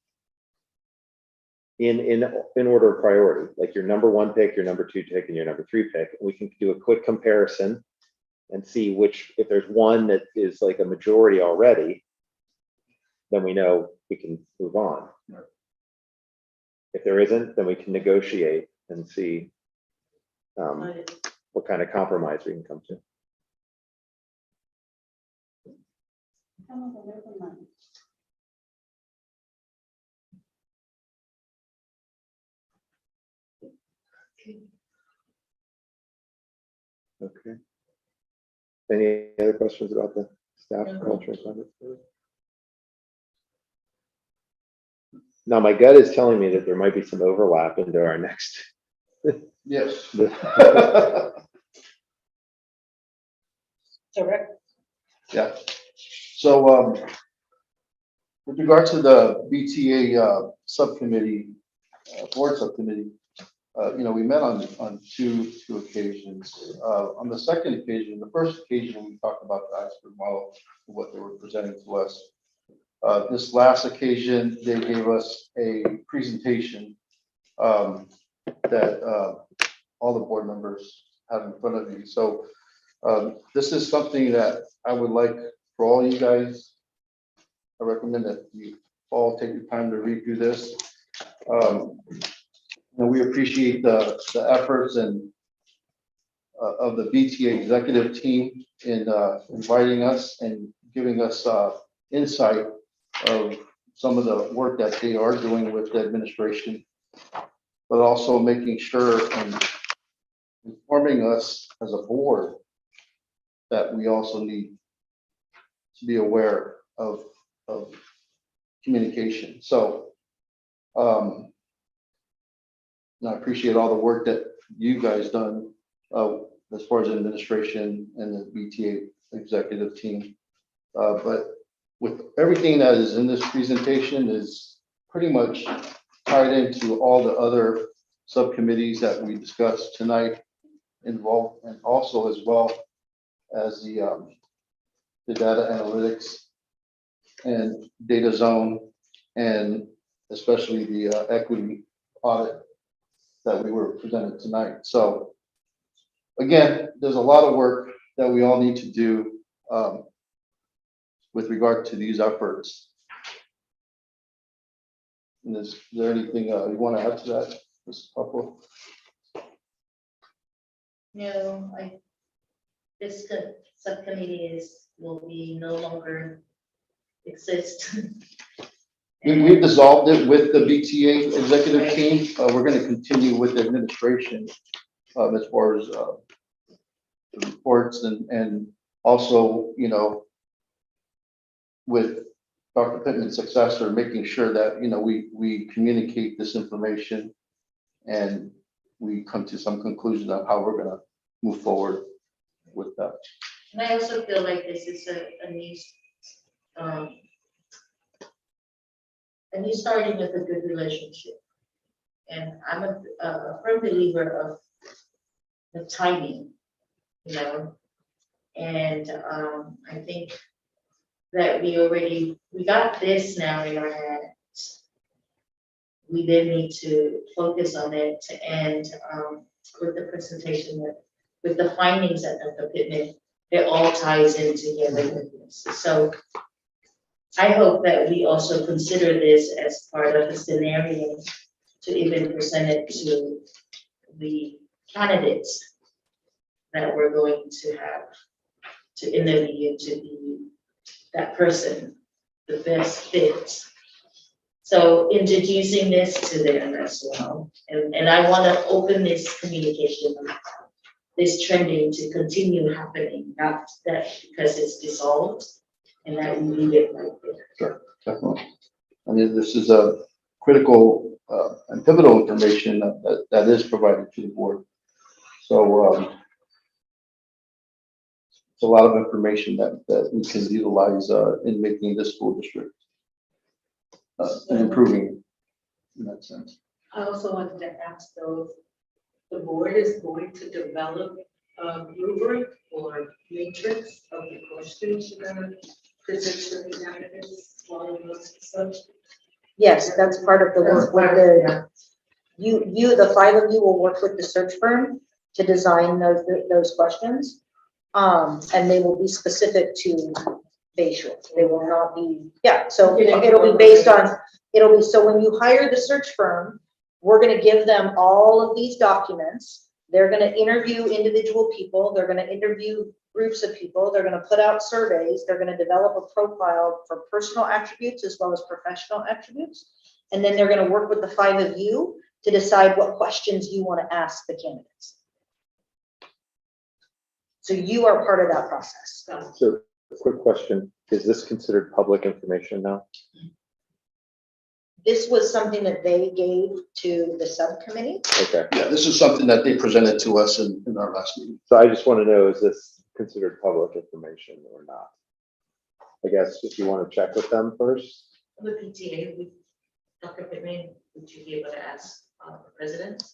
[SPEAKER 2] in order of priority, like your number 1 pick, your number 2 pick, and your number 3 pick. And we can do a quick comparison and see which, if there's one that is like a majority already, then we know we can move on.
[SPEAKER 3] Right.
[SPEAKER 2] If there isn't, then we can negotiate and see what kind of compromise we can come to. Okay. Any other questions about the staff culture? Now, my gut is telling me that there might be some overlap into our next.
[SPEAKER 3] Yes.
[SPEAKER 1] Correct.
[SPEAKER 3] Yeah. So, with regard to the BTA subcommittee, board subcommittee, we met on two occasions. On the second occasion, the first occasion, we talked about the Iceberg model, what they were presenting to us. This last occasion, they gave us a presentation that all the board members have in front of you. So this is something that I would like for all you guys. I recommend that you all take the time to read through this. And we appreciate the efforts and of the BTA executive team in inviting us and giving us insight of some of the work that they are doing with the administration, but also making sure and informing us as a board that we also need to be aware of communication. So and I appreciate all the work that you guys done as far as administration and the BTA executive team. But with everything that is in this presentation is pretty much tied into all the other subcommittees that we discussed tonight involved, and also as well as the data analytics and DataZone, and especially the equity audit that we were presented tonight. So again, there's a lot of work that we all need to do with regard to these efforts. And is there anything you want to add to that, Ms. Popple?
[SPEAKER 5] No, this subcommittee will be no longer exist.
[SPEAKER 3] We've dissolved it with the BTA executive team. We're going to continue with the administration as far as the reports and also, with Dr. Pittman's successor, making sure that, we communicate this information and we come to some conclusion of how we're going to move forward with that.
[SPEAKER 5] And I also feel like this is a new starting with a good relationship. And I'm a firm believer of the timing, and I think that we got this now in our hands. We then need to focus on it, and with the presentation, with the findings that Dr. Pittman, it all ties in together with this. So I hope that we also consider this as part of the scenario to even present it to the candidates that we're going to have to interview to be that person, the best fit. So introducing this to them as well. And I want to open this communication, this trending to continue happening, not that because it's dissolved and that we leave it right there.
[SPEAKER 3] Sure, definitely. I mean, this is a critical and pivotal information that is provided to the board. So it's a lot of information that we can utilize in making this school district and improving in that sense.
[SPEAKER 10] I also wanted to ask though, the board is going to develop a rubric or matrix of the questions you're going to present to the candidates while in those such.
[SPEAKER 9] Yes, that's part of the work with the five of you will work with the search firm to design those questions. And they will be specific to
[SPEAKER 1] Bayshore. They will not be, yeah, so it'll be based on, it'll be, so when you hire the search firm, we're gonna give them all of these documents. They're gonna interview individual people, they're gonna interview groups of people, they're gonna put out surveys, they're gonna develop a profile for personal attributes as well as professional attributes. And then they're gonna work with the 5 of you to decide what questions you wanna ask the candidates. So you are part of that process.
[SPEAKER 2] So, quick question, is this considered public information now?
[SPEAKER 1] This was something that they gave to the subcommittee.
[SPEAKER 2] Okay,
[SPEAKER 3] Yeah, this is something that they presented to us in our last meeting.
[SPEAKER 2] so I just want to know, is this considered public information or not? I guess if you want to check with them first.
[SPEAKER 5] The PTA, we, Dr. Pittman, would you be able to ask the president?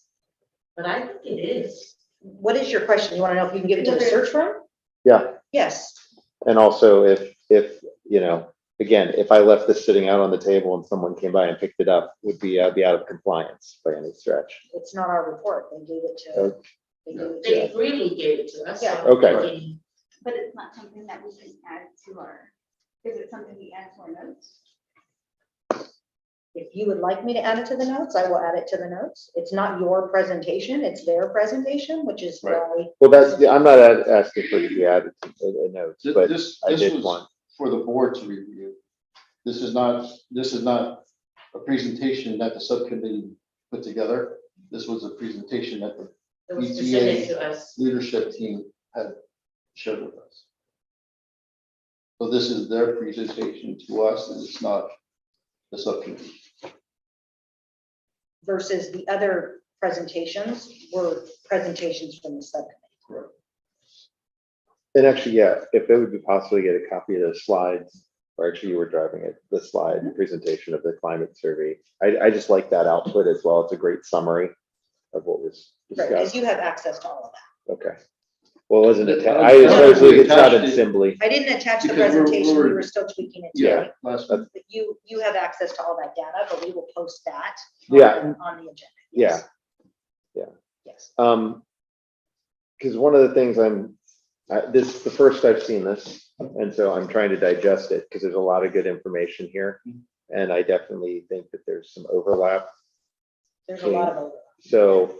[SPEAKER 5] But I think it is.
[SPEAKER 1] What is your question? You wanna know if you can give it to the search firm?
[SPEAKER 2] Yeah,
[SPEAKER 1] Yes.
[SPEAKER 2] and also if, you know, again, if I left this sitting out on the table and someone came by and picked it up, I'd be out of compliance by any stretch.
[SPEAKER 1] It's not our report. They gave it to.
[SPEAKER 2] Okay.
[SPEAKER 1] They gave it
[SPEAKER 5] They
[SPEAKER 1] to.
[SPEAKER 5] freely gave it to us. so
[SPEAKER 1] Yeah.
[SPEAKER 5] I'm
[SPEAKER 2] Okay.
[SPEAKER 5] thinking,
[SPEAKER 8] But it's not something that we can add to our, is it something we add to our notes?
[SPEAKER 1] If you would like me to add it to the notes, I will add it to the notes. It's not your presentation, it's their presentation, which is
[SPEAKER 3] Right.
[SPEAKER 1] why.
[SPEAKER 2] Well, I'm not asking for it to be added to notes, but
[SPEAKER 3] This
[SPEAKER 2] I did
[SPEAKER 3] was
[SPEAKER 2] want.
[SPEAKER 3] for the board to review. This is not a presentation that the subcommittee put together. This was a presentation that the
[SPEAKER 5] it was presented to us.
[SPEAKER 3] leadership team had shared with us. So this is their presentation to us, and it's not the subcommittee.
[SPEAKER 1] Versus the other presentations were presentations from the subcommittee.
[SPEAKER 2] And actually, yeah, if it would be possible to get a copy of those slides, or actually you were driving it, the slide presentation of the climate survey. I just like that output as well. It's a great summary of what was
[SPEAKER 1] Right, because
[SPEAKER 2] discussed.
[SPEAKER 1] you have access to all of that.
[SPEAKER 2] Okay. Well, it wasn't
[SPEAKER 3] I
[SPEAKER 2] attached. It's not in
[SPEAKER 3] attached it.
[SPEAKER 2] Simbly.
[SPEAKER 1] I didn't attach the
[SPEAKER 3] Because we're-
[SPEAKER 1] presentation, we
[SPEAKER 3] we're-
[SPEAKER 1] were still tweaking it
[SPEAKER 3] Yeah,
[SPEAKER 1] today.
[SPEAKER 3] last
[SPEAKER 2] That's-
[SPEAKER 1] But you have access to all that data, but we will post that.
[SPEAKER 2] Yeah.
[SPEAKER 1] On the agenda.
[SPEAKER 2] Yeah.
[SPEAKER 1] Yes.
[SPEAKER 2] Because one of the things this is the first I've seen this, and so I'm trying to digest it because there's a lot of good information here. And I definitely think that there's some overlap.
[SPEAKER 1] There's a lot of overlap.
[SPEAKER 2] So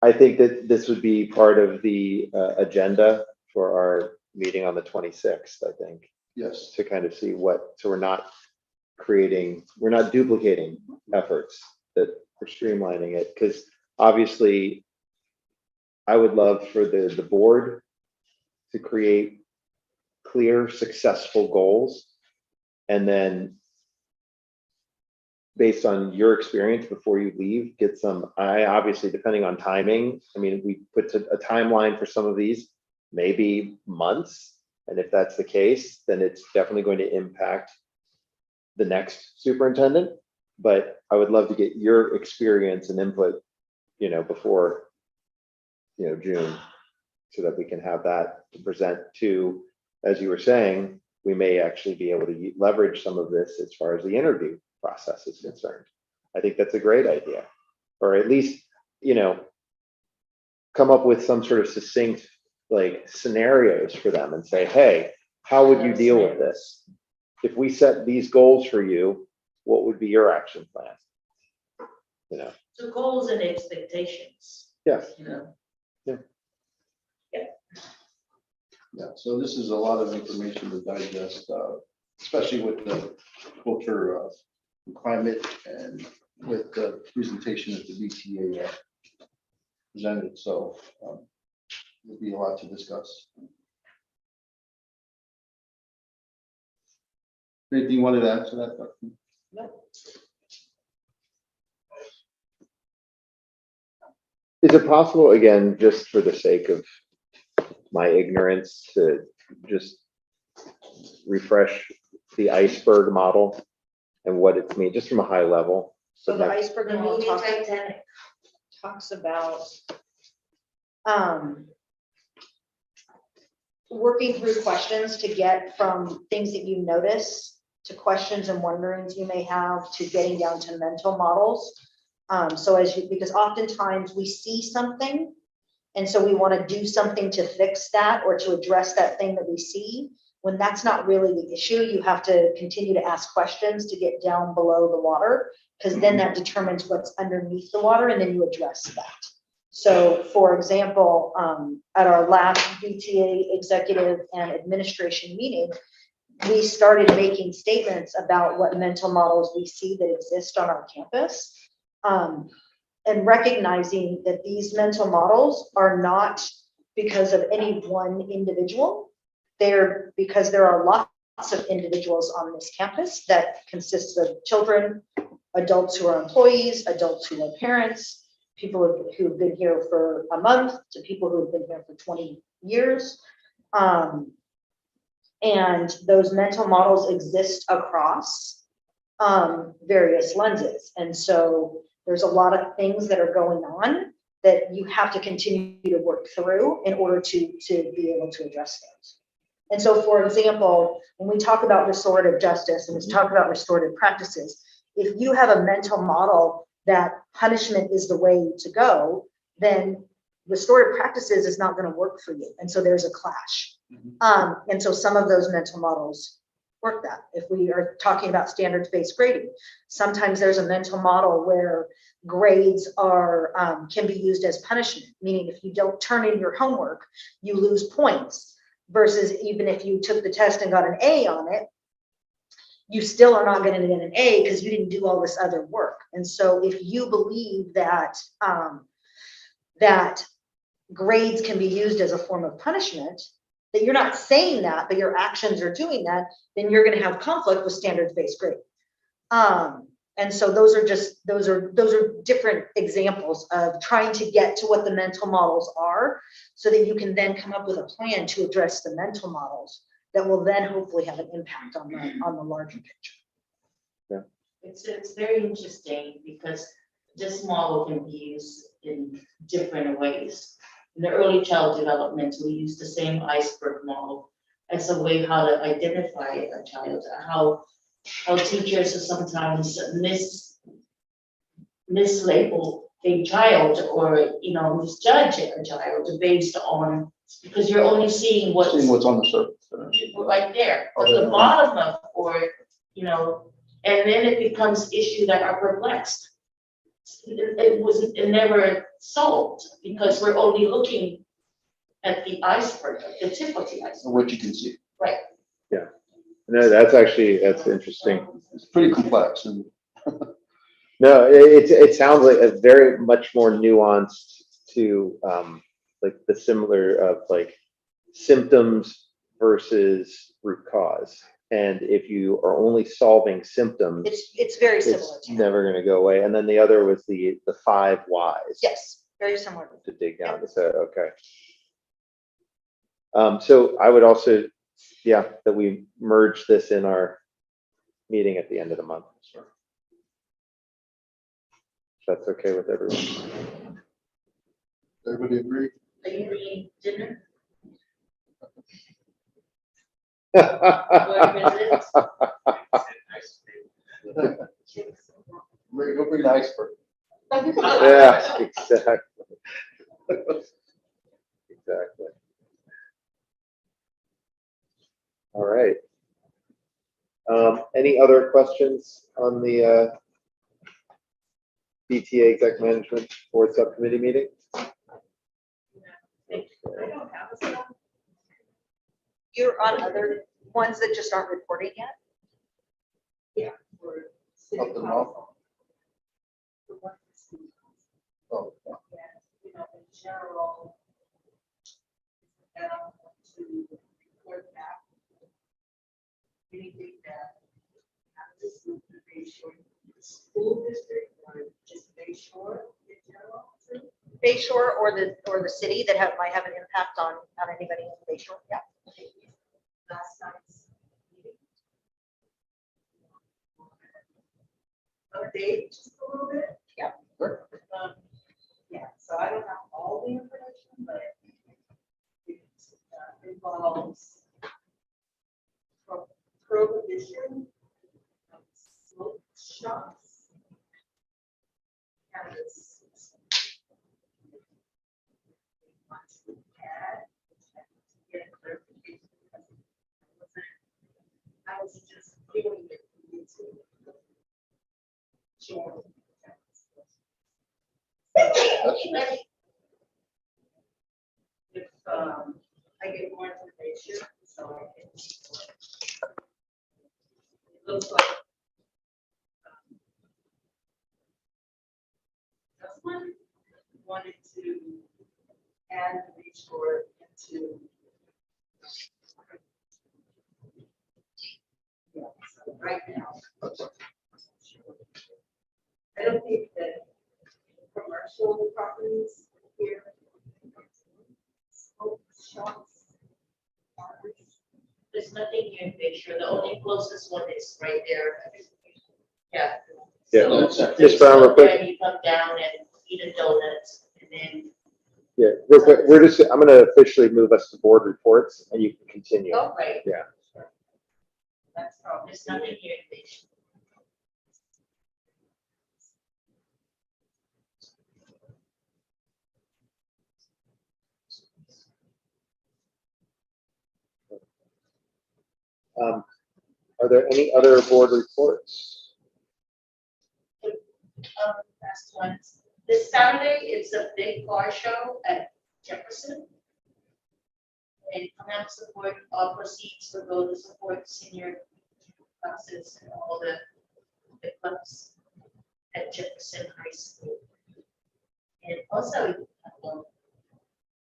[SPEAKER 2] I think that this would be part of the agenda for our meeting on the 26th, I think,
[SPEAKER 3] yes.
[SPEAKER 2] to kind of see so we're not duplicating efforts, that we're streamlining it. Because obviously, I would love for the board to create clear, successful goals. And then based on your experience before you leave, obviously, depending on timing, I mean, we put a timeline for some of these, maybe months. And if that's the case, then it's definitely going to impact the next superintendent. But I would love to get your experience and input, before, June, so that we can have that to present to, as you were saying, we may actually be able to leverage some of this as far as the interview process is concerned. I think that's a great idea. Or at least, come up with some sort of succinct scenarios for them and say, hey, how would you deal with this? If we set these goals for you, what would be your action plan?
[SPEAKER 5] So goals and expectations,
[SPEAKER 2] Yes.
[SPEAKER 3] Yeah, so this is a lot of information to digest, especially with the culture of climate and with the presentation that the BTA presented. So there'll be a lot to discuss. Anything you wanted to add to that, Dr.?
[SPEAKER 2] Is it possible, again, just for the sake of my ignorance, to just refresh the iceberg model and what it means, just from a high level?
[SPEAKER 1] So the iceberg
[SPEAKER 5] the
[SPEAKER 1] model
[SPEAKER 5] movie Titanic.
[SPEAKER 1] talks about working through questions to get from things that you notice to questions and wonderings you may have to getting down to mental models. Because oftentimes we see something, and so we want to do something to fix that or to address that thing that we see. when that's not really the issue, you have to continue to ask questions to get down below the water, because then that determines what's underneath the water, and then you address that. So for example, at our last BTA executive and administration meeting, we started making statements about what mental models we see that exist on our campus. And recognizing that these mental models are not because of any one individual. They're because there are lots of individuals on this campus that consists of children, adults who are employees, adults who are parents, people who have been here for a month to people who have been here for 20 years. And those mental models exist across various lenses. And so there's a lot of things that are going on that you have to continue to work through in order to be able to address those. And so, for example, when we talk about restorative justice and we talk about restorative practices, if you have a mental model that punishment is the way to go, then restorative practices is not going to work for you. And so there's a clash. And so some of those mental models work that. If we are talking about standards-based grading, sometimes there's a mental model where grades are can be used as punishment, meaning if you don't turn in your homework, you lose points, versus even if you took the test and got an A on it, you still are not going to get an A because you didn't do all this other work. And so if you believe that that grades can be used as a form of punishment, that you're not saying that, but your actions are doing that, then you're going to have conflict with standards-based grading. And so those are different examples of trying to get to what the mental models are, so that you can then come up with a plan to address the mental models that will then hopefully have an impact on the larger picture.
[SPEAKER 5] It's very interesting because this model can be used in different ways. In the early child development, we use the same iceberg model as a way how to identify a child, how teachers sometimes mislabel a child, or misjudge a child based on, because you're only seeing what's
[SPEAKER 3] on the surface.
[SPEAKER 5] right there, but the bottom of, and then it becomes issues that are perplexed. It never solved because we're only looking at the iceberg, the tip of the iceberg.
[SPEAKER 3] What you can see.
[SPEAKER 5] Right.
[SPEAKER 2] Yeah. No, that's interesting.
[SPEAKER 3] It's pretty complex. And
[SPEAKER 2] No, it sounds like a very much more nuanced to like the similar of like symptoms versus root cause. And if you are only solving symptoms,
[SPEAKER 1] It's very similar
[SPEAKER 2] it's
[SPEAKER 1] to that.
[SPEAKER 2] never going to go away. And then the other was the 5 whys.
[SPEAKER 1] Yes, very similar.
[SPEAKER 2] To dig down. So okay. So I would also, that we merge this in our meeting at the end of the month. If that's okay with everyone.
[SPEAKER 3] everybody agree?
[SPEAKER 5] Are you eating dinner?
[SPEAKER 3] Go bring the iceberg.
[SPEAKER 2] Yeah, exactly. Exactly. All right. Any other questions on the BTA Exec Management Board Subcommittee meeting?
[SPEAKER 1] You're on other ones that just aren't reporting yet?
[SPEAKER 3] Up the mouth. Oh,
[SPEAKER 10] In general, to report back anything that happens with the Bayshore school district, or just Bayshore in general.
[SPEAKER 1] Bayshore or the city that might have an impact on anybody in Bayshore, yeah.
[SPEAKER 10] Last night's meeting. Update just a little bit.
[SPEAKER 1] Yeah.
[SPEAKER 10] Yeah, so I don't have all the information, but it involves prohibition of smoke shops. Cannabis. Much we had, to get clarification because it If, I get more information, so I can. It looks like. Someone wanted to add the report into. Yeah, so right now. I don't think that commercial properties here. Smoke shops. bars,
[SPEAKER 5] There's nothing here in Bayshore. The only closest one is right there. Yeah.
[SPEAKER 2] Yeah,
[SPEAKER 5] So
[SPEAKER 3] that's it.
[SPEAKER 5] there's
[SPEAKER 2] Ms. Brown, real
[SPEAKER 5] one there
[SPEAKER 2] quick.
[SPEAKER 5] and you come down and eat a donut and then,
[SPEAKER 2] Yeah, real quick, I'm gonna officially move us to board reports and you can continue.
[SPEAKER 5] oh, right.
[SPEAKER 2] Yeah.
[SPEAKER 5] That's probably, there's nothing here in Bayshore.
[SPEAKER 2] Are there any other board reports?
[SPEAKER 5] Last one. This Saturday, it's a big car show at Jefferson. And come out to support, all proceeds will go to support senior classes and all the clubs at Jefferson High School. And also,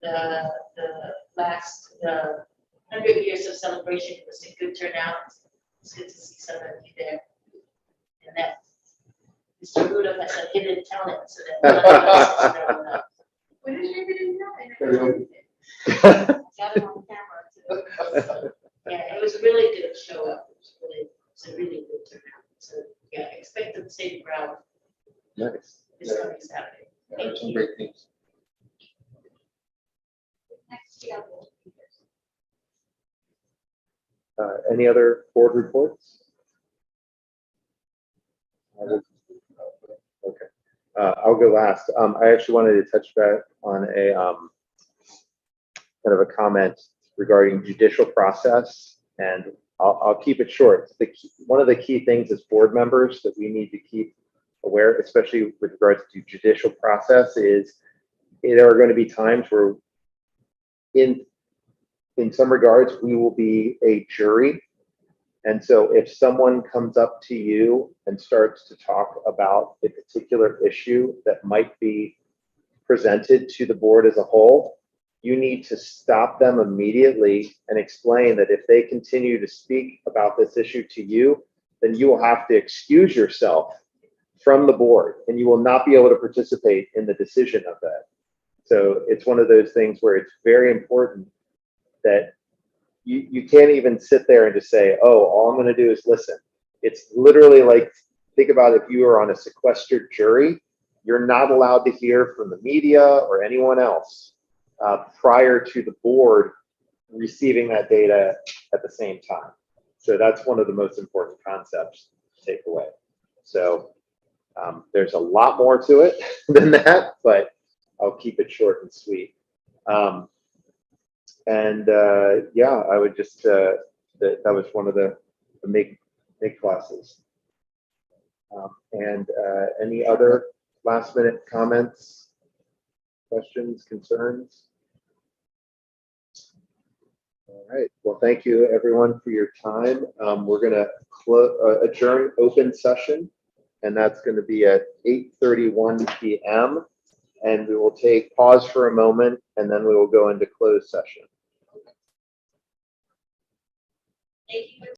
[SPEAKER 5] the the 100 years of celebration was a good turnout. It's good to see some of you there. And that Mr. Rudolph has a hidden talent, so that none of us know that.
[SPEAKER 8] What is your hidden talent?
[SPEAKER 5] Got it on camera too. Yeah, it was a really good show up. It's a really good turnout. So yeah, expect the same crowd
[SPEAKER 2] Nice.
[SPEAKER 5] this coming Saturday.
[SPEAKER 3] There's some great things.
[SPEAKER 8] Next year.
[SPEAKER 2] Any other board reports? Okay, I'll go last. I actually wanted to touch back on a kind of a comment regarding judicial process, and I'll keep it short. One of the key things as board members that we need to keep aware, especially with regards to judicial process, is there are going to be times where in some regards, we will be a jury. And so if someone comes up to you and starts to talk about a particular issue that might be presented to the board as a whole, you need to stop them immediately and explain that if they continue to speak about this issue to you, then you will have to excuse yourself from the board and you will not be able to participate in the decision of that. So it's one of those things where it's very important that you can't even sit there and just say, oh, all I'm going to do is listen. It's literally like, think about if you were on a sequestered jury, you're not allowed to hear from the media or anyone else prior to the board receiving that data at the same time. So that's one of the most important concepts to take away. So there's a lot more to it than that, but I'll keep it short and sweet. Yeah, I would just, that was one of the make classes. Any other last minute comments, questions, concerns? All right, well, thank you everyone for your time. We're gonna adjourn open session, and that's gonna be at 8:31 p.m. And we will take pause for a moment, and then we will go into closed session.
[SPEAKER 5] Thank you.